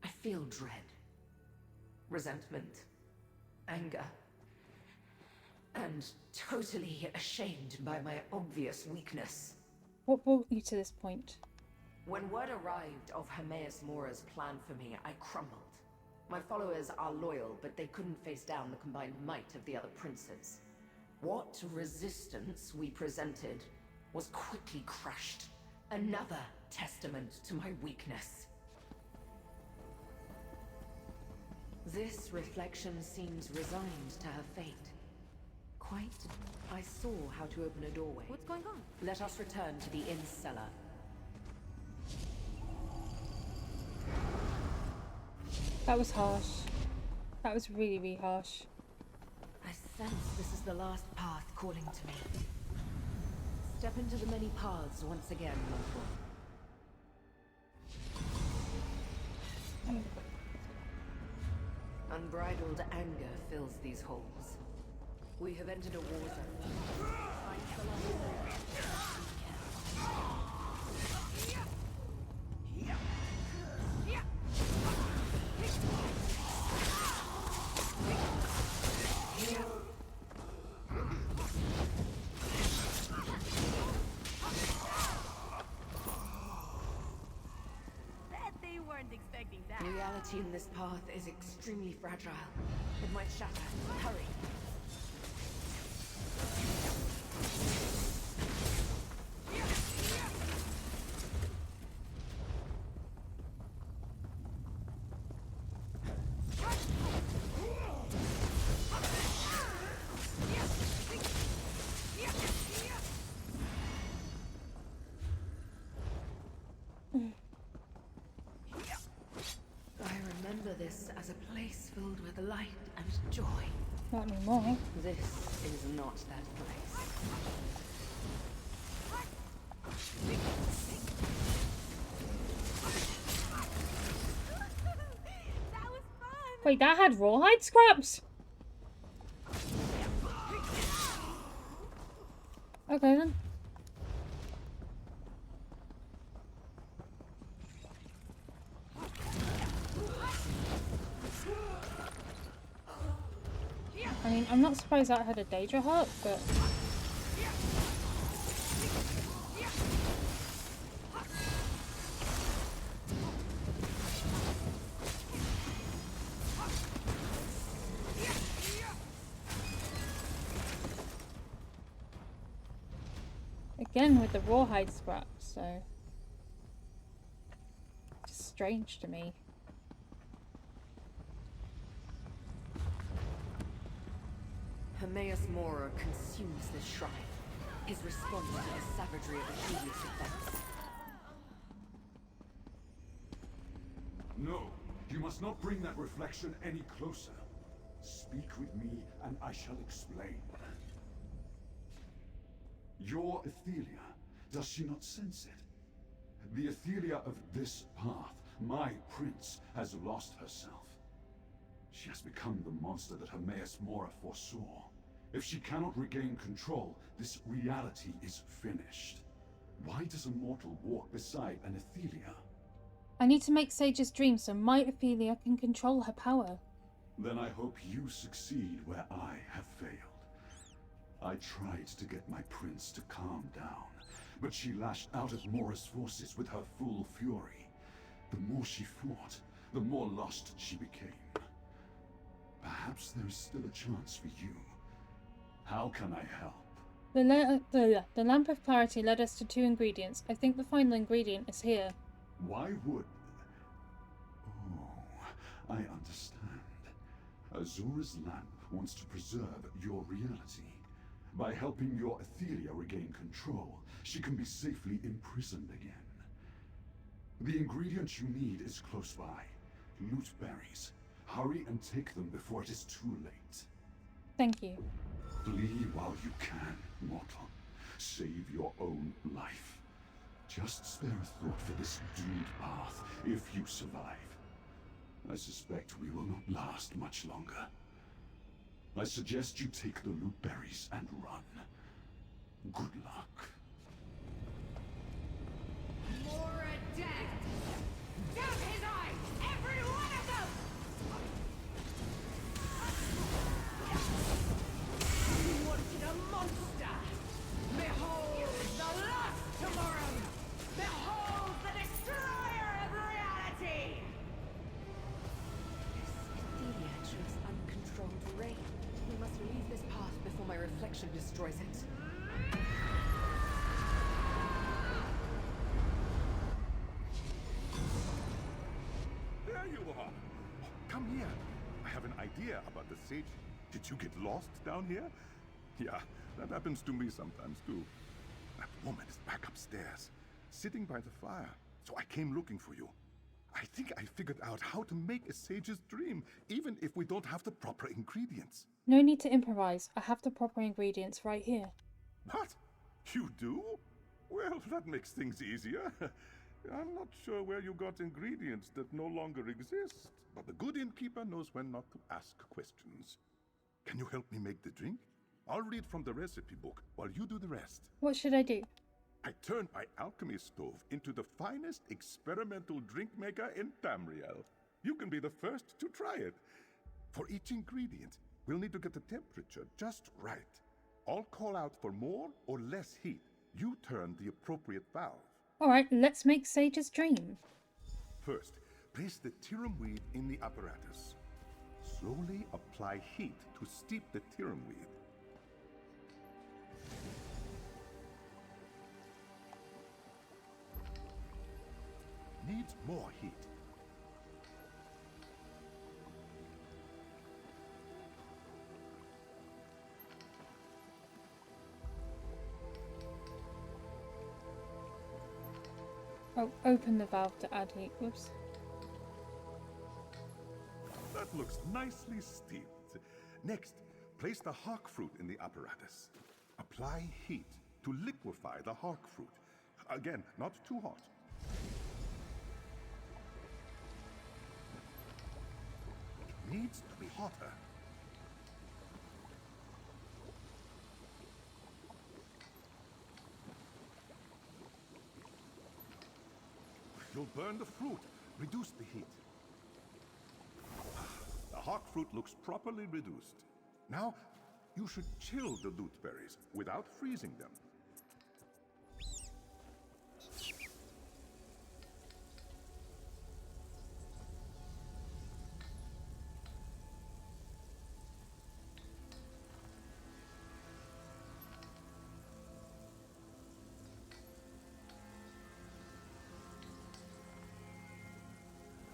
I feel dread. Resentment. Anger. And totally ashamed by my obvious weakness. What brought you to this point? When word arrived of Hermaeus Mora's plan for me, I crumbled. My followers are loyal, but they couldn't face down the combined might of the other princes. What resistance we presented was quickly crushed. Another testament to my weakness. This reflection seems resigned to her fate. Quite. I saw how to open a doorway. What's going on? Let us return to the inn cellar. That was harsh. That was really, really harsh. I sense this is the last path calling to me. Step into the many paths once again, mortal. Unbridled anger fills these halls. We have entered a war zone. Reality in this path is extremely fragile. It might shatter. Hurry! This as a place filled with light and joy. Not anymore. This is not that place. That was fun! Wait, that had rawhide scraps? Okay then. I'm not surprised that had a Daedra heart, but... Again with the rawhide scraps, so... It's strange to me. Hermaeus Mora consumes this shrine. His response to the savagery of the previous offense. No, you must not bring that reflection any closer. Speak with me, and I shall explain. Your Athelia, does she not sense it? The Athelia of this path, my prince, has lost herself. She has become the monster that Hermaeus Mora foresaw. If she cannot regain control, this reality is finished. Why does a mortal walk beside an Athelia? I need to make Sage's dream so my Ophelia can control her power. Then I hope you succeed where I have failed. I tried to get my prince to calm down, but she lashed out at Mora's forces with her full fury. The more she fought, the more lost she became. Perhaps there is still a chance for you. How can I help? The Lamp of Clarity led us to 2 ingredients. I think the final ingredient is here. Why would... Oh, I understand. Azura's lamp wants to preserve your reality. By helping your Athelia regain control, she can be safely imprisoned again. The ingredient you need is close by. Loot berries. Hurry and take them before it is too late. Thank you. Flee while you can, mortal. Save your own life. Just spare a thought for this doomed path, if you survive. I suspect we will not last much longer. I suggest you take the loot berries and run. Good luck. Mora dead! Down his eyes! Every one of them! You wanted a monster! Behold the last tomorrow! Behold the destroyer of reality! This Athelia shows uncontrolled rage. We must leave this path before my reflection destroys it. There you are. Come here. I have an idea about the sage. Did you get lost down here? Yeah, that happens to me sometimes too. That woman is back upstairs, sitting by the fire. So I came looking for you. I think I figured out how to make a sage's dream, even if we don't have the proper ingredients. No need to improvise. I have the proper ingredients right here. What? You do? Well, that makes things easier. I'm not sure where you got ingredients that no longer exist, but the good innkeeper knows when not to ask questions. Can you help me make the drink? I'll read from the recipe book while you do the rest. What should I do? I turned my alchemy stove into the finest experimental drink maker in Tamriel. You can be the first to try it. For each ingredient, we'll need to get the temperature just right. I'll call out for more or less heat. You turn the appropriate valve. Alright, let's make Sage's dream. First, place the tirum weed in the apparatus. Slowly apply heat to steep the tirum weed. Needs more heat. Oh, open the valve to add heat. Whoops. That looks nicely steeped. Next, place the hawk fruit in the apparatus. Apply heat to liquefy the hawk fruit. Again, not too hot. It needs to be hotter. You'll burn the fruit. Reduce the heat. The hawk fruit looks properly reduced. Now, You should chill the loot berries without freezing them.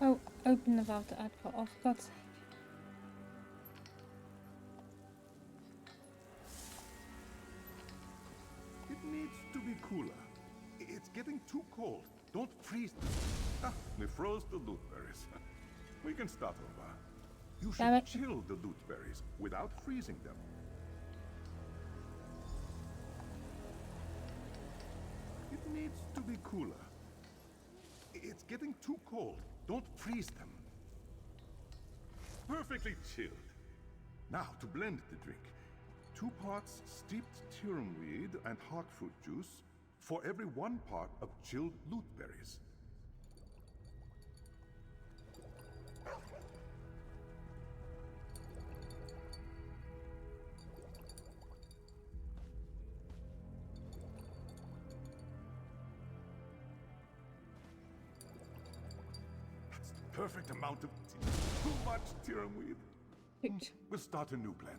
Oh, open the valve to add cut off. God's sake. It needs to be cooler. It's getting too cold. Don't freeze them. Ah, we froze the loot berries. We can start over. You should chill the loot berries without freezing them. It needs to be cooler. It's getting too cold. Don't freeze them. Perfectly chilled. Now, to blend the drink. 2 parts steeped weed and hawk fruit juice for every 1 part of chilled loot berries. That's the perfect amount of tea. Too much weed. We'll start a new blend.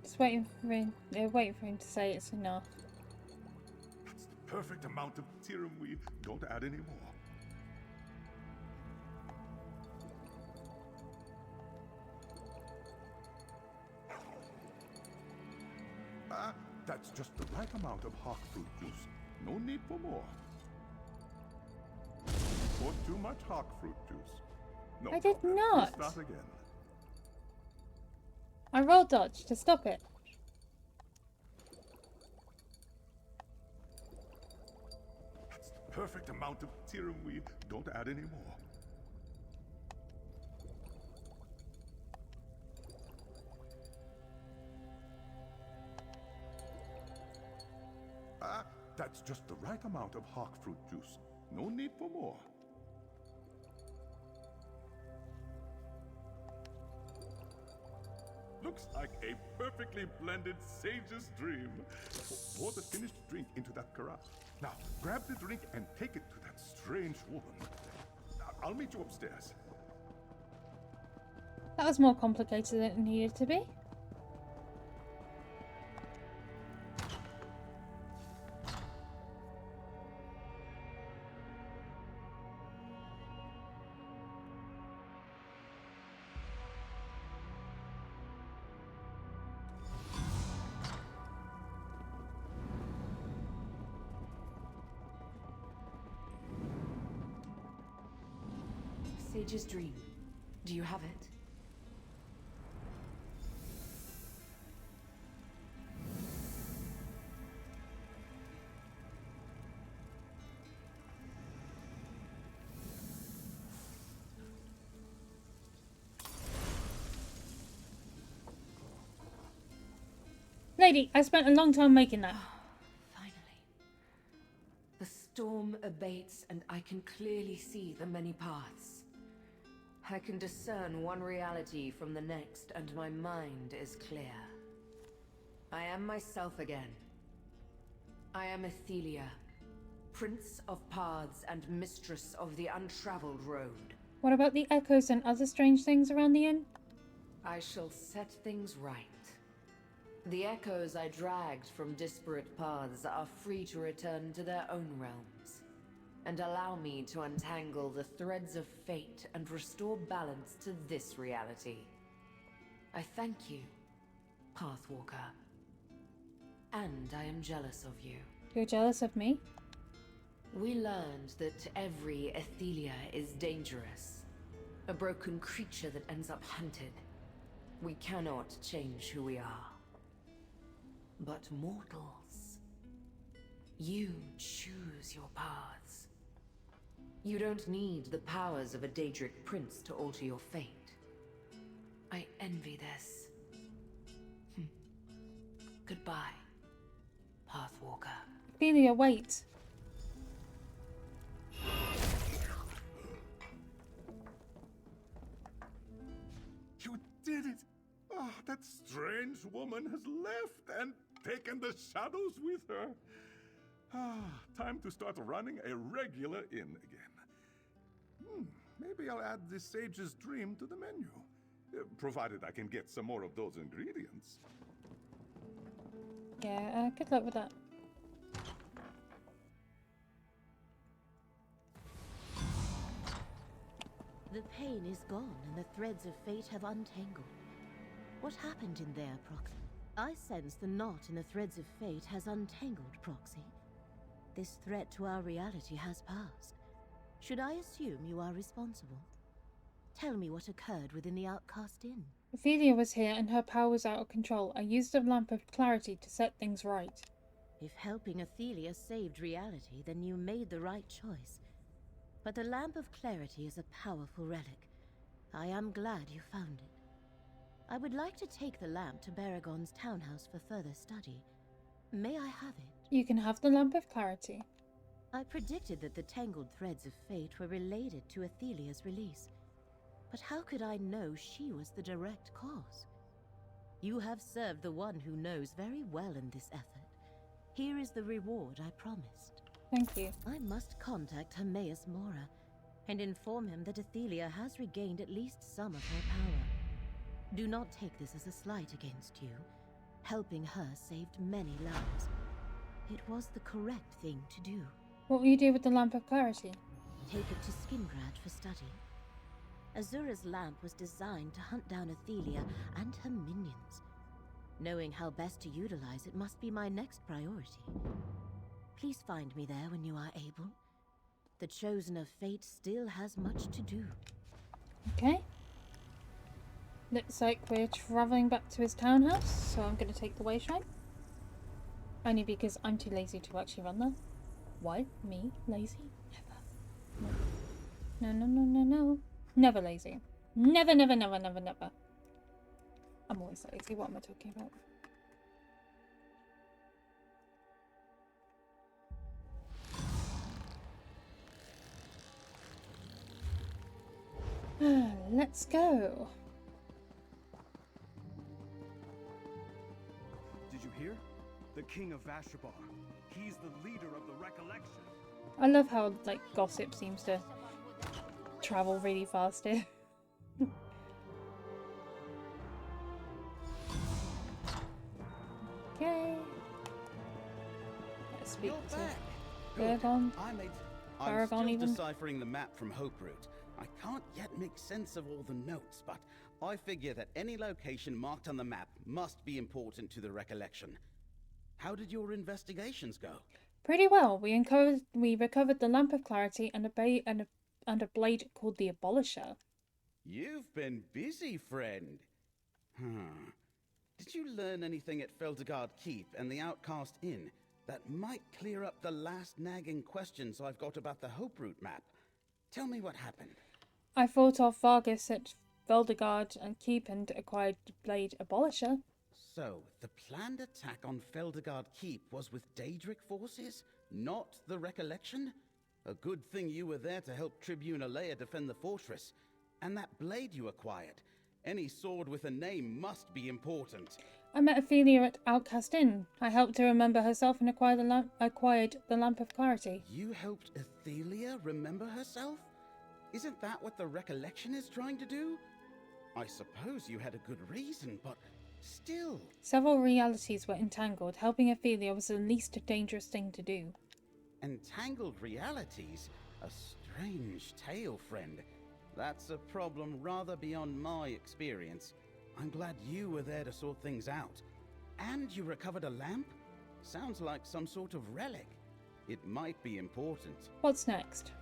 Just waiting for him to say it's enough. That's the perfect amount of weed. Don't add any more. That's just the right amount of hawk fruit juice. No need for more. Or too much hawk fruit juice. No, I did not. We'll start again. I roll dodge to stop it. That's the perfect amount of weed. Don't add any more. That's just the right amount of hawk fruit juice. No need for more. Looks like a perfectly blended sage's dream. Pour the finished drink into that carafe. Now, grab the drink and take it to that strange woman. I'll meet you upstairs. That was more complicated than it needed to be. Sage's dream. Do you have it? Lady, I spent a long time making that. Finally. The storm abates and I can clearly see the many paths. I can discern one reality from the next, and my mind is clear. I am myself again. I am Athelia, Prince of Paths and Mistress of the Untraveled Road. What about the echoes and other strange things around the inn? I shall set things right. The echoes I dragged from disparate paths are free to return to their own realms, and allow me to untangle the threads of fate and restore balance to this reality. I thank you, Pathwalker. And I am jealous of you. You're jealous of me? We learned that every Athelia is dangerous. A broken creature that ends up hunted. We cannot change who we are. But mortals, you choose your paths. You don't need the powers of a Daedric prince to alter your fate. I envy this. Goodbye, Pathwalker. Ophelia, wait. That strange woman has left and taken the shadows with her. Time to start running a regular inn again. Maybe I'll add the sage's dream to the menu. Provided I can get some more of those ingredients. Yeah, good luck with that. The pain is gone and the threads of fate have untangled. What happened in there, Proxy? I sense the knot in the threads of fate has untangled, Proxy. This threat to our reality has passed. Should I assume you are responsible? Tell me what occurred within the Outcast Inn. Ophelia was here and her power was out of control. I used a lamp of clarity to set things right. If helping Ophelia saved reality, then you made the right choice. But the Lamp of Clarity is a powerful relic. I am glad you found it. I would like to take the lamp to Baragon's townhouse for further study. May I have it? You can have the lamp of clarity. I predicted that the tangled threads of fate were related to Athelia's release. But how could I know she was the direct cause? You have served the one who knows very well in this effort. Here is the reward I promised. Thank you. I must contact Hermaeus Mora and inform him that Athelia has regained at least some of her power. Do not take this as a slight against you. Helping her saved many lives. It was the correct thing to do. What will you do with the lamp of clarity? Take it to Skingrad for study. Azura's lamp was designed to hunt down Athelia and her minions. Knowing how best to utilize it must be my next priority. Please find me there when you are able. The Chosen of Fate still has much to do. Okay. Looks like we're travelling back to his townhouse, so I'm going to take the Wayshrine. Only because I'm too lazy to actually run there. Why? Me? Lazy? Never. No. No. Never lazy. Never. I'm always lazy. What am I talking about? Let's go. Did you hear? The King of Vashabar. He's the leader of the Recollection. I love how, like, gossip seems to travel really fast here. Okay. Let's speak to Baragon. I'm still deciphering the map from Hope Route. I can't yet make sense of all the notes, but I figure that any location marked on the map must be important to the Recollection. How did your investigations go? Pretty well. We recovered the Lamp of Clarity and a blade called the Abolisher. You've been busy, friend. Did you learn anything at Feldergard Keep and the Outcast Inn that might clear up the last nagging questions I've got about the Hope Route map? Tell me what happened. I fought off Vargas at Feldergard and Keep and acquired the blade Abolisher. So, the planned attack on Feldergard Keep was with Daedric forces, not the Recollection? A good thing you were there to help Tribune Alea defend the fortress. And that blade you acquired. Any sword with a name must be important. I met Ophelia at Outcast Inn. I helped her remember herself and acquired the Lamp of Clarity. You helped Athelia remember herself? Isn't that what the Recollection is trying to do? I suppose you had a good reason, but still. Several realities were entangled. Helping Ophelia was the least dangerous thing to do. Entangled realities? A strange tale, friend. That's a problem rather beyond my experience. I'm glad you were there to sort things out. And you recovered a lamp? Sounds like some sort of relic. It might be important. What's next?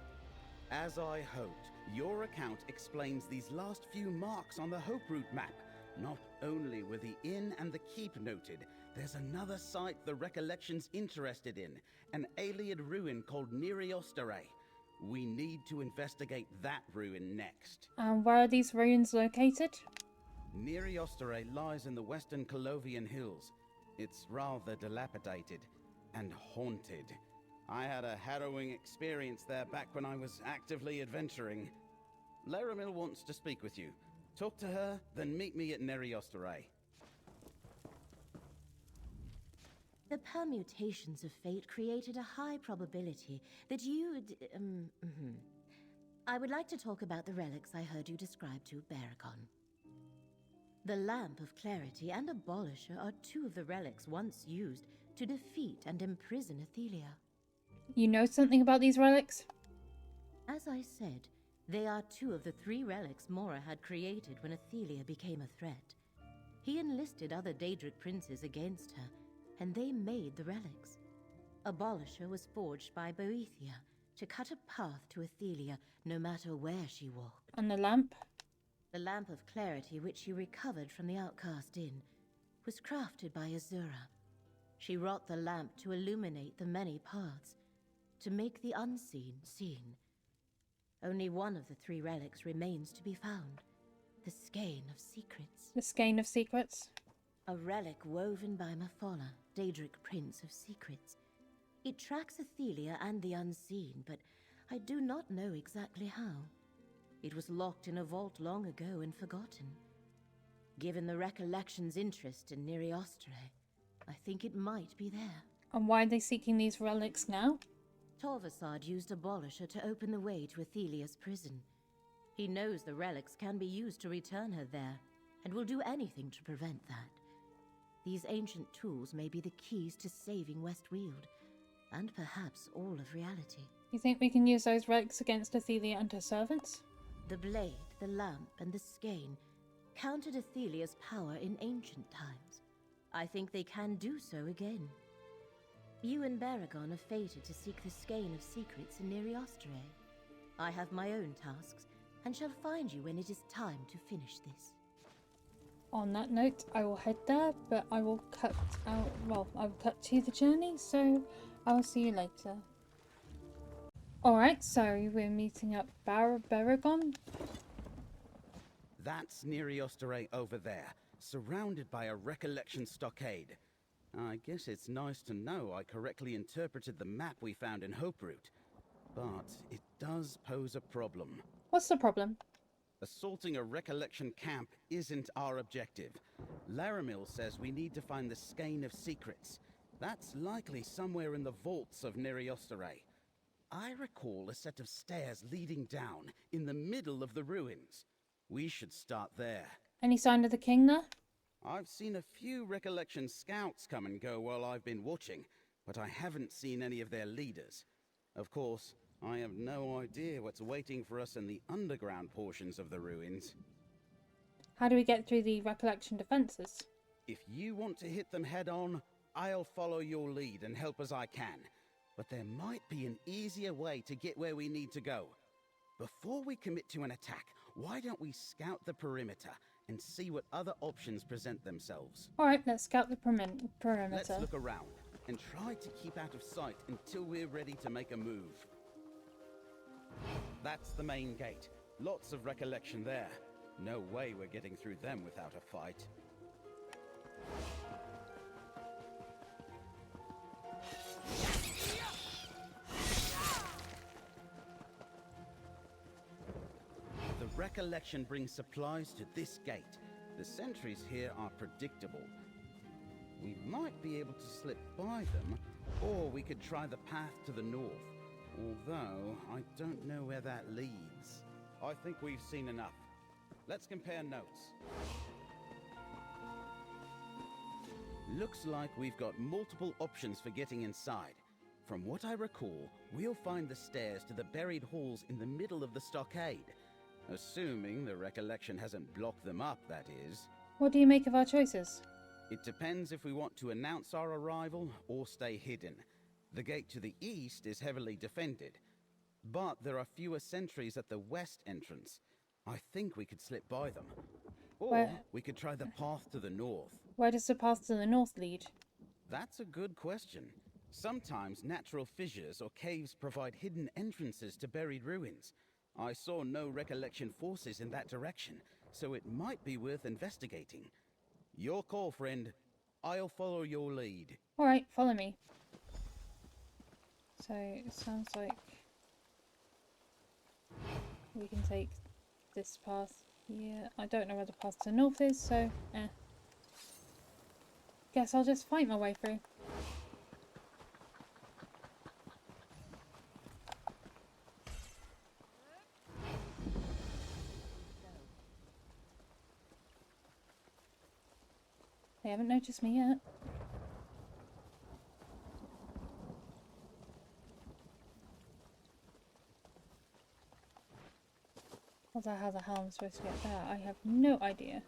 As I hoped, your account explains these last few marks on the Hope Route map. Not only were the inn and the keep noted, there's another site the Recollection's interested in, an Aeliad ruin called Neriostare. We need to investigate that ruin next. And where are these ruins located? Neriostare lies in the western Colovian hills. It's rather dilapidated and haunted. I had a harrowing experience there back when I was actively adventuring. Laramil wants to speak with you. Talk to her, then meet me at Neriostare. The permutations of fate created a high probability that you'd... I would like to talk about the relics I heard you describe to Baragon. The Lamp of Clarity and Abolisher are two of the relics once used to defeat and imprison Athelia. You know something about these relics? As I said, they are two of the 3 relics Mora had created when Athelia became a threat. He enlisted other Daedric princes against her, and they made the relics. Abolisher was forged by Boethia to cut a path to Athelia no matter where she walked. And the lamp? The Lamp of Clarity, which she recovered from the Outcast Inn, was crafted by Azura. She wrought the lamp to illuminate the many paths, to make the unseen seen. Only one of the 3 relics remains to be found, the Skein of Secrets. The Skein of Secrets? A relic woven by Mafola, Daedric Prince of Secrets. It tracks Athelia and the unseen, but I do not know exactly how. It was locked in a vault long ago and forgotten. Given the Recollection's interest in Neriostre, I think it might be there. And why are they seeking these relics now? Torvasad used Abolisher to open the way to Athelia's prison. He knows the relics can be used to return her there, and will do anything to prevent that. These ancient tools may be the keys to saving Westweald, and perhaps all of reality. You think we can use those relics against Athelia and her servants? The blade, the lamp, and the skein countered Athelia's power in ancient times. I think they can do so again. You and Baragon are fated to seek the Skein of Secrets in Neriostre. I have my own tasks, and shall find you when it is time to finish this. On that note, I will head there, but I will cut out, well, I will cut to the journey, so I will see you later. Alright, so we're meeting up Baragon. That's Neriostre over there, surrounded by a recollection stockade. I guess it's nice to know I correctly interpreted the map we found in Hoperoot. But it does pose a problem. What's the problem? Assaulting a recollection camp isn't our objective. Laramil says we need to find the Skein of Secrets. That's likely somewhere in the vaults of Neriostre. I recall a set of stairs leading down in the middle of the ruins. We should start there. Any sign of the king there? I've seen a few recollection scouts come and go while I've been watching, but I haven't seen any of their leaders. Of course, I have no idea what's waiting for us in the underground portions of the ruins. How do we get through the recollection defenses? If you want to hit them head on, I'll follow your lead and help as I can. But there might be an easier way to get where we need to go. Before we commit to an attack, why don't we scout the perimeter and see what other options present themselves? Alright, let's scout the perimeter. Let's look around and try to keep out of sight until we're ready to make a move. That's the main gate. Lots of recollection there. No way we're getting through them without a fight. The recollection brings supplies to this gate. The sentries here are predictable. We might be able to slip by them, or we could try the path to the north. Although, I don't know where that leads. I think we've seen enough. Let's compare notes. Looks like we've got multiple options for getting inside. From what I recall, we'll find the stairs to the buried halls in the middle of the stockade. Assuming the recollection hasn't blocked them up, that is. What do you make of our choices? It depends if we want to announce our arrival or stay hidden. The gate to the east is heavily defended, but there are fewer sentries at the west entrance. I think we could slip by them. Or we could try the path to the north. Where does the path to the north lead? That's a good question. Sometimes natural fissures or caves provide hidden entrances to buried ruins. I saw no recollection forces in that direction, so it might be worth investigating. Your call, friend. I'll follow your lead. Alright, follow me. So, it sounds like we can take this path here. I don't know where the path to the north is, so guess I'll just fight my way through. They haven't noticed me yet. Although how the hell I'm supposed to get there, I have no idea.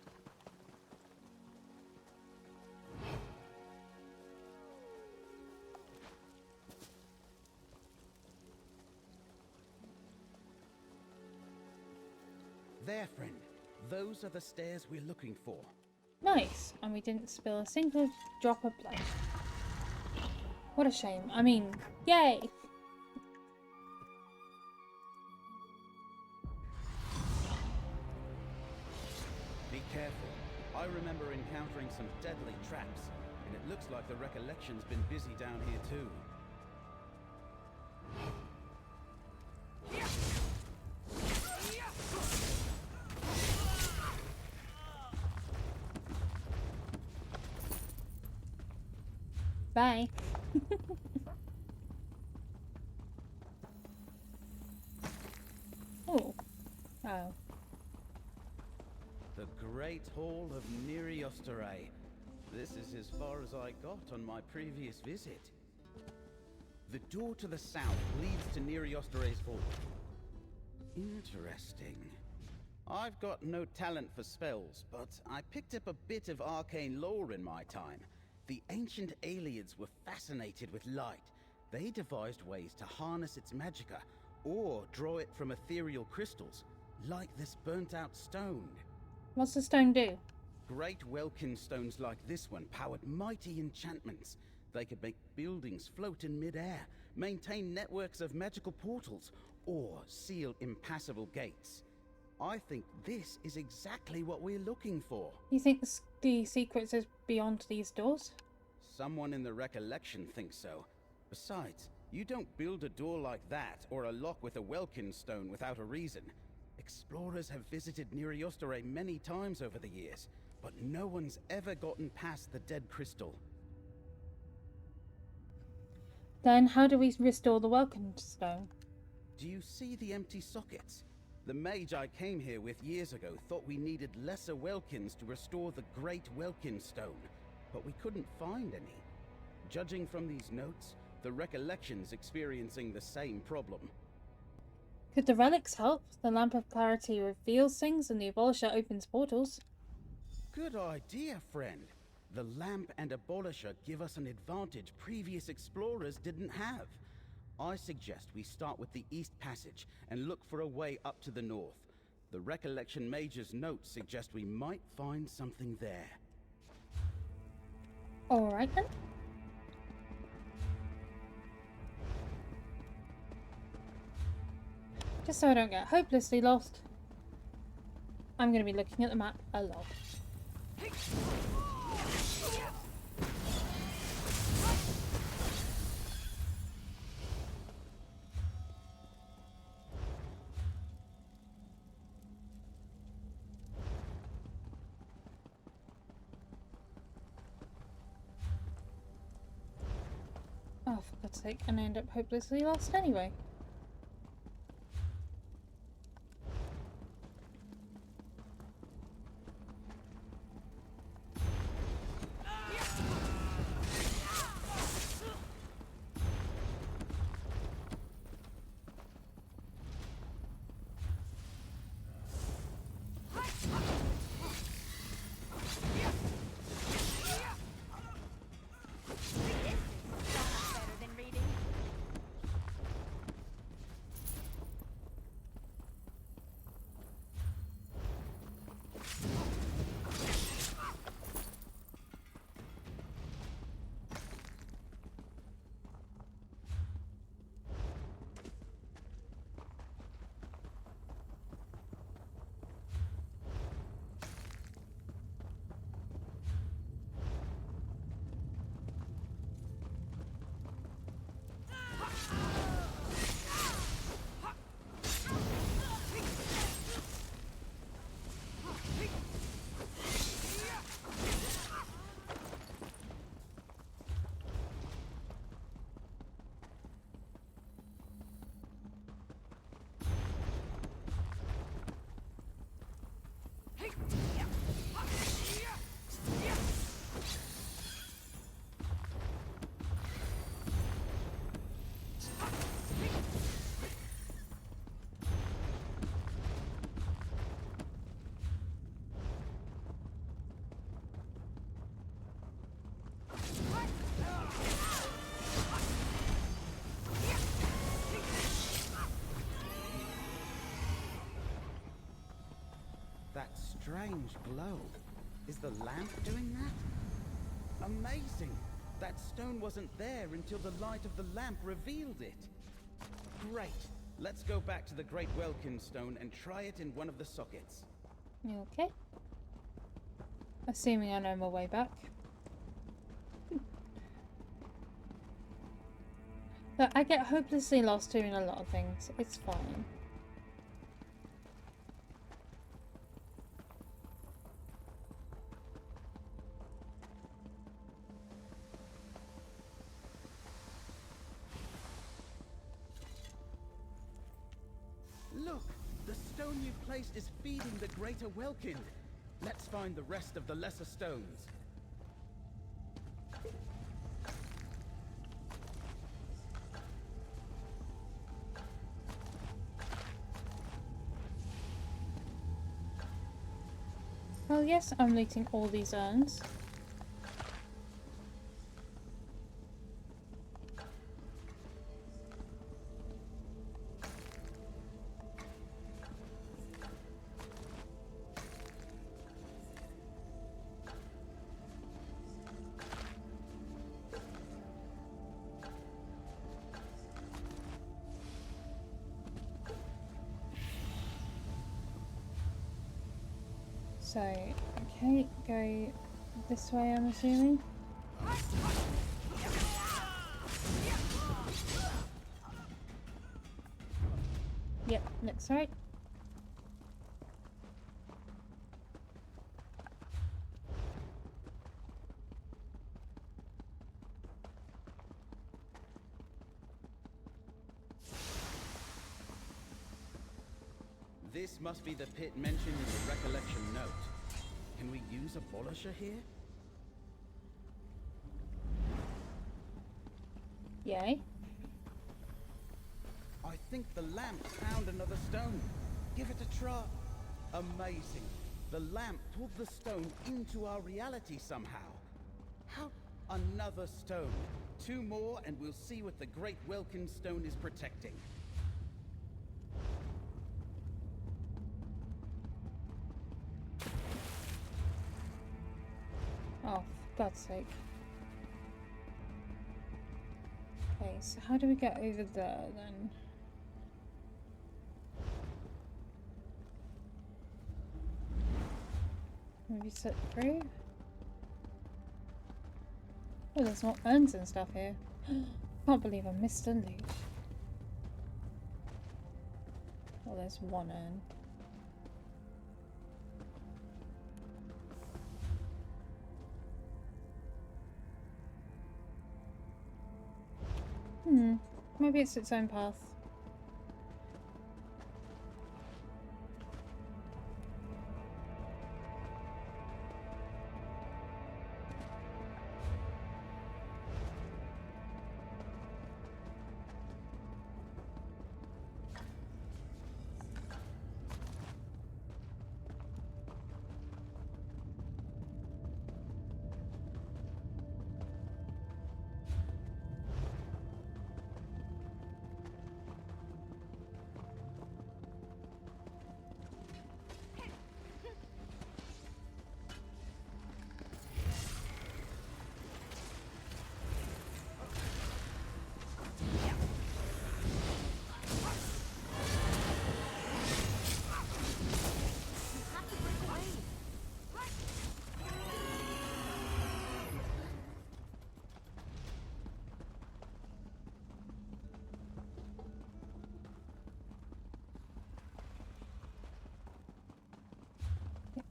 There, friend. Those are the stairs we're looking for. Nice! And we didn't spill a single drop of blood. What a shame. I mean, yay! Be careful. I remember encountering some deadly traps, and it looks like the Recollection's been busy down here too. Bye. Oh. Oh. The Great Hall of Neriosterae. This is as far as I got on my previous visit. The door to the south leads to Neriosterae's vault. Interesting. I've got no talent for spells, but I picked up a bit of arcane lore in my time. The ancient aliens were fascinated with light. They devised ways to harness its magicka, or draw it from ethereal crystals, like this burnt-out stone. What's the stone do? Great Welkin stones like this one powered mighty enchantments. They could make buildings float in mid-air, maintain networks of magical portals, or seal impassable gates. I think this is exactly what we're looking for. You think the secrets is beyond these doors? Someone in the Recollection thinks so. Besides, you don't build a door like that or a lock with a Welkin stone without a reason. Explorers have visited Neriosterae many times over the years, but no one's ever gotten past the dead crystal. Then how do we restore the Welkin stone? Do you see the empty sockets? The mage I came here with years ago thought we needed lesser Welkins to restore the Great Welkin Stone, but we couldn't find any. Judging from these notes, the Recollection's experiencing the same problem. Could the relics help? The Lamp of Clarity reveals things and the Abolisher opens portals. Good idea, friend. The lamp and Abolisher give us an advantage previous explorers didn't have. I suggest we start with the East Passage and look for a way up to the north. The Recollection Mage's notes suggest we might find something there. Alright then. Just so I don't get hopelessly lost, I'm going to be looking at the map a lot. Oh, for God's sake, and I end up hopelessly lost anyway. strange glow. Is the lamp doing that? Amazing! That stone wasn't there until the light of the lamp revealed it. Great! Let's go back to the Great Welkin stone and try it in one of the sockets. You okay? Assuming I know my way back. But I get hopelessly lost doing a lot of things. It's fine. Look! The stone you placed is feeding the Greater Welkin. Let's find the rest of the lesser stones. Well, yes, I'm looting all these urns. So, okay, go this way, I'm assuming. Yep, looks right. This must be the pit mentioned in the recollection note. Can we use a polisher here? Yay. I think the lamp found another stone. Give it a try. Amazing. The lamp pulled the stone into our reality somehow. How? Another stone. 2 more and we'll see what the Great Welkin stone is protecting. Oh, for God's sake. Okay, so how do we get over there then? Maybe sit through? Oh, there's more urns and stuff here. Can't believe I missed a loot. Oh, there's one urn. Maybe it's its own path.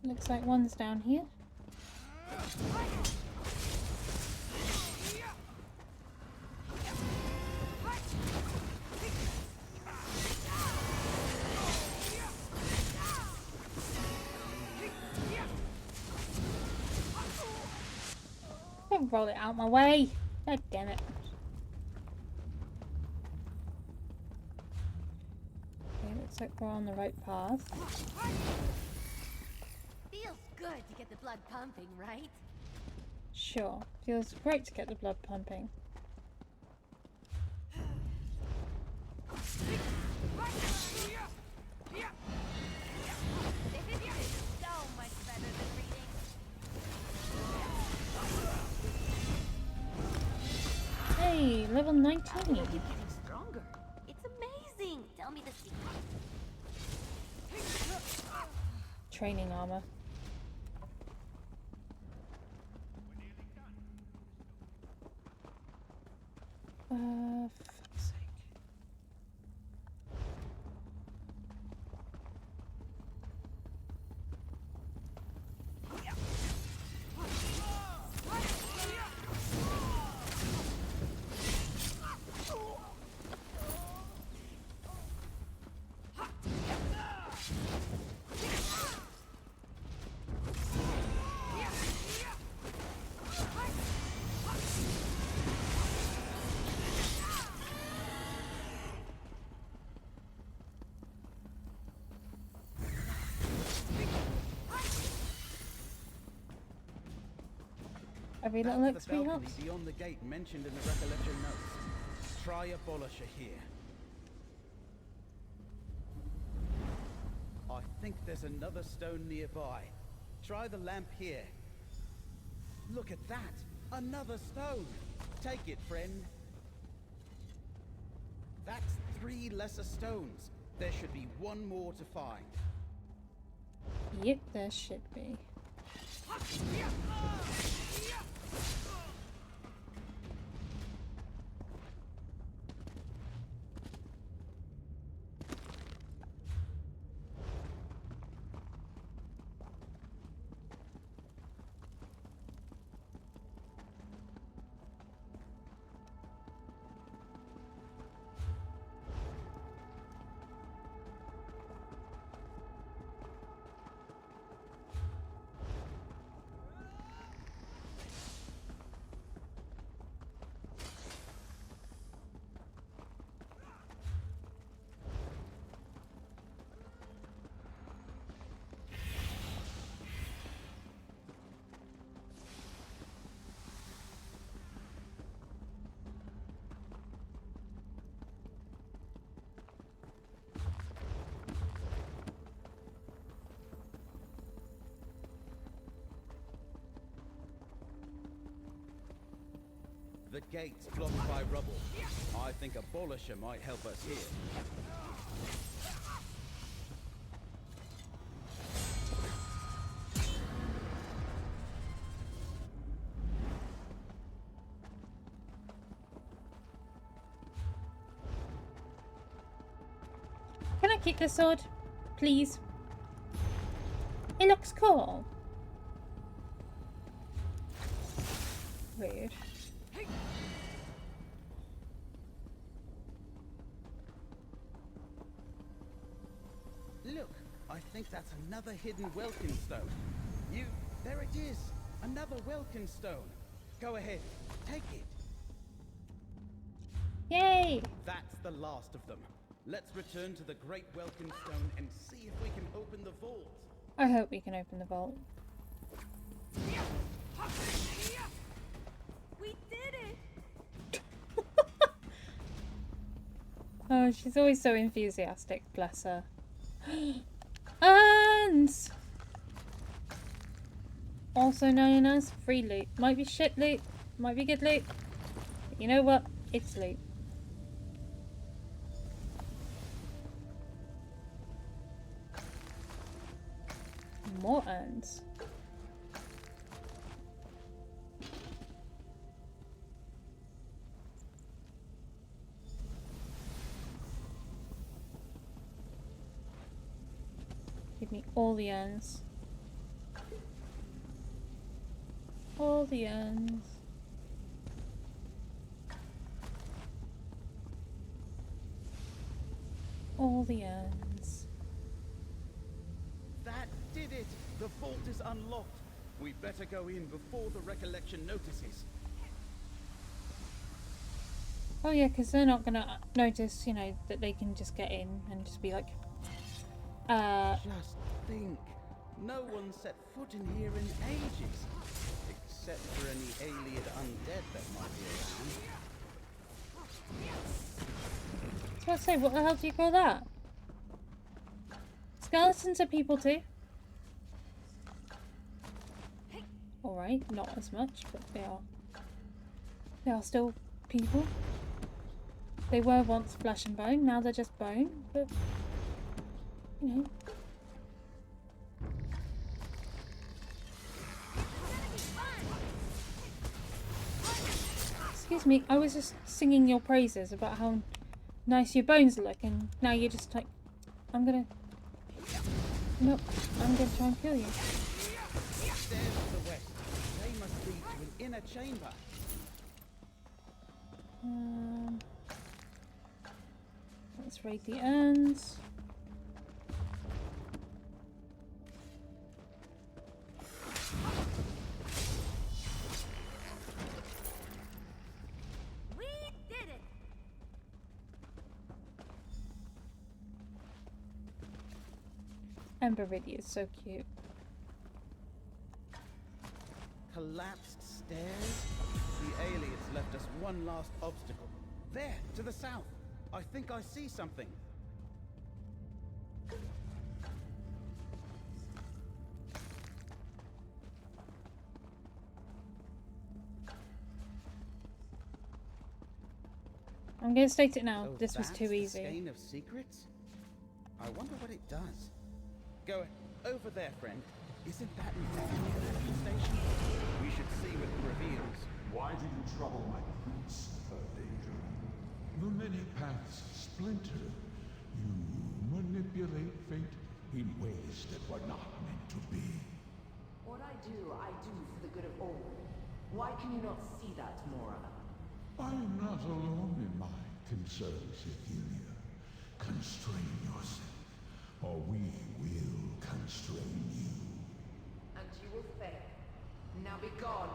Looks like one's down here. Don't roll it out my way. God damn it. Okay, looks like we're on the right path. Feels good to get the blood pumping, right? Sure. Feels great to get the blood pumping. So much Yay! Level 19. Keep getting stronger. It's amazing. Tell me the secret. Training armor. For fuck's sake. Every little That's XP the helps. balcony beyond the gate mentioned in the recollection notes. Try abolisher here. I think there's another stone nearby. Try the lamp here. Look at that! Another stone! Take it, friend. That's 3 lesser stones. There should be 1 more to find. Yep, there should be. The gate's blocked by rubble. I think abolisher might help us here. Can I keep the sword? Please. It looks cool. Rude. Look, I think that's another hidden Welkin stone. There it is! Another Welkin stone. Go ahead, take it. Yay! That's the last of them. Let's return to the Great Welkin Stone and see if we can open the vault. I hope we can open the vault. We did it! Oh, she's always so enthusiastic, bless her. Urns! Also known as free loot. Might be shit loot, might be good loot. But you know what? It's loot. More urns. Give me all the urns. All the urns. All the urns. That did it! The vault is unlocked. We better go in before the recollection notices. Oh yeah, because they're not gonna notice, you know, that they can just get in and just be like, Just think. No one set foot in here in ages. Except for any alien undead that might be around. So I say, what the hell do you call that? Skeletons are people too. Alright, not as much, but they are still people. They were once flesh and bone, now they're just bone, but, you know. Excuse me, I was just singing your praises about how nice your bones look, and now you're just like, I'm gonna try and kill you. Stairs to the west. They must lead to an inner chamber. Let's raid the urns. We did it! Ember Riddy is so cute. Collapsed stairs? The aliens left us one last obstacle. There, to the south. I think I see something. I'm gonna state it now. Oh, This was too easy. The skein of secrets? I wonder what it does. Go over there, friend. Isn't that an execution station? We should see what it reveals. Why do you trouble my prince, danger? The many paths splinter. You manipulate fate in ways that were not meant to be. What I do for the good of all. Why can you not see that, Mora? I am not alone in my concerns, Ethelia. Constrain yourself, or we will constrain you. And you will fail. Now be gone.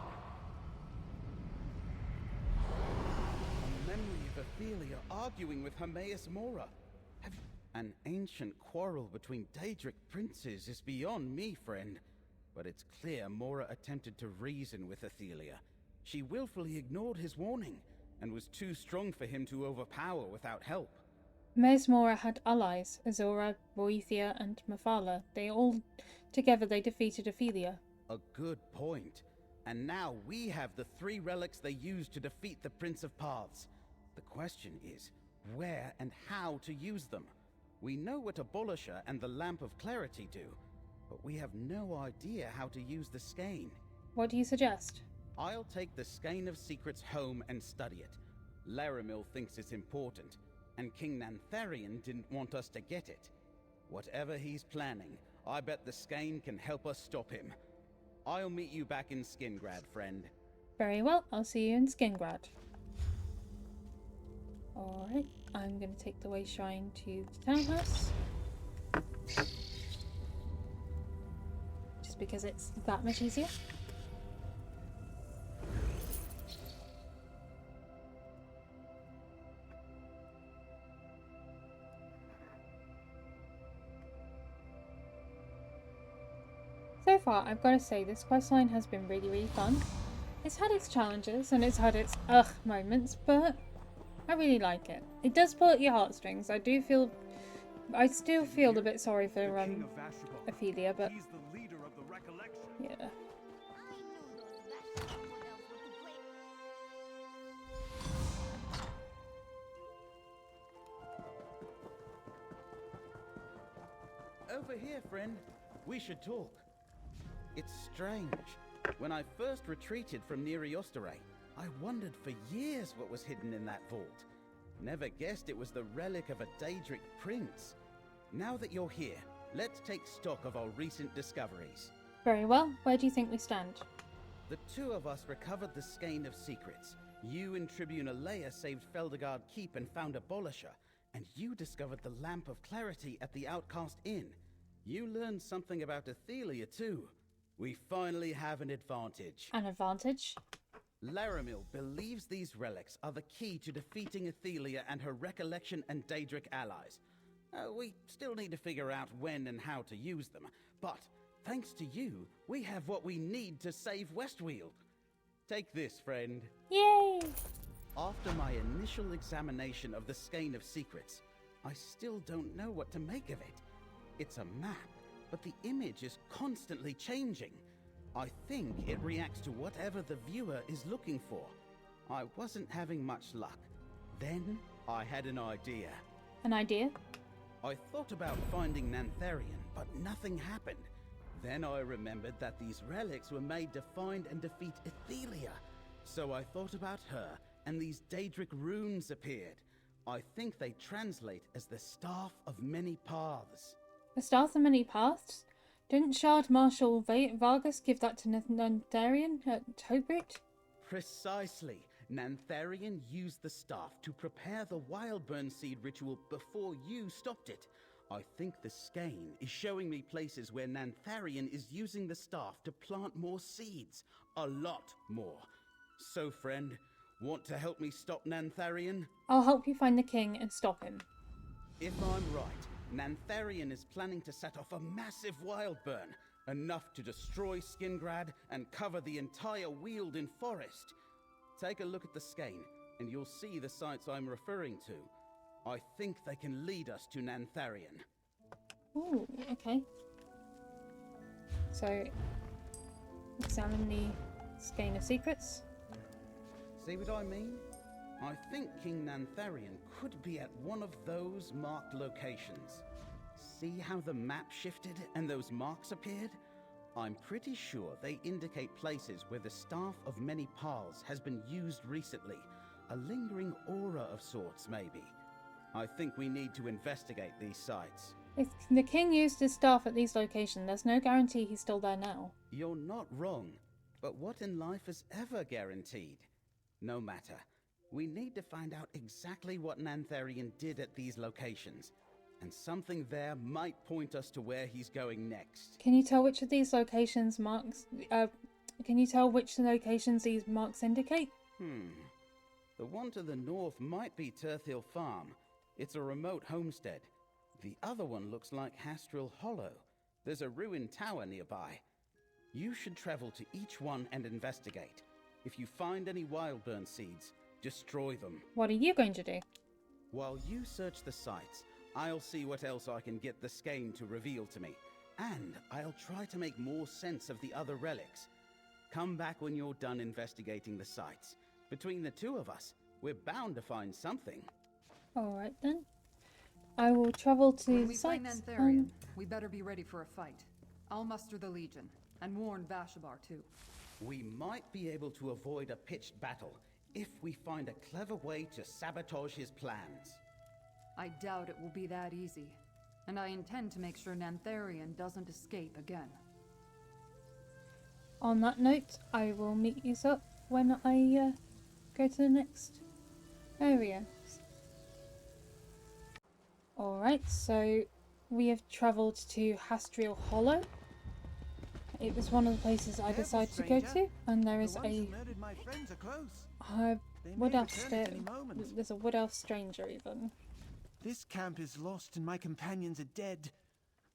A memory of Ethelia arguing with Hermaeus Mora. Have you... An ancient quarrel between Daedric princes is beyond me, friend. But it's clear Mora attempted to reason with Ethelia. She willfully ignored his warning, and was too strong for him to overpower without help. Hermaeus Mora had allies, Azora, Boethia, and Mephala. Together they defeated Ophelia. A good point. And now we have the 3 relics they used to defeat the Prince of Paths. The question is, where and how to use them? We know what Abolisher and the Lamp of Clarity do, but we have no idea how to use the skein. What do you suggest? I'll take the Skein of Secrets home and study it. Laramil thinks it's important, and King Nantharian didn't want us to get it. Whatever he's planning, I bet the skein can help us stop him. I'll meet you back in Skingrad, friend. Very well, I'll see you in Skingrad. Alright, I'm going to take the Way Shrine to the townhouse. Just because it's that much easier. So far, I've got to say, this questline has been really fun. It's had its challenges and it's had its ugh moments, but I really like it. It does pull at your heartstrings. I still feel a bit sorry for Ophelia, but yeah. Over here, friend. We should talk. It's strange. When I first retreated from Neriostare, I wondered for years what was hidden in that vault. Never guessed it was the relic of a Daedric prince. Now that you're here, let's take stock of our recent discoveries. Very well. Where do you think we stand? The 2 of us recovered the Skein of Secrets. You and Tribune Alea saved Feldergard Keep and found Abolisher, and you discovered the Lamp of Clarity at the Outcast Inn. You learned something about Ethelia too. We finally have an advantage. An advantage? Laramil believes these relics are the key to defeating Ethelia and her Recollection and Daedric allies. We still need to figure out when and how to use them, but thanks to you, we have what we need to save Westweald. Take this, friend. Yay! After my initial examination of the Skein of Secrets, I still don't know what to make of it. It's a map, but the image is constantly changing. I think it reacts to whatever the viewer is looking for. I wasn't having much luck. Then I had an idea. An idea? I thought about finding Nantharian, but nothing happened. Then I remembered that these relics were made to find and defeat Ethelia. So I thought about her, and these Daedric runes appeared. I think they translate as the Staff of Many Paths. The Staff of Many Paths? Didn't Shard Marshal Vargas give that to Nantharian at Tobrit? Precisely. Nantharian used the staff to prepare the Wildburn seed ritual before you stopped it. I think the skein is showing me places where Nantharian is using the staff to plant more seeds. A lot more. So, friend, want to help me stop Nantharian? I'll help you find the king and stop him. If I'm right, Nantharian is planning to set off a massive Wildburn, enough to destroy Skingrad and cover the entire Wealden forest. Take a look at the skein, and you'll see the sites I'm referring to. I think they can lead us to Nantharian. Ooh, okay. So, examine the skein of secrets. See what I mean? I think King Nantharian could be at one of those marked locations. See how the map shifted and those marks appeared? I'm pretty sure they indicate places where the Staff of Many Paths has been used recently. A lingering aura of sorts, maybe. I think we need to investigate these sites. If the king used his staff at these locations, there's no guarantee he's still there now. You're not wrong, but what in life is ever guaranteed? No matter. We need to find out exactly what Nantharian did at these locations. And something there might point us to where he's going next. Can you tell which of these locations these marks indicate? The one to the north might be Turthill Farm. It's a remote homestead. The other one looks like Hastril Hollow. There's a ruined tower nearby. You should travel to each one and investigate. If you find any Wildburn seeds, destroy them. What are you going to do? While you search the sites, I'll see what else I can get the skein to reveal to me. And I'll try to make more sense of the other relics. Come back when you're done investigating the sites. Between the two of us, we're bound to find something. Alright then. I will travel to When we sites. find Nantharian, we better be ready for a fight. I'll muster the Legion, and warn Vashabar too. We might be able to avoid a pitched battle if we find a clever way to sabotage his plans. I doubt it will be that easy, and I intend to make sure Nantharian doesn't escape again. On that note, I will meet you up when I go to the next area. Alright, so we have travelled to Hastriel Hollow. It was one of the places I decided to go to, and there is a wood elf there's a wood elf stranger even. This camp is lost and my companions are dead.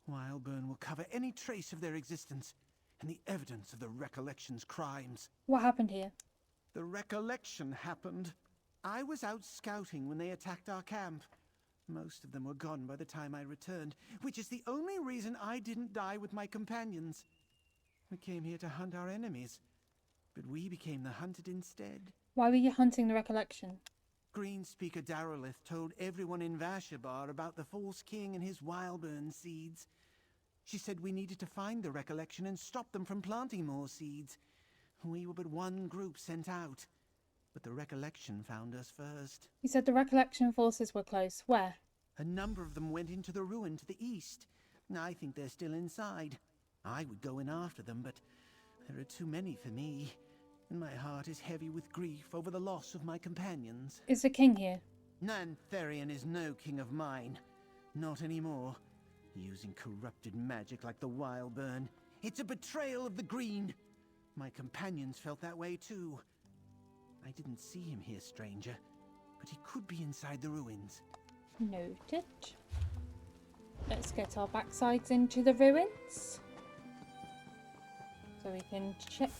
Wildburn will cover any trace of their existence and the evidence of the Recollection's crimes. What happened here? The Recollection happened. I was out scouting when they attacked our camp. Most of them were gone by the time I returned, which is the only reason I didn't die with my companions. We came here to hunt our enemies, but we became the hunted instead. Why were you hunting the Recollection? Greenspeaker Darolith told everyone in Vashabar about the false king and his Wildburn seeds. She said we needed to find the Recollection and stop them from planting more seeds. We were but one group sent out, but the Recollection found us first. You said the Recollection forces were close. Where? A number of them went into the ruin to the east. I think they're still inside. I would go in after them, but there are too many for me. And my heart is heavy with grief over the loss of my companions. Is the king here? Nantharian is no king of mine. Not anymore. Using corrupted magic like the Wildburn. It's a betrayal of the Green. My companions felt that way too. I didn't see him here, stranger, but he could be inside the ruins. Noted. Let's get our backsides into the ruins, so we can check.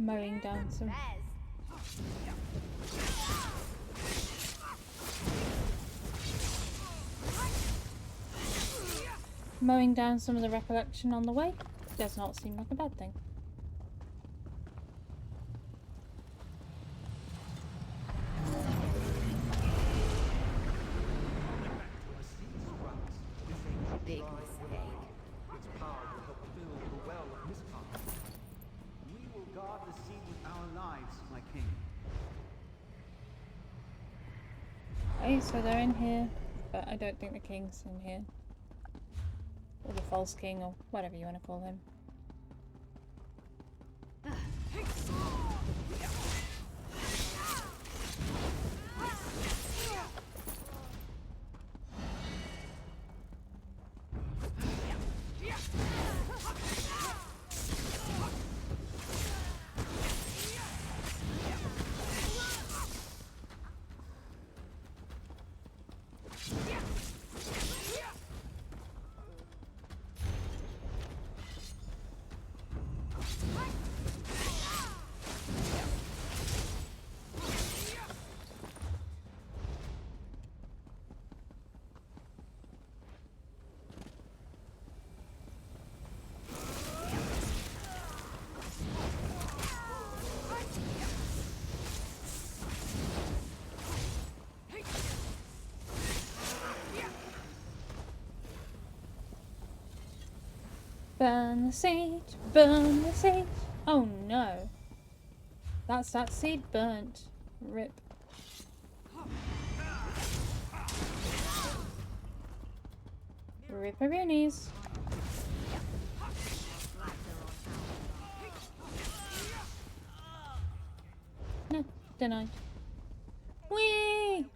mowing down some. Mowing down some of the recollection on the way does not seem like a bad thing. Big mistake. Its power will help fill the well of Mistpower. We will guard the seed with our lives, my king. Okay, so they're in here, but I don't think the king's in here. Or the false king, or whatever you want to call him. Burn the seed, burn the seed. Oh no. That's that seed burnt. Rip. Ripperoonies. No, denied. Whee!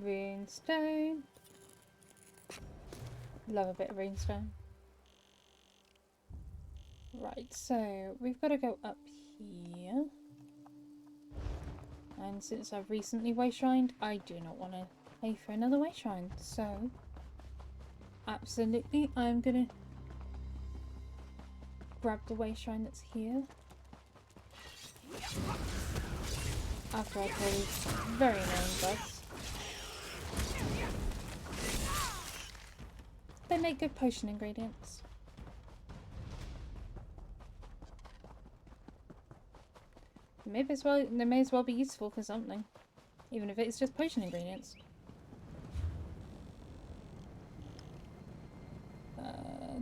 Runestone. Love a bit of runestone. Right, so we've got to go up here. And since I've recently way-shrined, I do not want to pay for another way-shrine. So, absolutely, I'm going to grab the way-shrine that's here. After I kill these very annoying bugs. They make good potion ingredients. They may as well be useful for something. Even if it's just potion ingredients.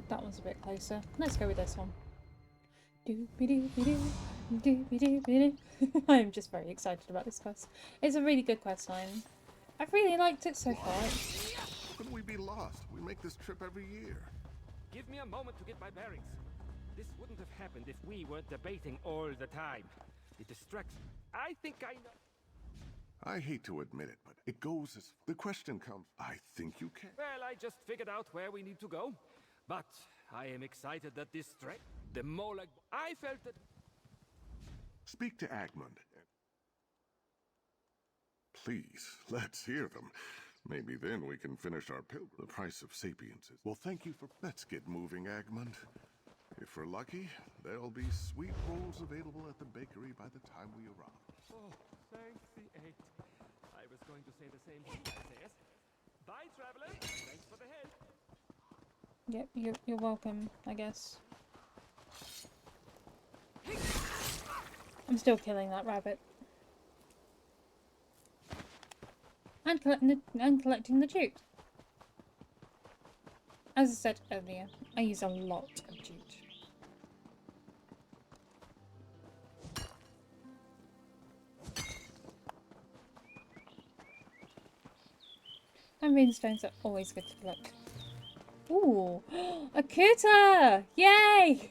That one's a bit closer. Let's go with this one. I'm just very excited about this quest. It's a really good quest line. I've really liked it so far. How can we be lost? We make this trip every year. Give me a moment to get my bearings. This wouldn't have happened if we weren't debating all the time. It distracts. I think I know. I hate to admit it, but it goes as... The question comes, I think you can. Well, I just figured out where we need to go. But I am excited that this threat, the Molag... I felt that... Speak to Agmund. Please, let's hear them. Maybe then we can finish our pilgrim. The price of sapience is... Well, thank you for... Let's get moving, Agmund. If we're lucky, there'll be sweet rolls available at the bakery by the time we arrive. Oh, thanks the eight. I was going to say the same thing, Isaiah. Bye, traveler. Thanks for the help. Yep, you're welcome, I guess. I'm still killing that rabbit. And collecting the jute. As I said earlier, I use a lot of jute. And runestones are always good to collect. Ooh, a Kuta! Yay!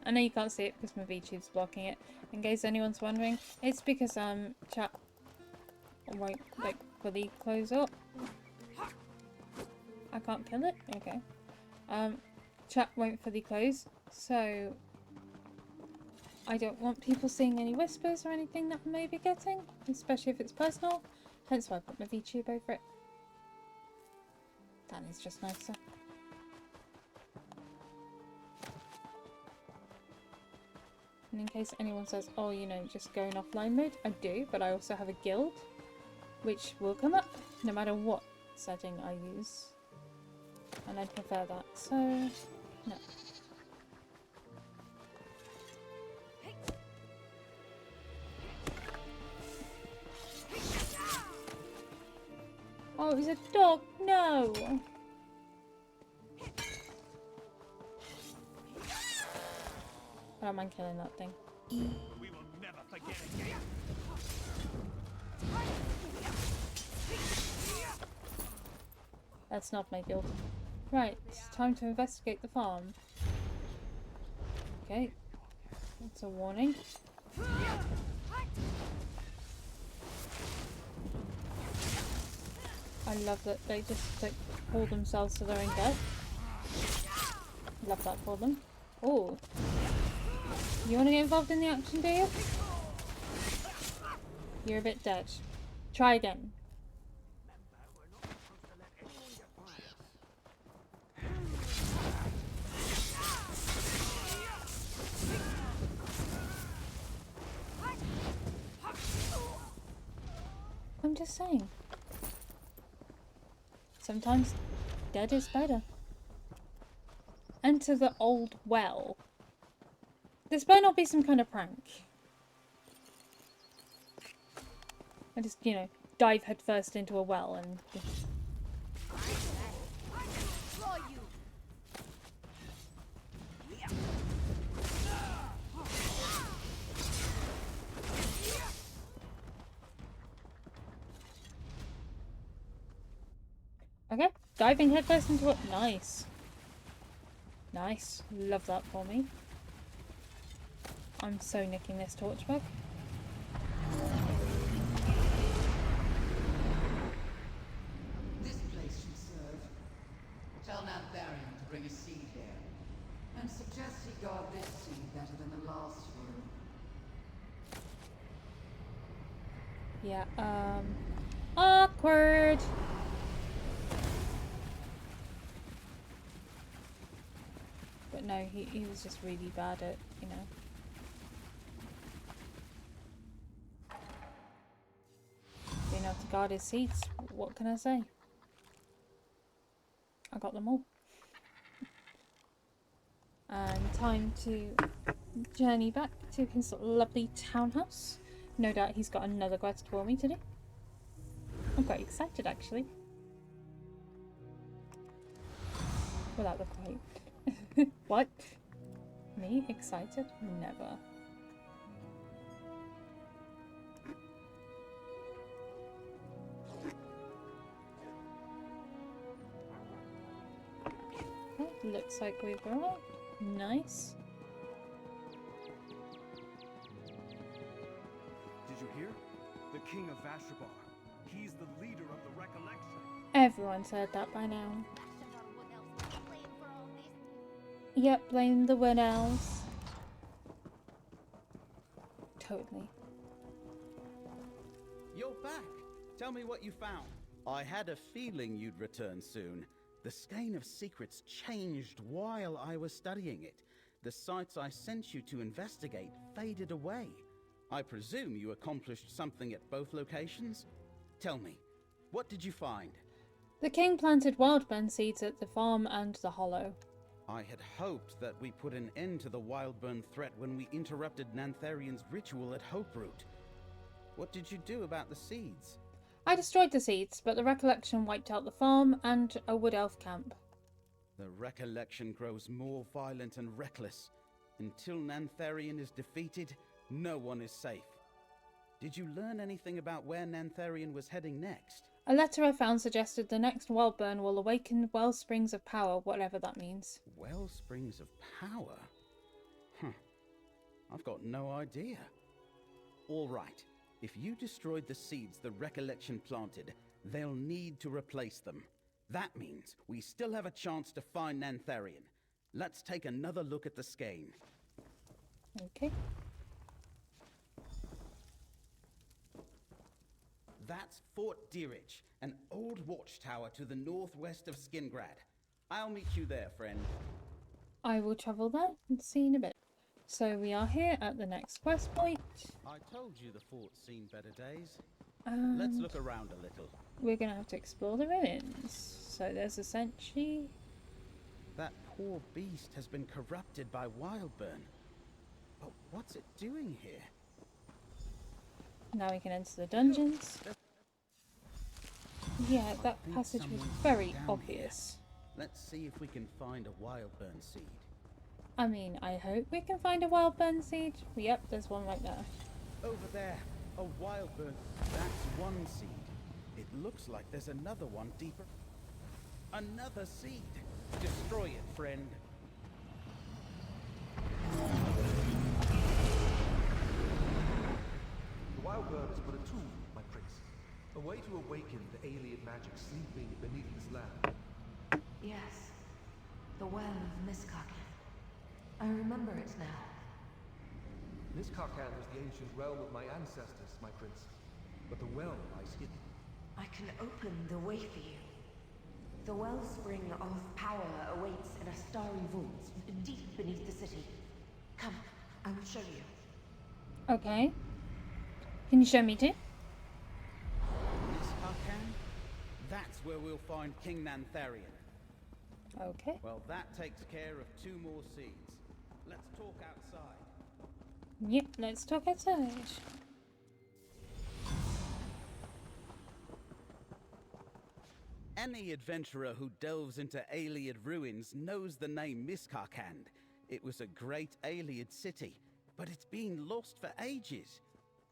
I know you can't see it because my VTube's blocking it. In case anyone's wondering, it's because chat won't like fully close up. I can't kill it? Okay. chat won't fully close, so I don't want people seeing any whispers or anything that I may be getting, especially if it's personal, hence why I put my VTube over it. That is just nicer. And in case anyone says, oh, you know, just go in offline mode, I do, but I also have a guild, which will come up no matter what setting I use. And I'd prefer that, so no. Oh, it was a dog, no! I don't mind killing that thing. We will never forget again. That's not my guild. Right, it's time to investigate the farm. Okay, that's a warning. I love that they just like pull themselves to their own death. Love that for them. Oh, you want to get involved in the action, do you? You're a bit dead. Try again. I'm just saying. Sometimes dead is better. Enter the old well. This better not be some kind of prank. I just, you know, dive headfirst into a well and... Okay, diving headfirst into it. Nice. Nice. Love that for me. I'm so nicking this torchbug. This place should serve. Tell Nantharian to bring a seed here. And suggest he guard this seed better than the last room. Yeah, awkward! But no, he was just really bad at, you know. Being able to guard his seeds. What can I say? I got them all. And time to journey back to his lovely townhouse. No doubt he's got another quest for me to do. I'm quite excited actually. Without the quite. What? Me? Excited? Never. Okay, looks like we've arrived. Nice. Did you hear? The King of Vashabar. He's the leader of the Recollection. Everyone's heard that by now. Yep, blame the Wood Elves. Totally. You're back. Tell me what you found. I had a feeling you'd return soon. The skein of secrets changed while I was studying it. The sites I sent you to investigate faded away. I presume you accomplished something at both locations? Tell me, what did you find? The king planted wildburn seeds at the farm and the hollow. I had hoped that we put an end to the wildburn threat when we interrupted Nantharian's ritual at Hope Root. What did you do about the seeds? I destroyed the seeds, but the Recollection wiped out the farm and a wood elf camp. The Recollection grows more violent and reckless. Until Nantharian is defeated, no one is safe. Did you learn anything about where Nantharian was heading next? A letter I found suggested the next wildburn will awaken wellsprings of power, whatever that means. Wellsprings of power? Huh. I've got no idea. All right. If you destroyed the seeds the Recollection planted, they'll need to replace them. That means we still have a chance to find Nantharian. Let's take another look at the skein. Okay. That's Fort Dirich, an old watchtower to the northwest of Skingrad. I'll meet you there, friend. I will travel there and see in a bit. So we are here at the next quest point. I told you the fort's seen better days. And Let's look around a little. we're going to have to explore the ruins. So there's a sentry. That poor beast has been corrupted by Wildburn. But what's it doing here? Now we can enter the dungeons. Yeah, that passage was very obvious. Let's see if we can find a Wildburn seed. I mean, I hope we can find a Wildburn seed. Yep, there's one right there. Over there, a Wildburn. That's one seed. It looks like there's another one deeper. Another seed. Destroy it, friend. The Wildbird is but a tool, my prince. A way to awaken the alien magic sleeping beneath this land. Yes. The Well of Miskaken. I remember it now. Miskaken was the ancient realm of my ancestors, my prince. But the well lies hidden. I can open the way for you. The wellspring of power awaits in a starry vault deep beneath the city. Come, I will show you. Okay. Can you show me too? Miskaken? That's where we'll find King Nantharion. Okay. Well, that takes care of 2 more seeds. Let's talk outside. Yep, let's talk outside. Any adventurer who delves into Ayleid ruins knows the name Miskaken. It was a great Ayleid city, but it's been lost for ages.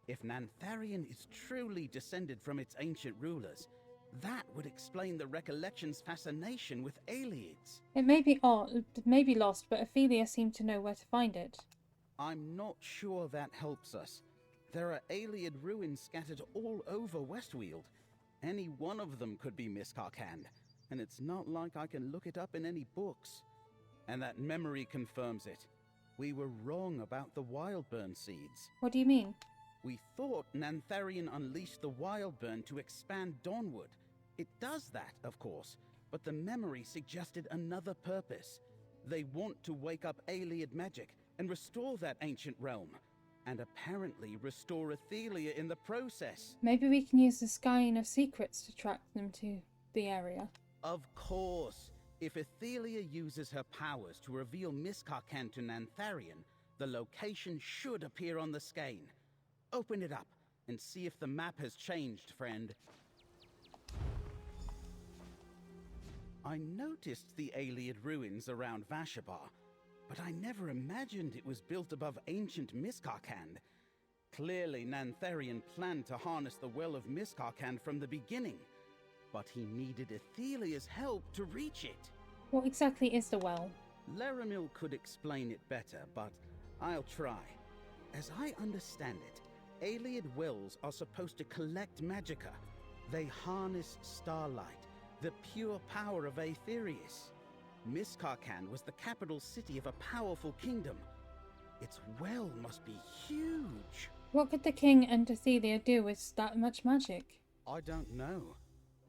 If Nantharion is truly descended from its ancient rulers, that would explain the Recollection's fascination with Ayleids. It may be lost, but Ophelia seemed to know where to find it. I'm not sure that helps us. There are Ayleid ruins scattered all over Westweald. Any one of them could be Miskaken, and it's not like I can look it up in any books. And that memory confirms it. We were wrong about the Wildburn seeds. What do you mean? We thought Nantharion unleashed the Wildburn to expand Dawnwood. It does that, of course, but the memory suggested another purpose. They want to wake up Ayleid magic and restore that ancient realm. And apparently restore Ophelia in the process. Maybe we can use the Skein of Secrets to track them to the area. Of course. If Ophelia uses her powers to reveal Miskaken to Nantharion, the location should appear on the skein. Open it up and see if the map has changed, friend. I noticed the Ayleid ruins around Vashabar, but I never imagined it was built above ancient Miskaken. Clearly, Nantharion planned to harness the Well of Miskaken from the beginning, but he needed Ophelia's help to reach it. What exactly is the well? Laramil could explain it better, but I'll try. As I understand it, Ayleid wells are supposed to collect magicka. They harness starlight, the pure power of Aetherius. Miskaken was the capital city of a powerful kingdom. Its well must be huge. What could the king and Ophelia do with that much magic? I don't know.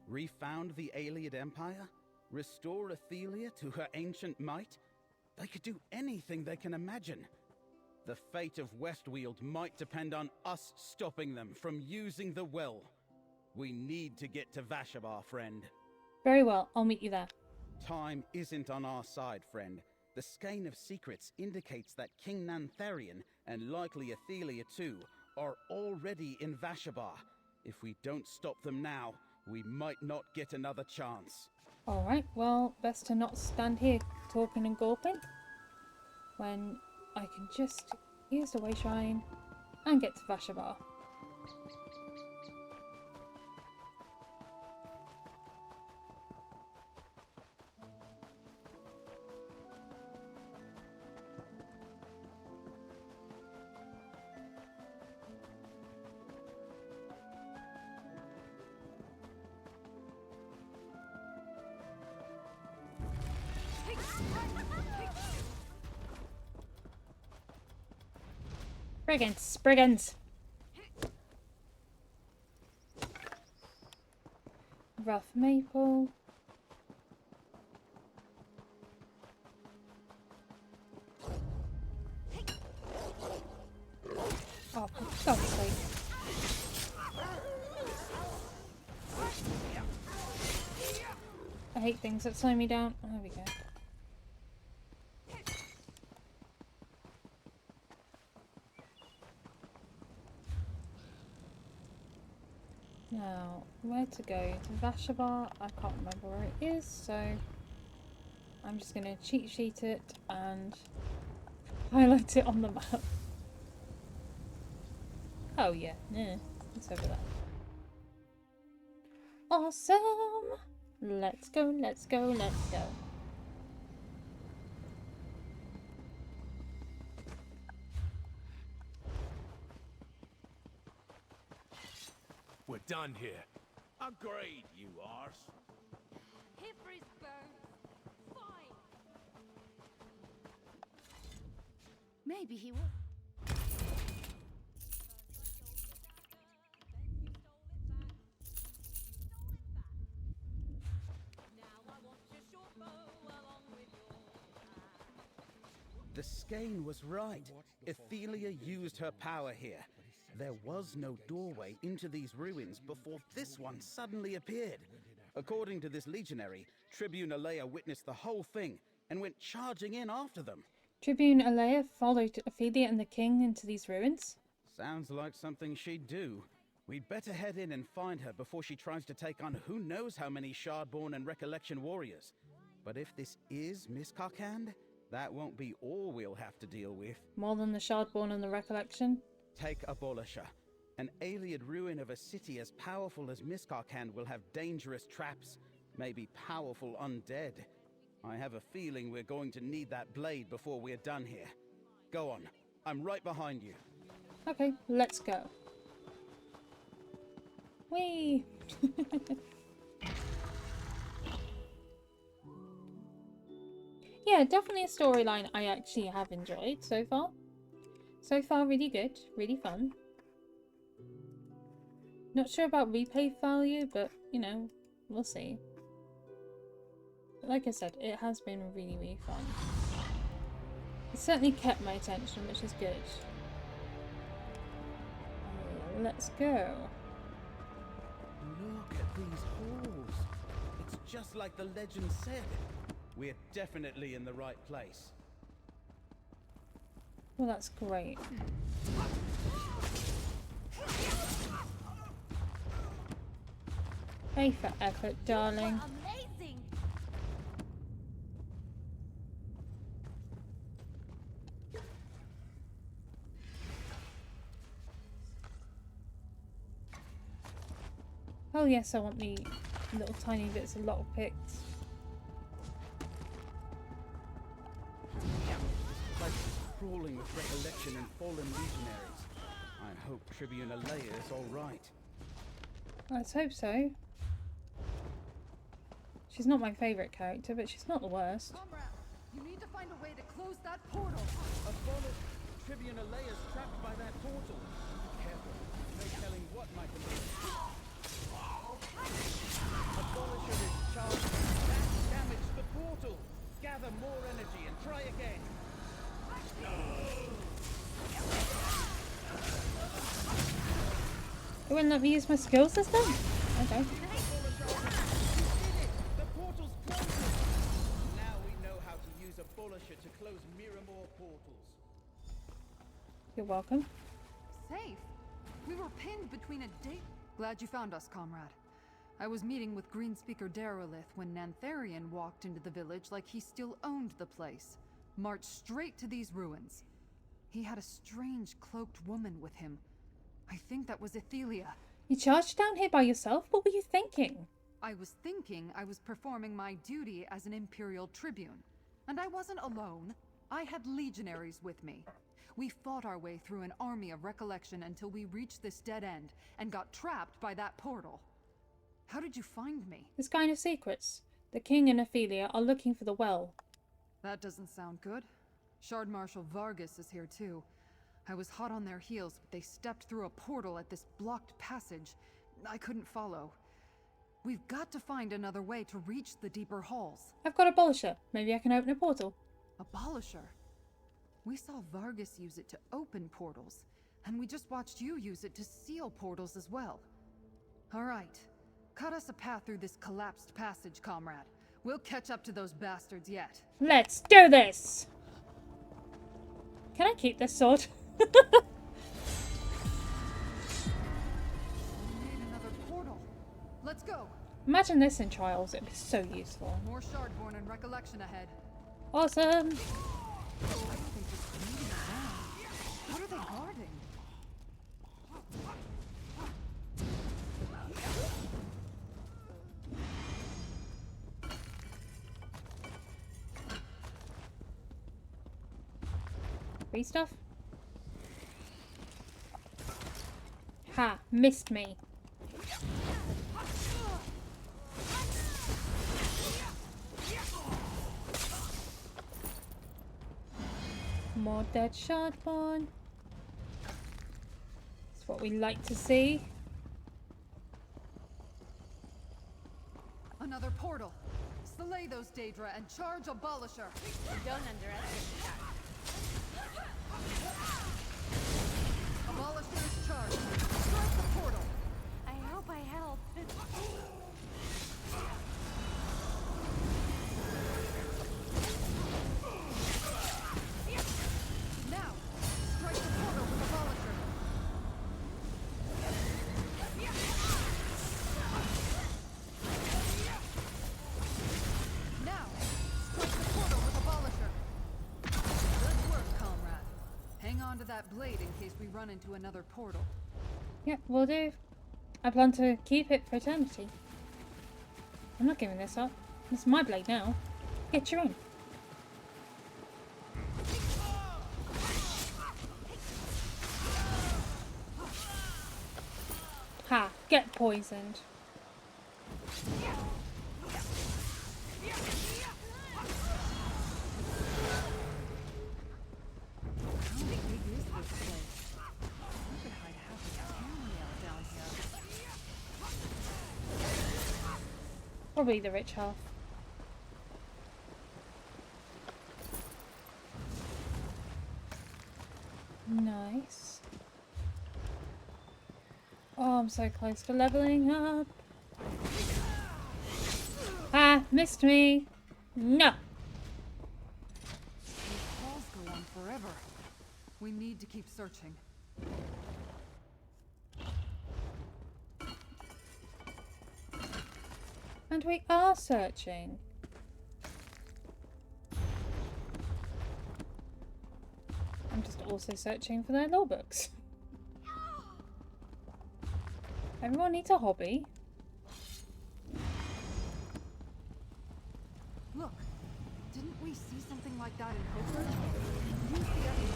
Refound the Ayleid Empire? Restore Ophelia to her ancient might? They could do anything they can imagine. The fate of Westweald might depend on us stopping them from using the well. We need to get to Vashabar, friend. Very well, I'll meet you there. Time isn't on our side, friend. The Skein of Secrets indicates that King Nantharion, and likely Ophelia too, are already in Vashabar. If we don't stop them now, we might not get another chance. Alright, well, best to not stand here talking and gawping when I can just use the Wayshrine and get to Vashabar. Brigands! Brigands! Rough maple. Oh, for God's sake. I hate things that slow me down. Oh, there we go. Now, where to go? To Vashabar? I can't remember where it is, so I'm just going to cheat sheet it and highlight it on the map. Oh yeah, it's over there. Awesome! Let's go, let's go, let's go. We're done here. Agreed, you arse. Here for his bones. Fine. Maybe he will. The skein was right. Ethelia used her power here. There was no doorway into these ruins before this one suddenly appeared. According to this legionary, Tribune Alea witnessed the whole thing and went charging in after them. Tribune Alea followed Ophelia and the king into these ruins? Sounds like something she'd do. We'd better head in and find her before she tries to take on who knows how many Shardborn and Recollection warriors. But if this is Miss Karkand, that won't be all we'll have to deal with. More than the Shardborn and the Recollection? Take Abolisher. An alien ruin of a city as powerful as Miskarkand will have dangerous traps, maybe powerful undead. I have a feeling we're going to need that blade before we're done here. Go on, I'm right behind you. Okay, let's go. Whee! Yeah, definitely a storyline I actually have enjoyed so far. So far, really good, really fun. Not sure about replay value, but, you know, we'll see. Like I said, it has been really, really fun. It certainly kept my attention, which is good. Let's go. Look at these halls. It's just like the legend said. We're definitely in the right place. Well, that's great. Pay for effort, darling. Amazing. Oh yes, I want the little tiny bits of lockpicks. This place is crawling with recollection and fallen legionaries. I hope Tribune Alea is all right. Let's hope so. She's not my favourite character, but she's not the worst. Comrade, you need to find a way to close that portal. Abolish! Tribune Alea is trapped by that portal. Careful, no telling what might emerge. Abolisher is charged. That damaged the portal. Gather more energy and try again. It wouldn't let me use my skill system? Okay. The portal's closing. Now we know how to use Abolisher to close Miramore portals. You're welcome. Safe? We were pinned between a date. Glad you found us, comrade. I was meeting with Greenspeaker Darolith when Nantharian walked into the village like he still owned the place. Marched straight to these ruins. He had a strange cloaked woman with him. I think that was Ethelia. You charged down here by yourself? What were you thinking? I was thinking I was performing my duty as an Imperial Tribune. And I wasn't alone. I had legionaries with me. We fought our way through an army of recollection until we reached this dead end and got trapped by that portal. How did you find me? This kind of secrets. The king and Ophelia are looking for the well. That doesn't sound good. Shard Marshal Vargas is here too. I was hot on their heels, but they stepped through a portal at this blocked passage. I couldn't follow. We've got to find another way to reach the deeper halls. I've got a Abolisher. Maybe I can open a portal. Abolisher? We saw Vargas use it to open portals, and we just watched you use it to seal portals as well. All right. Cut us a path through this collapsed passage, comrade. We'll catch up to those bastards yet. Let's do this! Can I keep this sword? We made another portal. Let's go. Imagine this in Trials. It'd be so useful. More Shardborn and Recollection ahead. Awesome! Why are they just moving around? What are they guarding? Free stuff? Ha! Missed me. More dead Shardborn. That's what we like to see. Another portal. Slay those Daedra and charge Abolisher. Don't underestimate that. Abolisher is charged. Strike the portal. I hope I help. Now, strike the portal with Abolisher. Now, strike the portal with Abolisher. Good work, comrade. Hang on to that blade in case we run into another portal. Yeah, will do. I plan to keep it for eternity. I'm not giving this up. This is my blade now. Get your own. Ha! Get poisoned. How big is this place? We could hide half a town down here. Probably the rich half. Nice. Oh, I'm so close to leveling up. Ah, missed me. No. These halls go on forever. We need to keep searching. And we are searching. I'm just also searching for their law books. Everyone needs a hobby. Look, didn't we see something like that in Hooper? Use the other.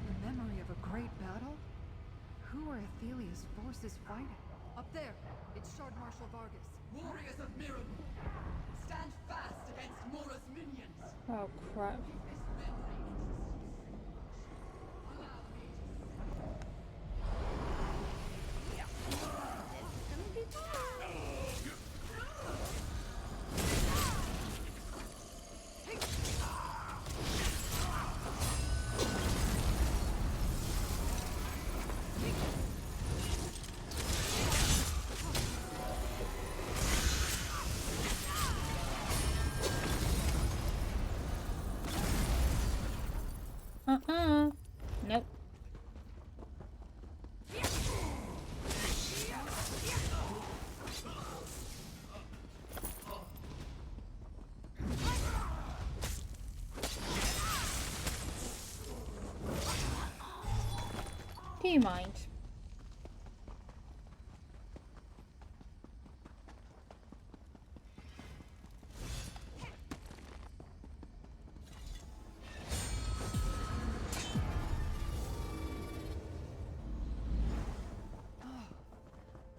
The memory of a great battle? Who are Athelia's forces fighting? Up there, it's Shard Marshal Vargas. Warriors of Mirren, stand fast against Mora's minions. Oh crap. Nope. Do you mind?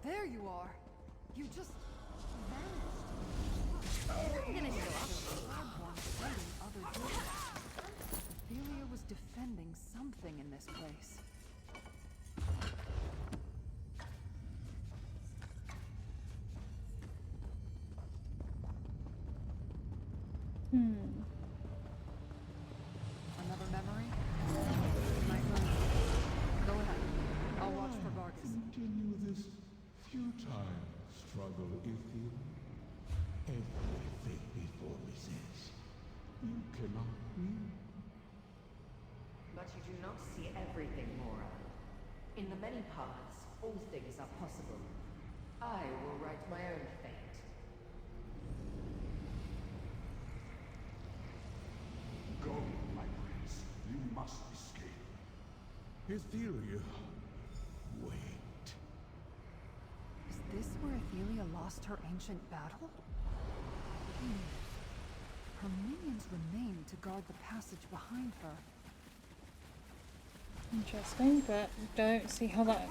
There you are. You just vanished. Another memory? Might run. Go ahead. I'll watch for Vargas. Continue this futile struggle, Ithiel. Everything before this is. You cannot win. But you do not see everything, Mora. In the many paths, all things are possible. I will write my own fate. Go, my prince. You must escape. Ethelia, wait. Is this where Ethelia lost her ancient battle? Her minions remain to guard the passage behind her. Interesting, but don't see how that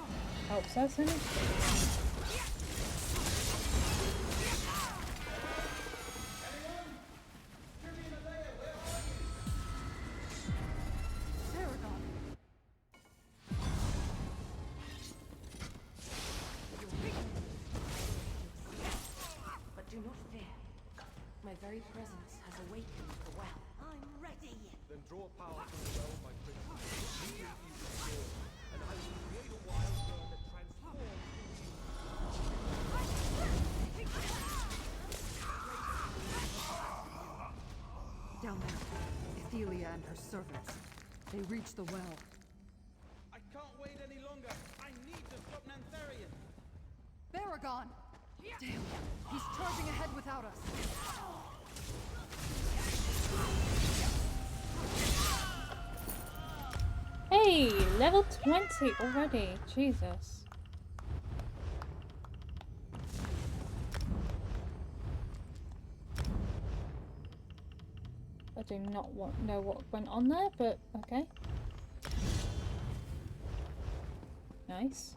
helps us any. But do not fear. My very presence has awakened the well. I'm ready. Then draw power from the well, my prince. Lead it is restored, and I will create a wild bird that transforms Down there, Ethelia and her servants. They reach the well. I can't wait any longer. I need to stop Nantharian. Baragon! Damn, he's charging ahead without us. Hey, level 20 already. Jesus. I do not know what went on there, but okay. Nice.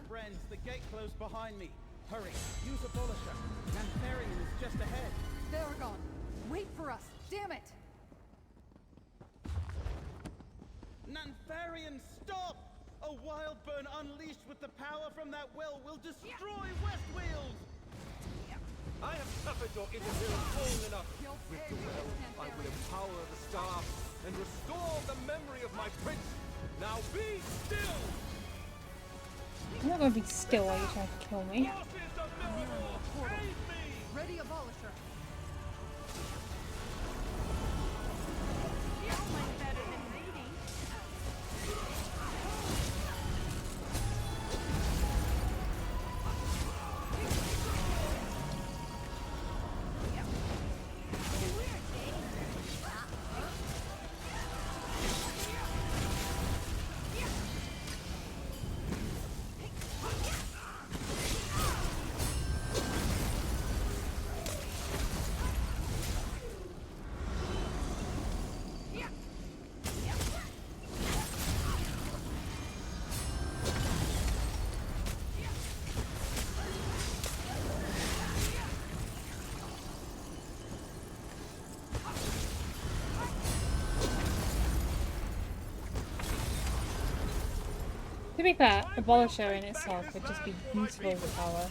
Friends, the gate closed behind me. Hurry, use Abolisher. Nantharian is just ahead. Baragon, wait for us. Damn it! Nantharian, stop! A wild burn unleashed with the power from that well will destroy Westwheels! I have suffered your interference long enough. With the well, I will empower the staff and restore the memory of my prince. Now be still! I'm not gonna be still while you try to kill me. Ready, Abolisher. To be fair, Abolisher in itself would just be useful as a power.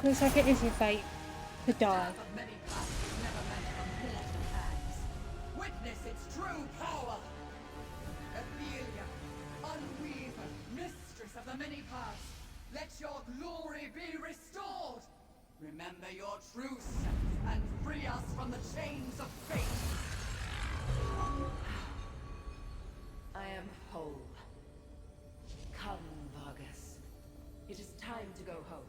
Looks like it is your fate to die. Many paths was never meant for militant hands. Witness its true power. Athelia, unweaver, mistress of the many paths, let your glory be restored. Remember your true self and free us from the chains of fate. I am whole. Come, Vargas. It is time to go home.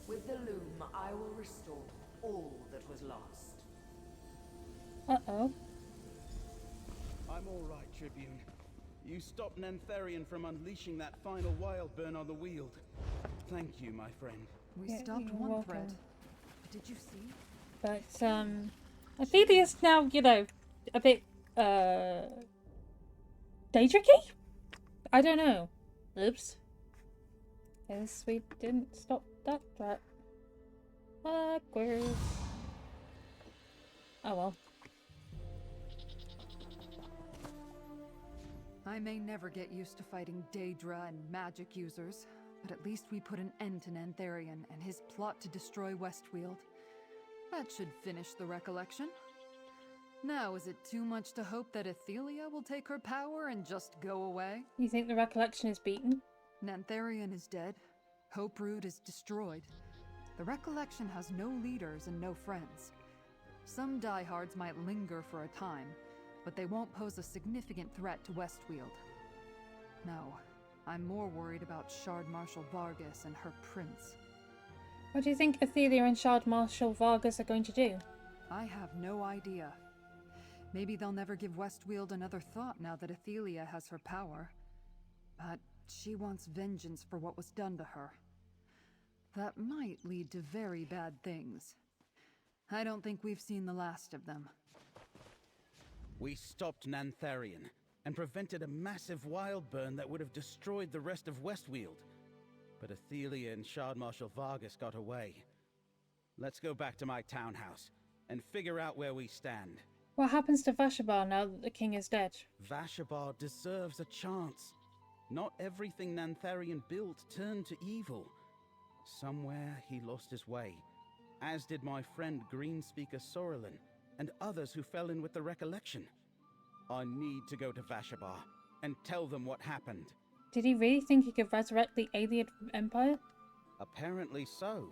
With the loom, I will restore all that was lost. Uh-oh. I'm all right, Tribune. You stopped Nantharian from unleashing that final wild burn on the Weald. Thank you, my friend. We stopped one threat. Did you see? But, Athelia's now, you know, a bit, day-tricky? I don't know. Oops. Guess we didn't stop that threat. Backwards. Oh well. I may never get used to fighting Daedra and magic users, but at least we put an end to Nantharian and his plot to destroy Westweald. That should finish the recollection. Now, is it too much to hope that Athelia will take her power and just go away? You think the recollection is beaten? Nantharian is dead. Hoperoot is destroyed. The recollection has no leaders and no friends. Some diehards might linger for a time, but they won't pose a significant threat to Westweald. No, I'm more worried about Shard Marshal Vargas and her prince. What do you think Athelia and Shard Marshal Vargas are going to do? I have no idea. Maybe they'll never give Westweald another thought now that Athelia has her power. But she wants vengeance for what was done to her. That might lead to very bad things. I don't think we've seen the last of them. We stopped Nantharian and prevented a massive wild burn that would have destroyed the rest of Westweald. But Athelia and Shard Marshal Vargas got away. Let's go back to my townhouse and figure out where we stand. What happens to Vashabar now that the king is dead? Vashabar deserves a chance. Not everything Nantharian built turned to evil. Somewhere he lost his way, as did my friend Greenspeaker Sorelin and others who fell in with the recollection. I need to go to Vashabar and tell them what happened. Did he really think he could resurrect the Aeliad Empire? Apparently so.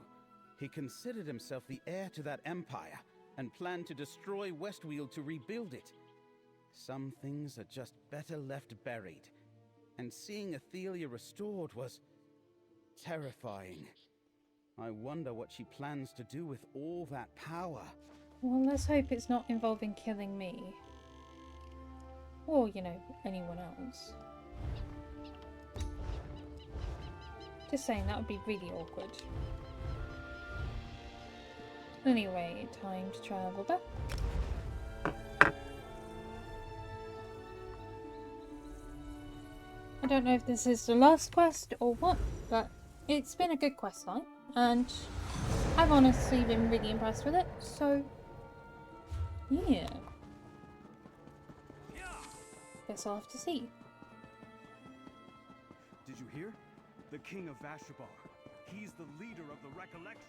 He considered himself the heir to that empire and planned to destroy Westweald to rebuild it. Some things are just better left buried, and seeing Athelia restored was terrifying. I wonder what she plans to do with all that power. Well, let's hope it's not involving killing me. Or, you know, anyone else. Just saying, that would be really awkward. Anyway, time to travel back. I don't know if this is the last quest or what, but it's been a good quest line, and I've honestly been really impressed with it, so yeah. Guess I'll have to see. Did you hear? The king of Vashabar. He's the leader of the recollection.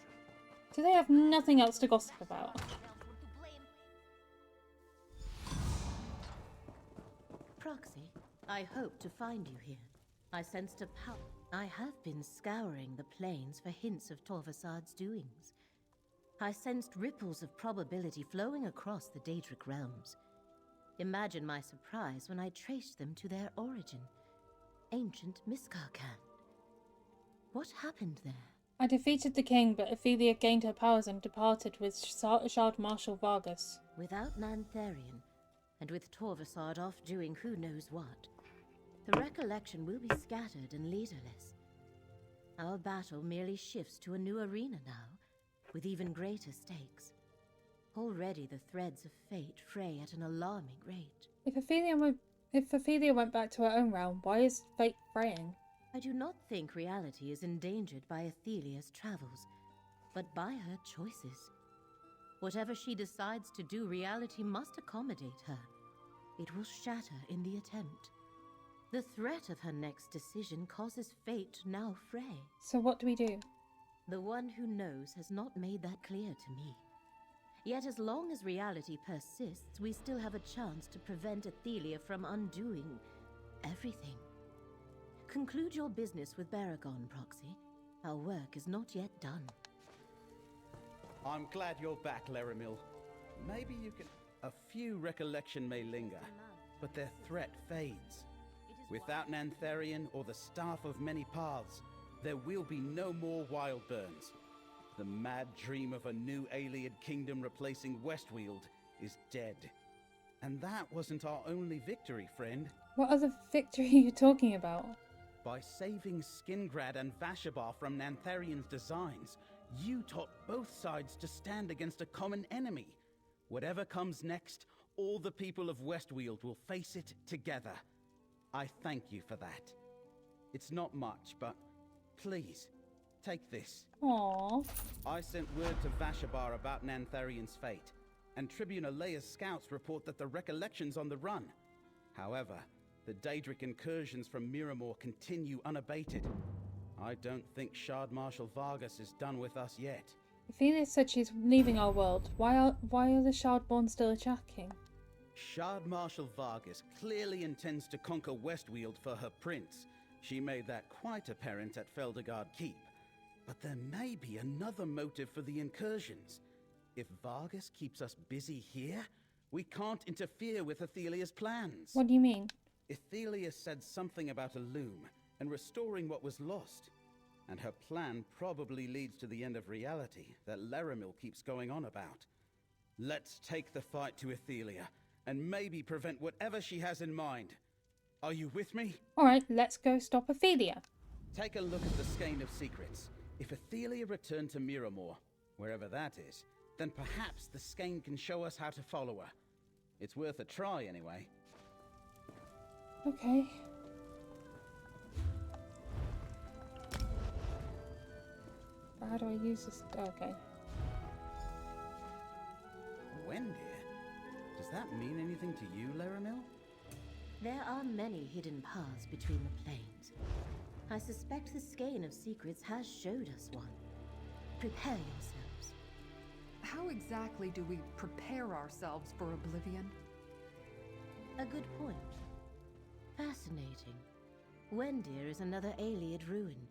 Do they have nothing else to gossip about? Proxy, I hope to find you here. I sensed a power. I have been scouring the plains for hints of Torvasad's doings. I sensed ripples of probability flowing across the Daedric realms. Imagine my surprise when I traced them to their origin. Ancient Miskarkan. What happened there? I defeated the king, but Athelia gained her powers and departed with Shard Marshal Vargas. Without Nantharian, and with Torvasad off doing who knows what, the recollection will be scattered and leaderless. Our battle merely shifts to a new arena now, with even greater stakes. Already the threads of fate fray at an alarming rate. If Athelia went back to her own realm, why is fate fraying? I do not think reality is endangered by Athelia's travels, but by her choices. Whatever she decides to do, reality must accommodate her. It will shatter in the attempt. The threat of her next decision causes fate to now fray. So what do we do? The one who knows has not made that clear to me. Yet as long as reality persists, we still have a chance to prevent Athelia from undoing everything. Conclude your business with Baragon, Proxy. Our work is not yet done. I'm glad you're back, Laramil. Maybe you can... A few recollection may linger, but their threat fades. Without Nantharian or the Staff of Many Paths, there will be no more Wildburns. The mad dream of a new Ayleid kingdom replacing Westweald is dead. And that wasn't our only victory, friend. What other victory are you talking about? By saving Skingrad and Vashabar from Nantharian's designs, you taught both sides to stand against a common enemy. Whatever comes next, all the people of Westweald will face it together. I thank you for that. It's not much, but please, take this. Aww. I sent word to Vashabar about Nantharian's fate, and Tribune Alea's scouts report that the Recollection's on the run. However, the Daedric incursions from Miramor continue unabated. I don't think Shard Marshal Vargas is done with us yet. Athelia said she's leaving our world. Why are the Shardborn still attacking? Shard Marshal Vargas clearly intends to conquer Westweald for her prince. She made that quite apparent at Feldergard Keep. But there may be another motive for the incursions. If Vargas keeps us busy here, we can't interfere with Athelia's plans. What do you mean? Athelia said something about a loom and restoring what was lost. And her plan probably leads to the end of reality that Laramil keeps going on about. Let's take the fight to Athelia and maybe prevent whatever she has in mind. Are you with me? Alright, let's go stop Athelia. Take a look at the Skein of Secrets. If Athelia returned to Miramor, wherever that is, then perhaps the Skein can show us how to follow her. It's worth a try anyway. Okay. How do I use this? Okay. Wendir? Does that mean anything to you, Laramil? There are many hidden paths between the planes. I suspect the Skein of Secrets has showed us one. Prepare yourselves. How exactly do we prepare ourselves for oblivion? A good point. Fascinating. Wendir is another Ayleid ruin,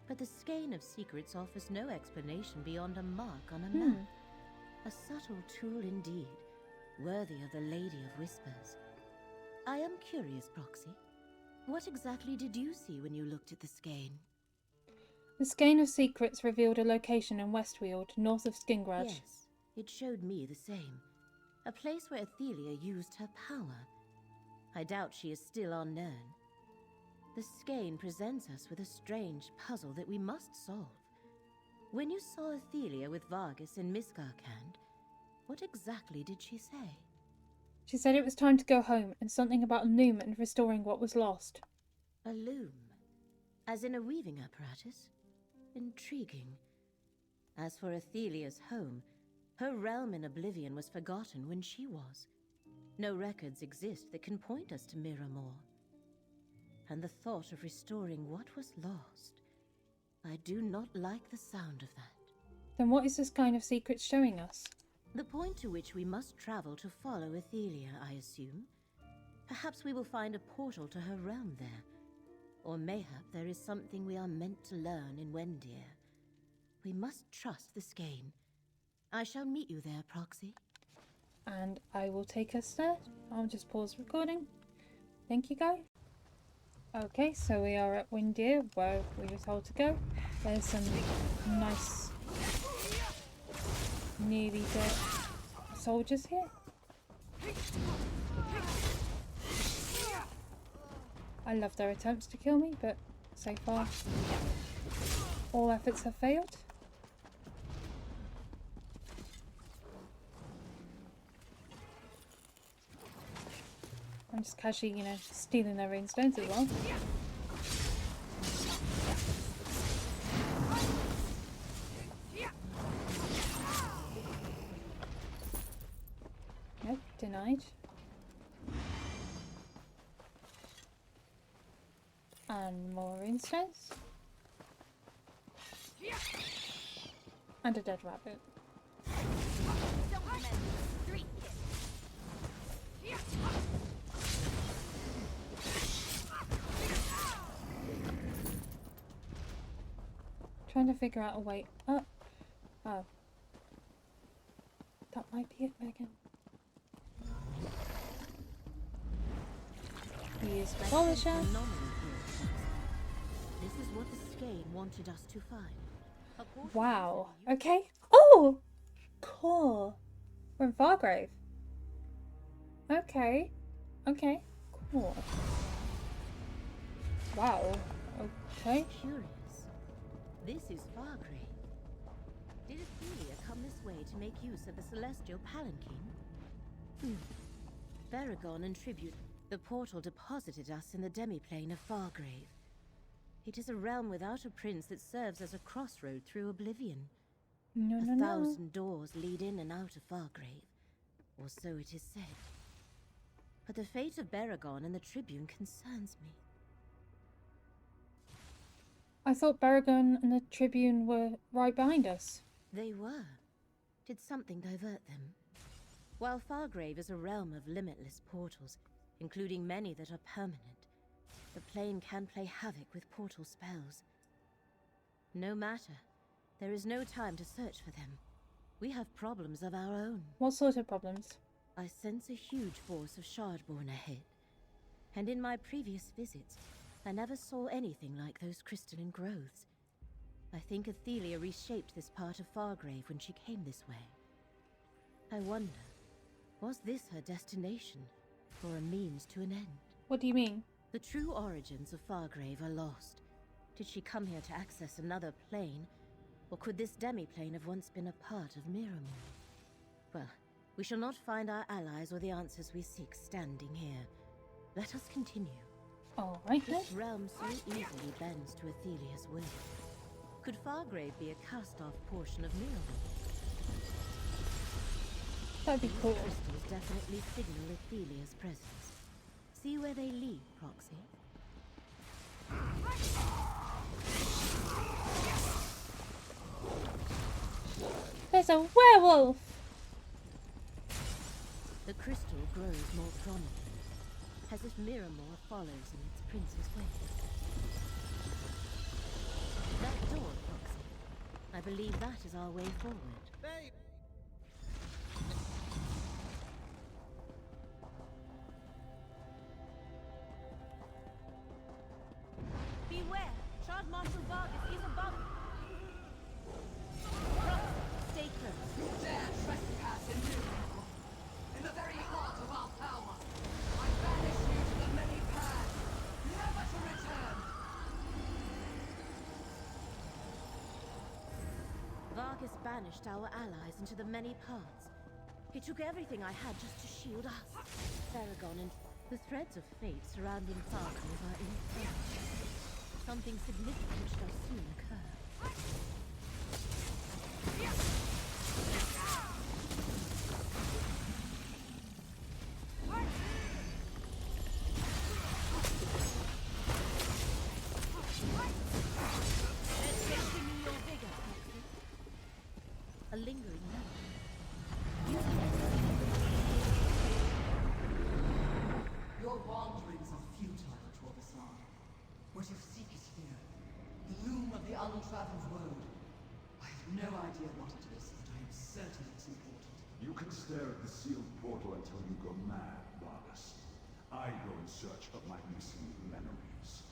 but the Skein of Secrets offers no explanation beyond a mark on a map. A subtle tool indeed, worthy of the Lady of Whispers. I am curious, Proxy. What exactly did you see when you looked at the Skein? The Skein of Secrets revealed a location in Westweald, north of Skingrad. Yes, it showed me the same. A place where Athelia used her power. I doubt she is still unknown. The Skein presents us with a strange puzzle that we must solve. When you saw Athelia with Vargas in Miskarkand, what exactly did she say? She said it was time to go home, and something about a loom and restoring what was lost. A loom? As in a weaving apparatus? Intriguing. As for Athelia's home, her realm in Oblivion was forgotten when she was. No records exist that can point us to Miramor. And the thought of restoring what was lost, I do not like the sound of that. Then what is this kind of secret showing us? The point to which we must travel to follow Athelia, I assume. Perhaps we will find a portal to her realm there. Or mayhap there is something we are meant to learn in Wendir. We must trust the Skein. I shall meet you there, Proxy. And I will take us there. I'll just pause recording. Thank you, guys. Okay, so we are at Wendir, where we were told to go. There's some nice, nearly dead soldiers here. I love their attempts to kill me, but so far, all efforts have failed. I'm just casually, stealing their runestones as well. Nope, denied. And more runestones. And a dead rabbit. Trying to figure out a way up. Oh. That might be it, Megan. Use polisher. This is what the Skane wanted us to find. Wow. Okay. Oh! Cool. We're in Fargrave. Okay. Okay. Cool. Wow. Okay. Curious. This is Fargrave. Did Ophelia come this way to make use of the celestial palanquin? Baragon and Tribute. The portal deposited us in the demiplane of Fargrave. It is a realm without a prince that serves as a crossroad through oblivion. A thousand doors lead in and out of Fargrave, or so it is said. But the fate of Baragon and the Tribune concerns me. I thought Baragon and the Tribune were right behind us. They were. Did something divert them? While Fargrave is a realm of limitless portals, including many that are permanent, the plane can play havoc with portal spells. No matter. There is no time to search for them. We have problems of our own. What sort of problems? I sense a huge force of Shardborn ahead. And in my previous visits, I never saw anything like those crystalline growths. I think Ophelia reshaped this part of Fargrave when she came this way. I wonder, was this her destination, or a means to an end? What do you mean? The true origins of Fargrave are lost. Did she come here to access another plane, or could this demi-plane have once been a part of Miramor? Well, we shall not find our allies or the answers we seek standing here. Let us continue. Alright then. This realm so easily bends to Ophelia's will. Could Fargrave be a cast-off portion of Miramor? That'd be cool. These crystals definitely signal Ophelia's presence. See where they lead, Proxy. There's a werewolf! The crystal grows more prominent, as if Miramor follows in its prince's wake. That door, Proxy. I believe that is our way forward. Babe! Beware! Charge Marshal Vargas is above you! Stay close. You dare trespass in Miramor, in the very heart of our power. I banish you to the many paths, never to return. Vargas banished our allies into the many paths. He took everything I had just to shield us. Baragon and the threads of fate surrounding Fargrave are infernal. Something significant shall soon occur. Let's continue your vigor, Proxy. A lingering note. Your wanderings are futile, Torvasar. What you seek is here, the loom of the untraveled road. I have no idea what it is, but I am certain it's important. You can stare at the sealed portal until you go mad, Vargas. I go in search of my missing memories.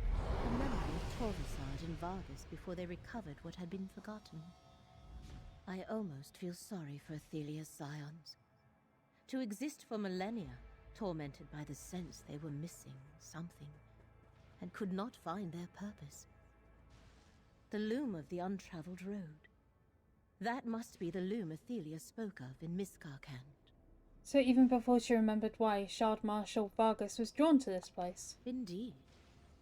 The memory of Torvasard and Vargas before they recovered what had been forgotten. I almost feel sorry for Ophelia's scions. To exist for millennia, tormented by the sense they were missing something, and could not find their purpose. The loom of the untraveled road. That must be the loom Ophelia spoke of in Miskarkand. So even before she remembered why, Shard Marshal Vargas was drawn to this place. Indeed.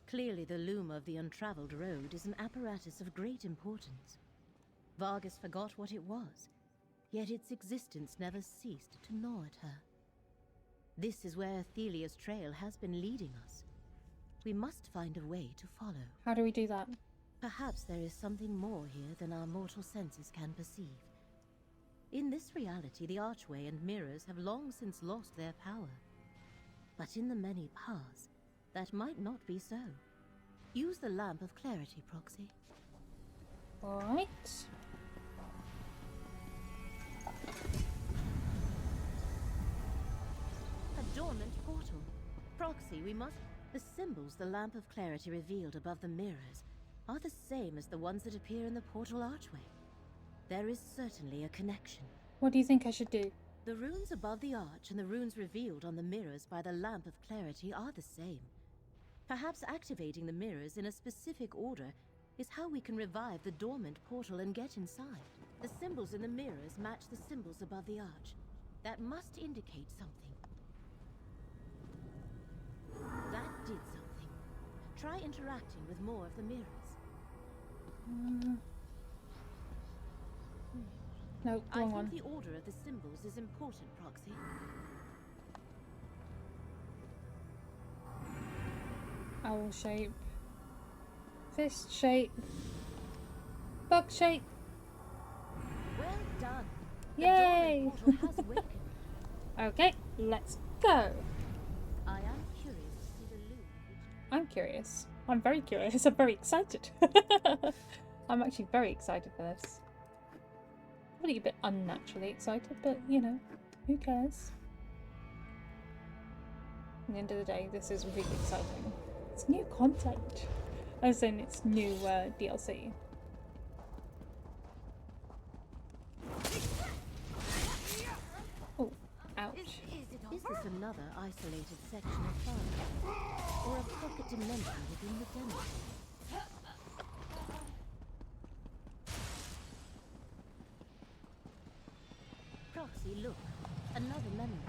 Clearly the loom of the untraveled road is an apparatus of great importance. Vargas forgot what it was, yet its existence never ceased to gnaw at her. This is where Ophelia's trail has been leading us. We must find a way to follow. How do we do that? Perhaps there is something more here than our mortal senses can perceive. In this reality, the archway and mirrors have long since lost their power. But in the many paths, that might not be so. Use the lamp of clarity, Proxy. Alright. A dormant portal. Proxy, we must... The symbols the lamp of clarity revealed above the mirrors are the same as the ones that appear in the portal archway. There is certainly a connection. What do you think I should do? The runes above the arch and the runes revealed on the mirrors by the lamp of clarity are the same. Perhaps activating the mirrors in a specific order is how we can revive the dormant portal and get inside. The symbols in the mirrors match the symbols above the arch. That must indicate something. That did something. Try interacting with more of the mirrors. No, wrong one. I think the order of the symbols is important, Proxy. Owl shape. Fist shape. Bug shape. Well done. Yay! The portal has awakened. Okay, let's go. I am curious to see the loom. I'm curious. I'm very curious. I'm very excited. I'm actually very excited for this. Probably a bit unnaturally excited, but you know, who cares? At the end of the day, this is really exciting. It's new content. As in, it's new DLC. Oh, ouch. Is this another isolated section of forest? Or a pocket dimension within the den? Proxy, look. Another memory.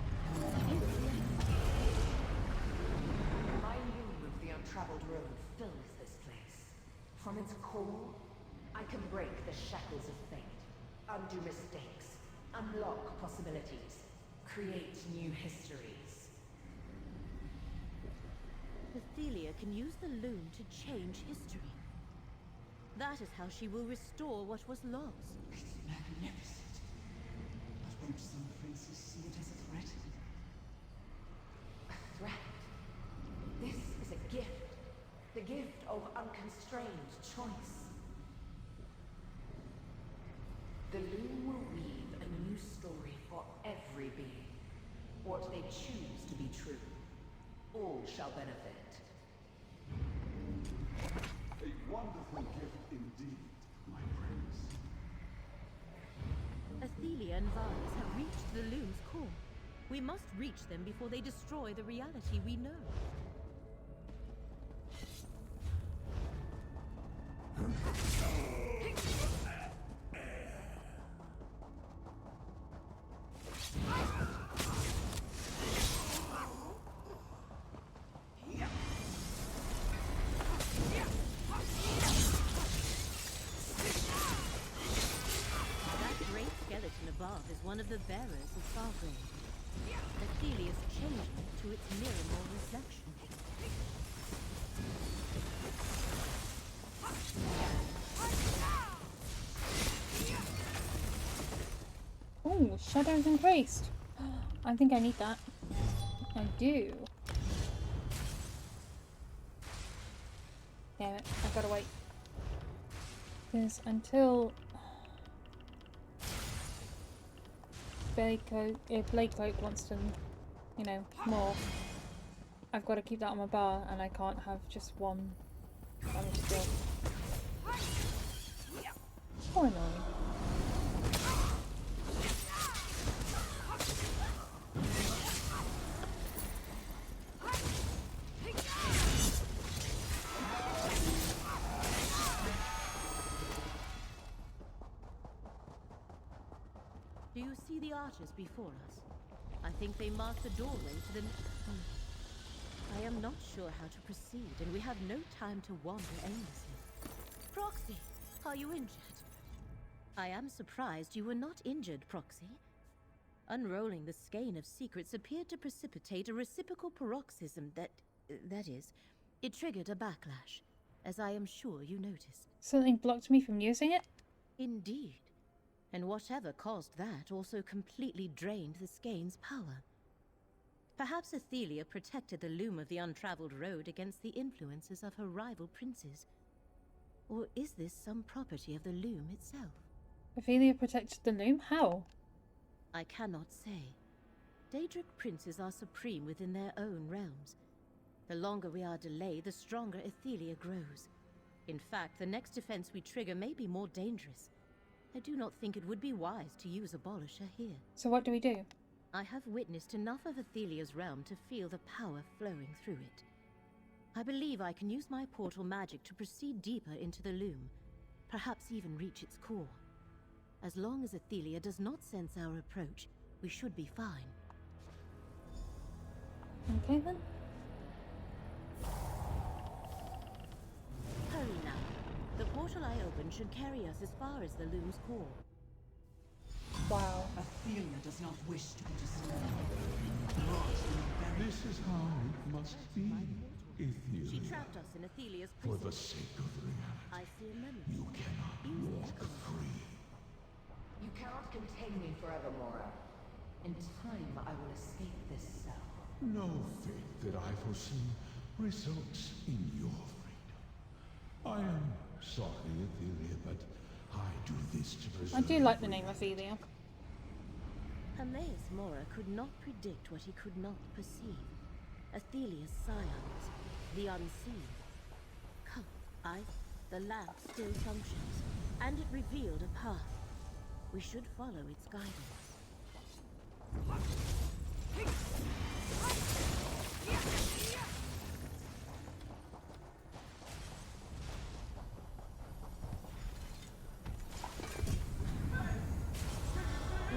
My loom of the untraveled road fills this place. From its core, I can break the shackles of fate, undo mistakes, unlock possibilities, create new histories. Ophelia can use the loom to change history. That is how she will restore what was lost. It's magnificent. But won't some princes see it as a threat? A threat? This is a gift. The gift of unconstrained choice. The loom will weave a new story for every being. What they choose to be true. All shall benefit. A wonderful gift indeed, my prince. Ophelia and Varus have reached the loom's core. We must reach them before they destroy the reality we know. Is one of the bearers of Fargrave. Ophelia's changed it to its mirror reflection. Oh, shadows increased. I think I need that. I do. Damn it, I've got to wait. Because until if Blakeoak wants to, you know, morph, I've got to keep that on my bar, and I can't have just one damage deal. So annoying. Do you see the archers before us? I think they mark the doorway to the... I am not sure how to proceed, and we have no time to wander aimlessly. Proxy, are you injured? I am surprised you were not injured, Proxy. Unrolling the skein of secrets appeared to precipitate a reciprocal paroxysm that is, it triggered a backlash. as I am sure you noticed. Something blocked me from using it? Indeed. And whatever caused that also completely drained the skein's power. Perhaps Athelia protected the loom of the untraveled road against the influences of her rival princes. Or is this some property of the loom itself? Ophelia protected the loom? How? I cannot say. Daedric princes are supreme within their own realms. The longer we are delayed, the stronger Athelia grows. In fact, the next defense we trigger may be more dangerous. I do not think it would be wise to use Abolisher here. So what do we do? I have witnessed enough of Athelia's realm to feel the power flowing through it. I believe I can use my portal magic to proceed deeper into the loom, perhaps even reach its core. As long as Athelia does not sense our approach, we should be fine. Okay then. Hurry now. The portal I opened should carry us as far as the loom's core. Wow. Athelia does not wish to be disturbed. This is how it must be, Athelia. She trapped us in Athelia's For prison. the sake of reality, I see a memory. you cannot walk free. You cannot contain me forever, Mora. In time, I will escape this cell. No fate that I foresee results in your freedom. I am sorry, Athelia, but I do this to preserve. I do like the name Ophelia. Hermaeus Mora could not predict what he could not perceive. Athelia's scions, the unseen. Come, the lamp still functions, and it revealed a path. We should follow its guidance.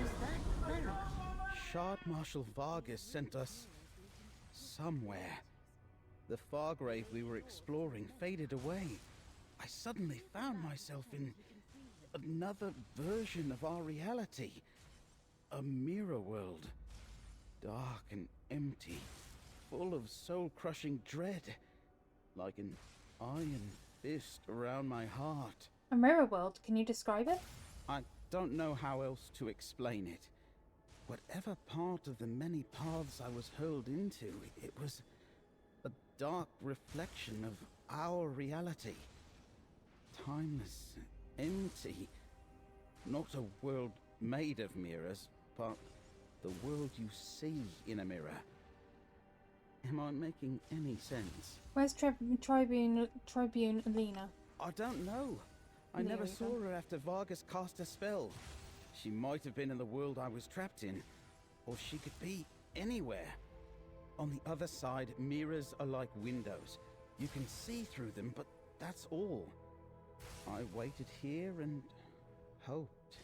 Is that Varric? Shard Marshal Vargas sent us somewhere. The Fargrave we were exploring faded away. I suddenly found myself in another version of our reality. A mirror world. Dark and empty. Full of soul-crushing dread. Like an iron fist around my heart. A mirror world, can you describe it? I don't know how else to explain it. Whatever part of the many paths I was hurled into, it was a dark reflection of our reality. Timeless, empty. Not a world made of mirrors, but the world you see in a mirror. Am I making any sense? Where's Tribune Alina? I don't know. I There never we saw go. her after Vargas cast a spell. She might have been in the world I was trapped in, or she could be anywhere. On the other side, mirrors are like windows. You can see through them, but that's all. I waited here and hoped.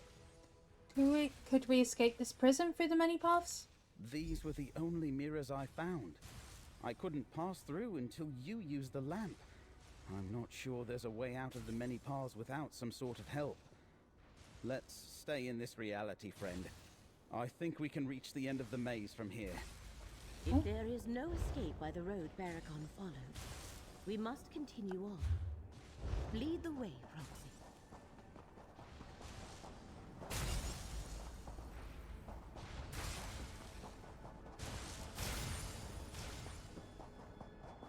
Could we escape this prison through the many paths? These were the only mirrors I found. I couldn't pass through until you used the lamp. I'm not sure there's a way out of the many paths without some sort of help. Let's stay in this reality, friend. I think we can reach the end of the maze from here. If there is no escape by the road Barragon followed, we must continue on. Lead the way, Roxy.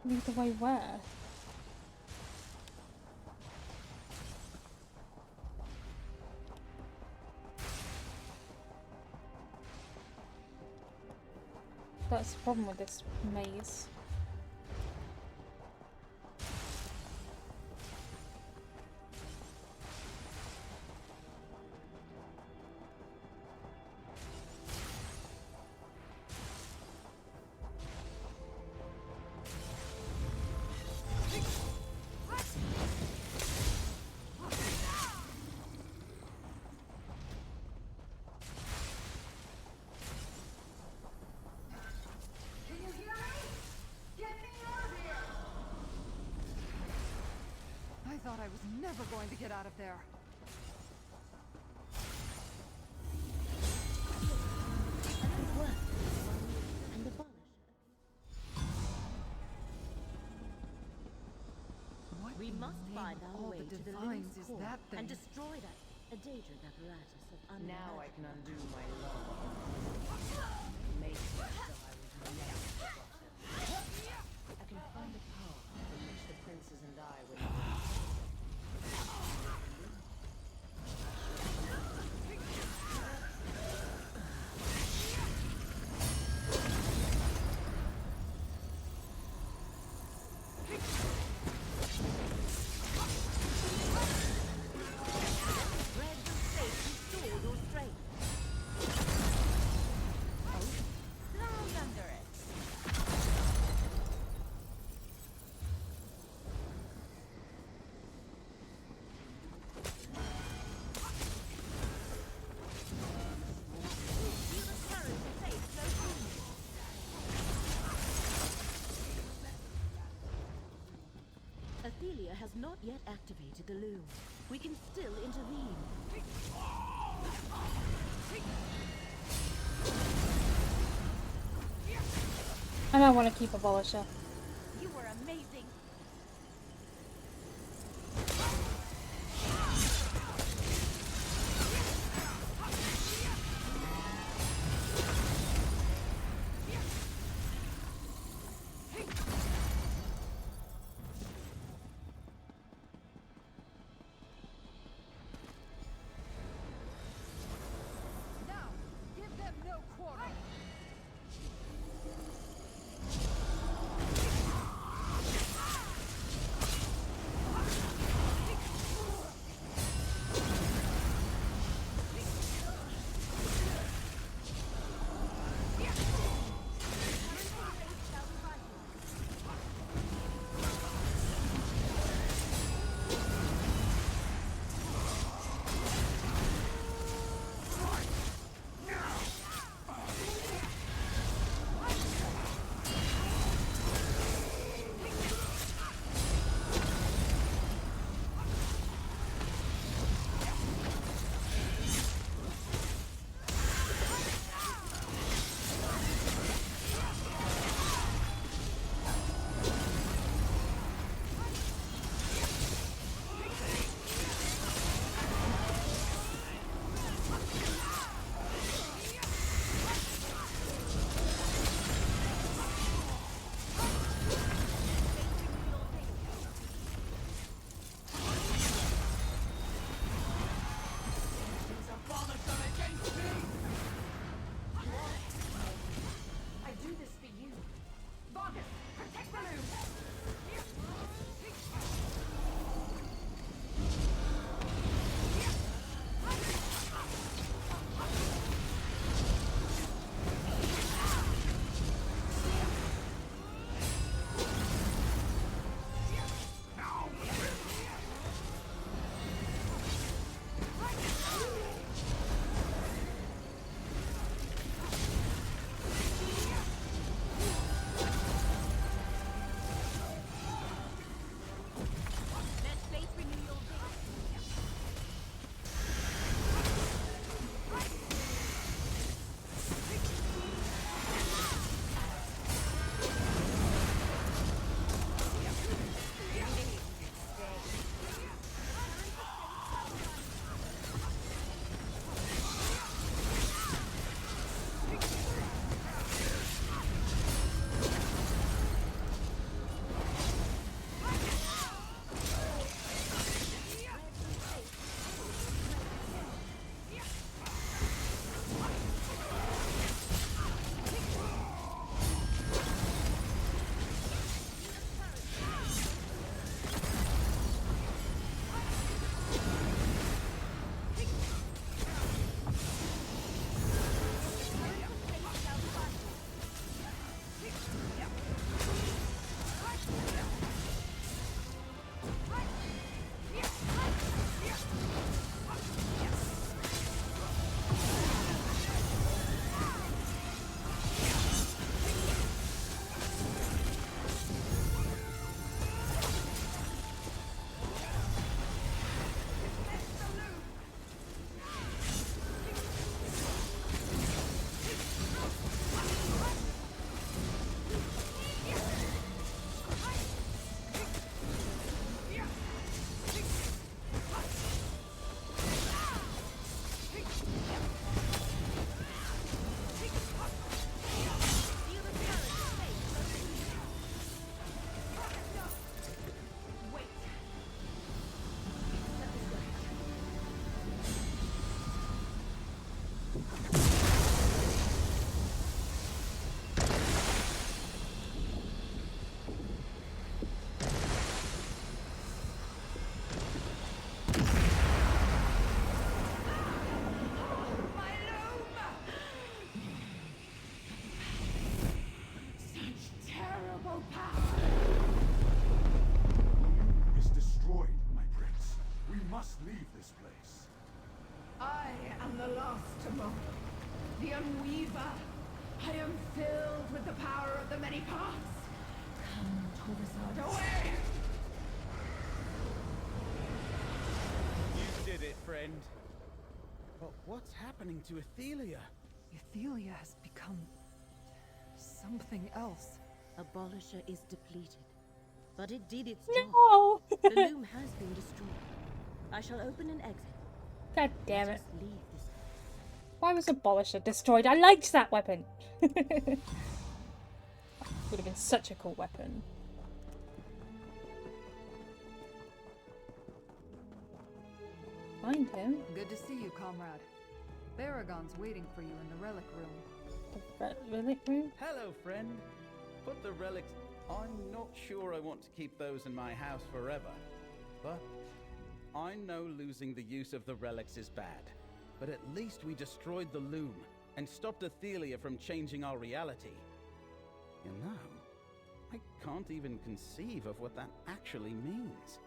Lead the way where? That's the problem with this maze. I thought I was never going to get out of there. Good work. And the Abolisher. We must find our all way the to the divines Loon's is core that and thing? destroy that Daedric apparatus of Now I can undo my law. Make it so I was never forgotten. I can find a path from which the princes and I will never Athelia has not yet activated the loom. We can still intervene. I don't want to keep Abolisher. You were amazing. Now, give them no quarter. must leave this place. I am the last tomorrow, the Unweaver. I am filled with the power of the many paths. Come, Torvasard, away! You did it, friend. But what's happening to Athelia? Athelia has become something else. Abolisher is depleted, but it did its job. No! The loom has been destroyed. I shall open an exit. God damn it. Let us leave this. Why was Abolisher destroyed? I liked that weapon. Would have been such a cool weapon. Find him. Good to see you, comrade. Baragon's waiting for you in the relic room. The relic room? Hello, friend. Put the relics... I'm not sure I want to keep those in my house forever. But I know losing the use of the relics is bad. But at least we destroyed the loom and stopped Athelia from changing our reality. You know, I can't even conceive of what that actually means.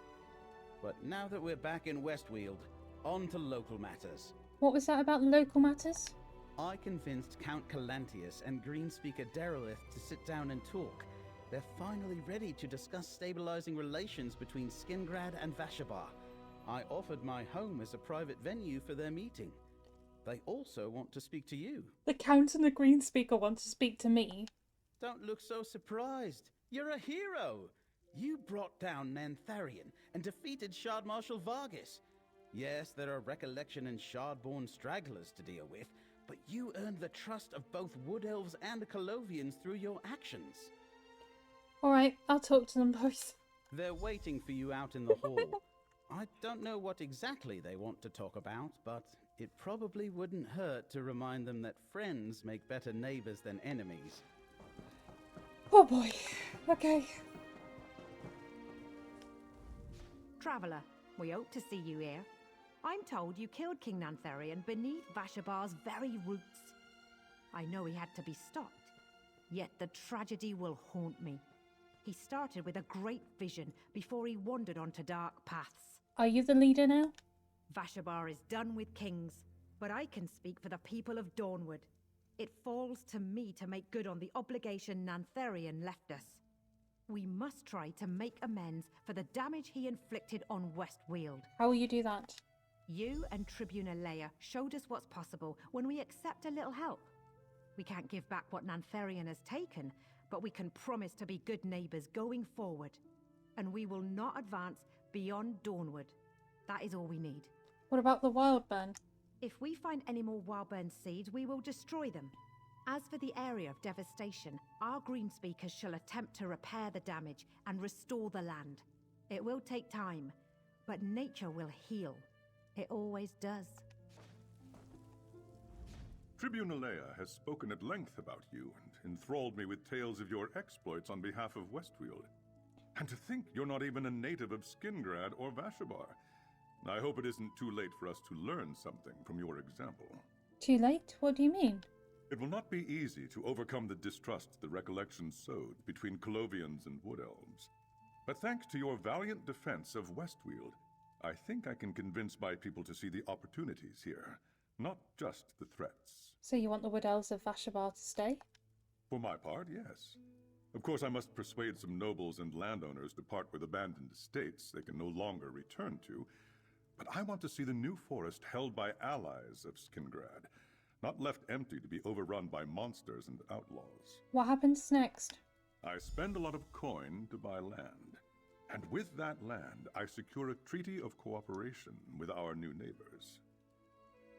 But now that we're back in Westweald, on to local matters. What was that about local matters? I convinced Count Calantius and Greenspeaker Derelith to sit down and talk. They're finally ready to discuss stabilizing relations between Skingrad and Vashabar. I offered my home as a private venue for their meeting. They also want to speak to you. The Count and the Greenspeaker want to speak to me. Don't look so surprised. You're a hero. You brought down Nantharion and defeated Shard Marshal Vargas. Yes, there are Recollection and Shard-born stragglers to deal with, but you earned the trust of both Wood Elves and the Colovians through your actions. Alright, I'll talk to them both. They're waiting for you out in the hall. I don't know what exactly they want to talk about, but it probably wouldn't hurt to remind them that friends make better neighbors than enemies. Oh boy. Okay. Traveller, we hope to see you here. I'm told you killed King Nantharion beneath Vashabar's very roots. I know he had to be stopped, yet the tragedy will haunt me. He started with a great vision before he wandered onto dark paths. Are you the leader now? Vashabar is done with kings, but I can speak for the people of Dawnwood. It falls to me to make good on the obligation Nantharion left us. We must try to make amends for the damage he inflicted on Westweald. How will you do that? You and Tribune Leia showed us what's possible when we accept a little help. We can't give back what Nantharion has taken, but we can promise to be good neighbours going forward. And we will not advance beyond Dawnwood. That is all we need. What about the Wildburn? If we find any more Wildburn seeds, we will destroy them. As for the area of devastation, our Greenspeakers shall attempt to repair the damage and restore the land. It will take time, but nature will heal. It always does. Tribune Leia has spoken at length about you and enthralled me with tales of your exploits on behalf of Westweald. And to think you're not even a native of Skingrad or Vashabar. I hope it isn't too late for us to learn something from your example. Too late? What do you mean? It will not be easy to overcome the distrust the Recollection sowed between Colovians and Wood Elves. But thanks to your valiant defense of Westweald, I think I can convince my people to see the opportunities here, not just the threats. So you want the Wood Elves of Vashabar to stay? For my part, yes. Of course, I must persuade some nobles and landowners to part with abandoned estates they can no longer return to. But I want to see the new forest held by allies of Skingrad, not left empty to be overrun by monsters and outlaws. What happens next? I spend a lot of coin to buy land. And with that land, I secure a treaty of cooperation with our new neighbors.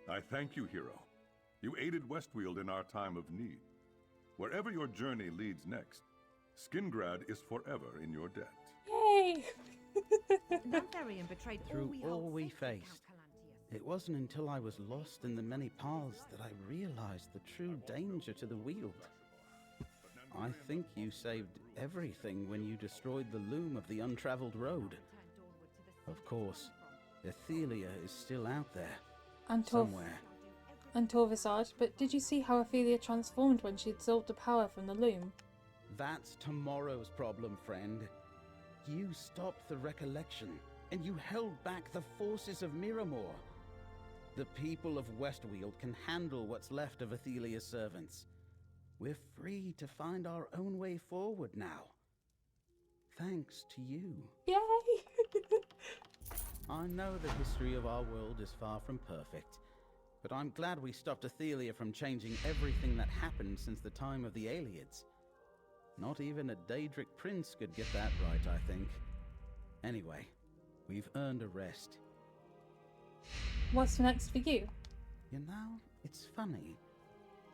I thank you, hero. You aided Westweald in our time of need. Wherever your journey leads next, Skingrad is forever in your debt. Yay! Nantharion betrayed Through all we faced, it wasn't until I was lost in the many paths that I realized the true danger to the Weald. I think you saved everything when you destroyed the loom of the untraveled road. Of course, Athelia is still out there, somewhere. And Torvasard, but did you see how Athelia transformed when she absorbed the power from the loom? That's tomorrow's problem, friend. You stopped the Recollection, and you held back the forces of Miramor. The people of Westweald can handle what's left of Athelia's servants. We're free to find our own way forward now. Thanks to you. Yay! I know the history of our world is far from perfect, but I'm glad we stopped Athelia from changing everything that happened since the time of the Aelids. Not even a Daedric prince could get that right, I think. Anyway, we've earned a rest. What's next for you? You know, it's funny.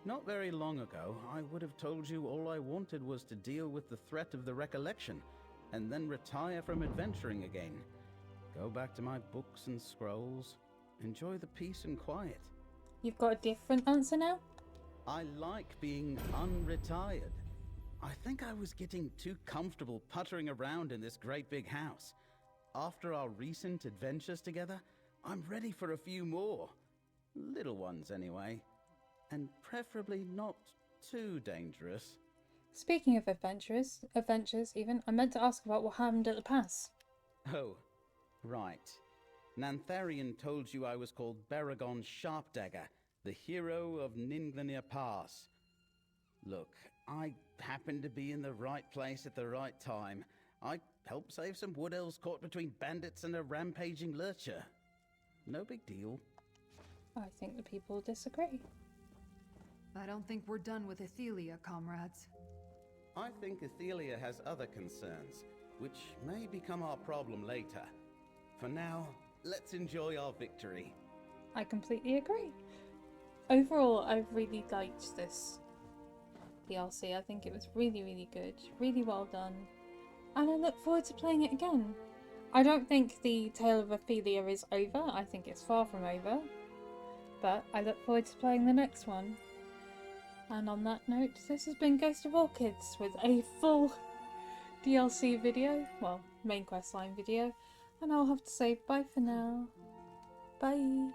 Not very long ago, I would have told you all I wanted was to deal with the threat of the Recollection, and then retire from adventuring again. Go back to my books and scrolls, enjoy the peace and quiet. You've got a different answer now? I like being unretired. I think I was getting too comfortable puttering around in this great big house. After our recent adventures together, I'm ready for a few more. Little ones, anyway. And preferably not too dangerous. Speaking of adventures even, I meant to ask about what happened at the pass. Oh, right. Nantharian told you I was called Baragon Sharpdagger, the hero of Ninglania Pass. Look, I happened to be in the right place at the right time. I helped save some wood elves caught between bandits and a rampaging lurcher. No big deal. I think the people disagree. I don't think we're done with Athelia, comrades. I think Athelia has other concerns, which may become our problem later. For now, let's enjoy our victory. I completely agree. Overall, I've really liked this DLC. I think it was really, really good. Really well done. And I look forward to playing it again. I don't think the Tale of Athelia is over. I think it's far from over. But I look forward to playing the next one. And on that note, this has been Ghost of Orchids with a full DLC video. Well, main questline video. And I'll have to say bye for now. Bye.